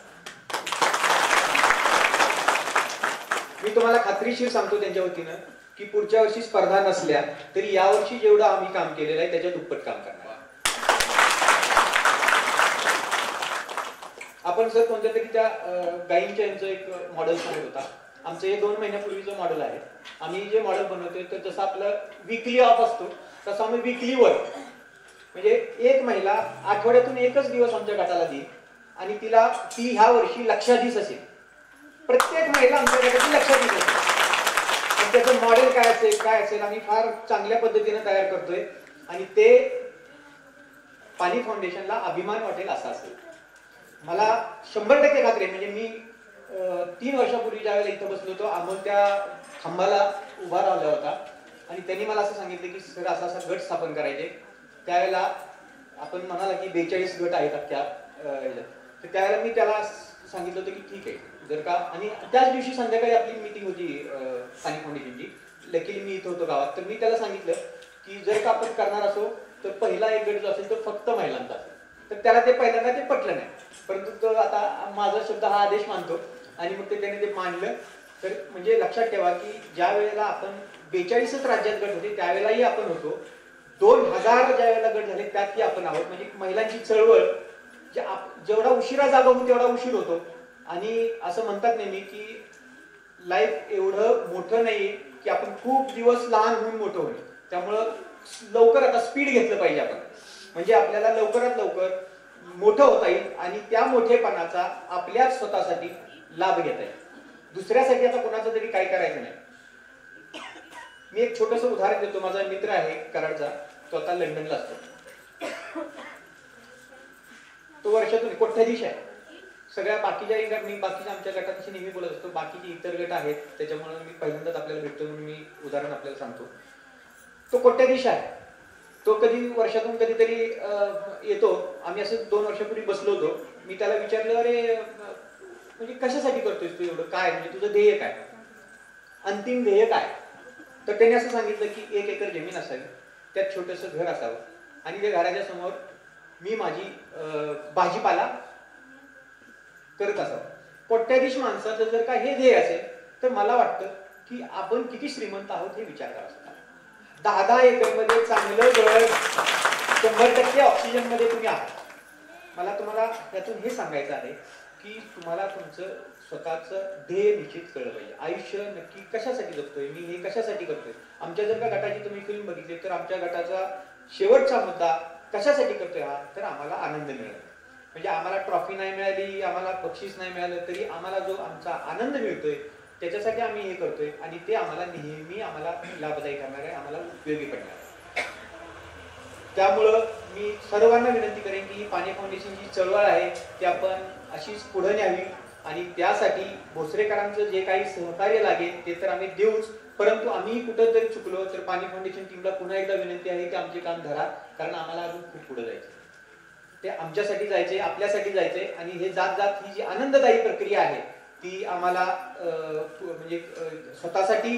मी तुम्हाला खात्रीशीर सांगतो त्यांच्या वतीनं की पुढच्या वर्षी स्पर्धा नसल्या तरी यावर्षी जेवढं आम्ही काम केलेलं आहे त्याच्या दुप्पट काम करणार. आपण सर कोणत्या तरी त्या गाईंच्या यांचं एक मॉडेल सांगत होता. आमचं हे 2 महिन्यापूर्वीचं मॉडेल आहे. आम्ही जे मॉडेल बनवतोय तर जसं आपलं विकली ऑफ असतो तसं आम्ही विकली वर्क, म्हणजे एक महिला आठवड्यातून एकच दिवस आमच्या गटाला देईल आणि ती ह्या वर्षी लक्षाधीश असेल. प्रत्येक महिला आमच्या गटाची लक्षाधीश असेल. त्याचं मॉडेल काय असेल आम्ही फार चांगल्या पद्धतीने तयार करतोय आणि ते पाणी फाउंडेशनला अभिमान वाटेल असं असेल. मला 100% खात्री आहे. म्हणजे मी 3 वर्षापूर्वी ज्या वेळेला इथं बसलो होतो, अमोल त्या खांबाला उभा राहिला होता आणि त्यांनी मला असं सांगितलं की सर असा गट स्थापन करायचे. त्यावेळेला आपण म्हणाला की 42 गट आहेत अख्ख्या. तर त्यावेळेला मी त्याला सांगितलं होतं की ठीक आहे जर का, आणि त्याच दिवशी संध्याकाळी आपली मीटिंग होती पाणी फाउंडेशनची. लकीली मी इथं होतो गावात. तर मी त्याला सांगितलं की जर का आपण करणार असो तर पहिला एक गट जो असेल तो फक्त महिलांचा असेल. तर त्याला ते पहिल्यांदा ते पटलं नाही, परंतु तो आता माझा शब्द हा आदेश मानतो आणि मग त्याने ते मांडलं. तर म्हणजे लक्षात ठेवा की ज्या वेळेला आपण 42च राज्यात गट होते त्यावेळेलाही आपण होतो, 2000 ज्या वेळेला गट झाले त्यातही आपण आहोत. म्हणजे महिलांची चळवळ जेवढा उशिरा जागा होतो तेवढा उशीर होतो. आणि असं म्हणतात नेहमी की लाईफ एवढं मोठं नाहीये की आपण खूप दिवस लहान होऊन मोठं होईल. त्यामुळं लवकर आता स्पीड घेतलं पाहिजे आपण, म्हणजे आपल्याला लवकरात लवकर मोठं होता येईल आणि त्या मोठेपणाचा आपल्याच स्वतःसाठी लाभ घेता येईल. दुसऱ्यासाठी आता कोणाचं तरी काय करायचं नाही. मी एक छोटस उदाहरण देतो. माझा मित्र आहे कराडचा, तो आता लंडनला असतो. तो वर्षातून कोट्याधीश आहे, सगळ्या बाकीच्या मी बाकीच्या आमच्या गटाशी नेहमी बोलत असतो, बाकीचे इतर गट आहेत त्याच्यामुळे मी पहिल्यांदाच आपल्याला भेटतो म्हणून मी उदाहरण आपल्याला सांगतो. तो कोट्याधीश आहे. तो कधी वर्षातून कधीतरी येतो. आम्ही असं 2 वर्षापूर्वी बसलो होतो. मी त्याला विचारलं, अरे म्हणजे कशासाठी करतोयस तू एवढं, काय म्हणजे तुझं ध्येय काय, अंतिम ध्येय काय? तर त्याने असं सांगितलं की 1 एकर जमीन असावी, त्यात छोटंसं घर असावं आणि त्या घराच्या समोर मी माझी भाजीपाला करत असावं. कोट्याधीश माणसाचं जर का हे ध्येय असेल तर मला वाटतं की आपण किती श्रीमंत आहोत हे विचार करा. 10-10 एकरमध्ये चांगलं घर, 100% ऑक्सिजन मध्ये तुम्ही आहात. मला तुम्हाला यातून हे सांगायचं आहे की तुम्हाला तुमचं स्वतःचं ध्येय निश्चित कळलं पाहिजे. आयुष्य नक्की कशासाठी जगतोय मी, हे कशासाठी करतोय. आमच्या जर का गटाची तुम्ही फिल्म बघितली तर आमच्या गटाचा शेवटचा मुद्दा कशासाठी करतोय हा, तर आम्हाला आनंद मिळेल. म्हणजे आम्हाला ट्रॉफी नाही मिळाली, आम्हाला बक्षीस नाही मिळालं, तरी आम्हाला जो आमचा आनंद मिळतोय त्याच्यासाठी आम्ही हे करतोय आणि ते आम्हाला नेहमी आम्हाला लाभदायी करणार आहे, आम्हाला उपयोगी पडणार आहे. त्यामुळं मी सर्वांना विनंती करेन की ही पाणी फाउंडेशनची चळवळ आहे ती आपण अशीच पुढे न्यावी आणि त्यासाठी भोसरेकरांचं जे काही सहकार्य लागेल ते तर आम्ही देऊच, परंतु आम्ही कुठं जरी चुकलो तर पाणी फाउंडेशन टीमला पुन्हा एकदा विनंती आहे की आमचे काम धरा, कारण आम्हाला अजून खूप पुढे जायचं. ते आमच्यासाठी जायचे, आपल्यासाठी जायचे आणि हे जात जात ही जी आनंददायी प्रक्रिया आहे ती आम्हाला म्हणजे स्वतःसाठी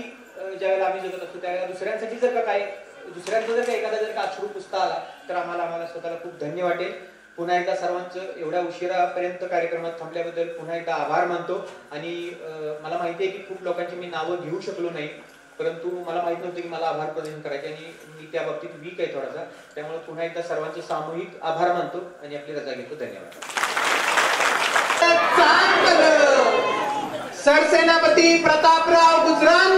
ज्यावेळेला आम्ही जगत असतो त्यावेळेला दुसऱ्यांसाठी जर का दुसऱ्यांचा जर का एखादा जर का अश्रू पुसता आला तर आम्हाला स्वतःला खूप धन्य वाटेल. पुन्हा एकदा सर्वांचं एवढ्या उशिरापर्यंत कार्यक्रमात थांबल्याबद्दल पुन्हा एकदा आभार मानतो. आणि मला माहिती आहे की खूप लोकांची मी नावं घेऊ शकलो नाही, परंतु मला माहित नव्हतं की मला आभार प्रदर्शन करायचे आणि मी त्या बाबतीत वीक आहे थोडासा. त्यामुळे पुन्हा एकदा सर्वांचे सामूहिक आभार मानतो आणि आपली रजा घेतो. धन्यवाद. सरसेनापती प्रतापराव गुजरान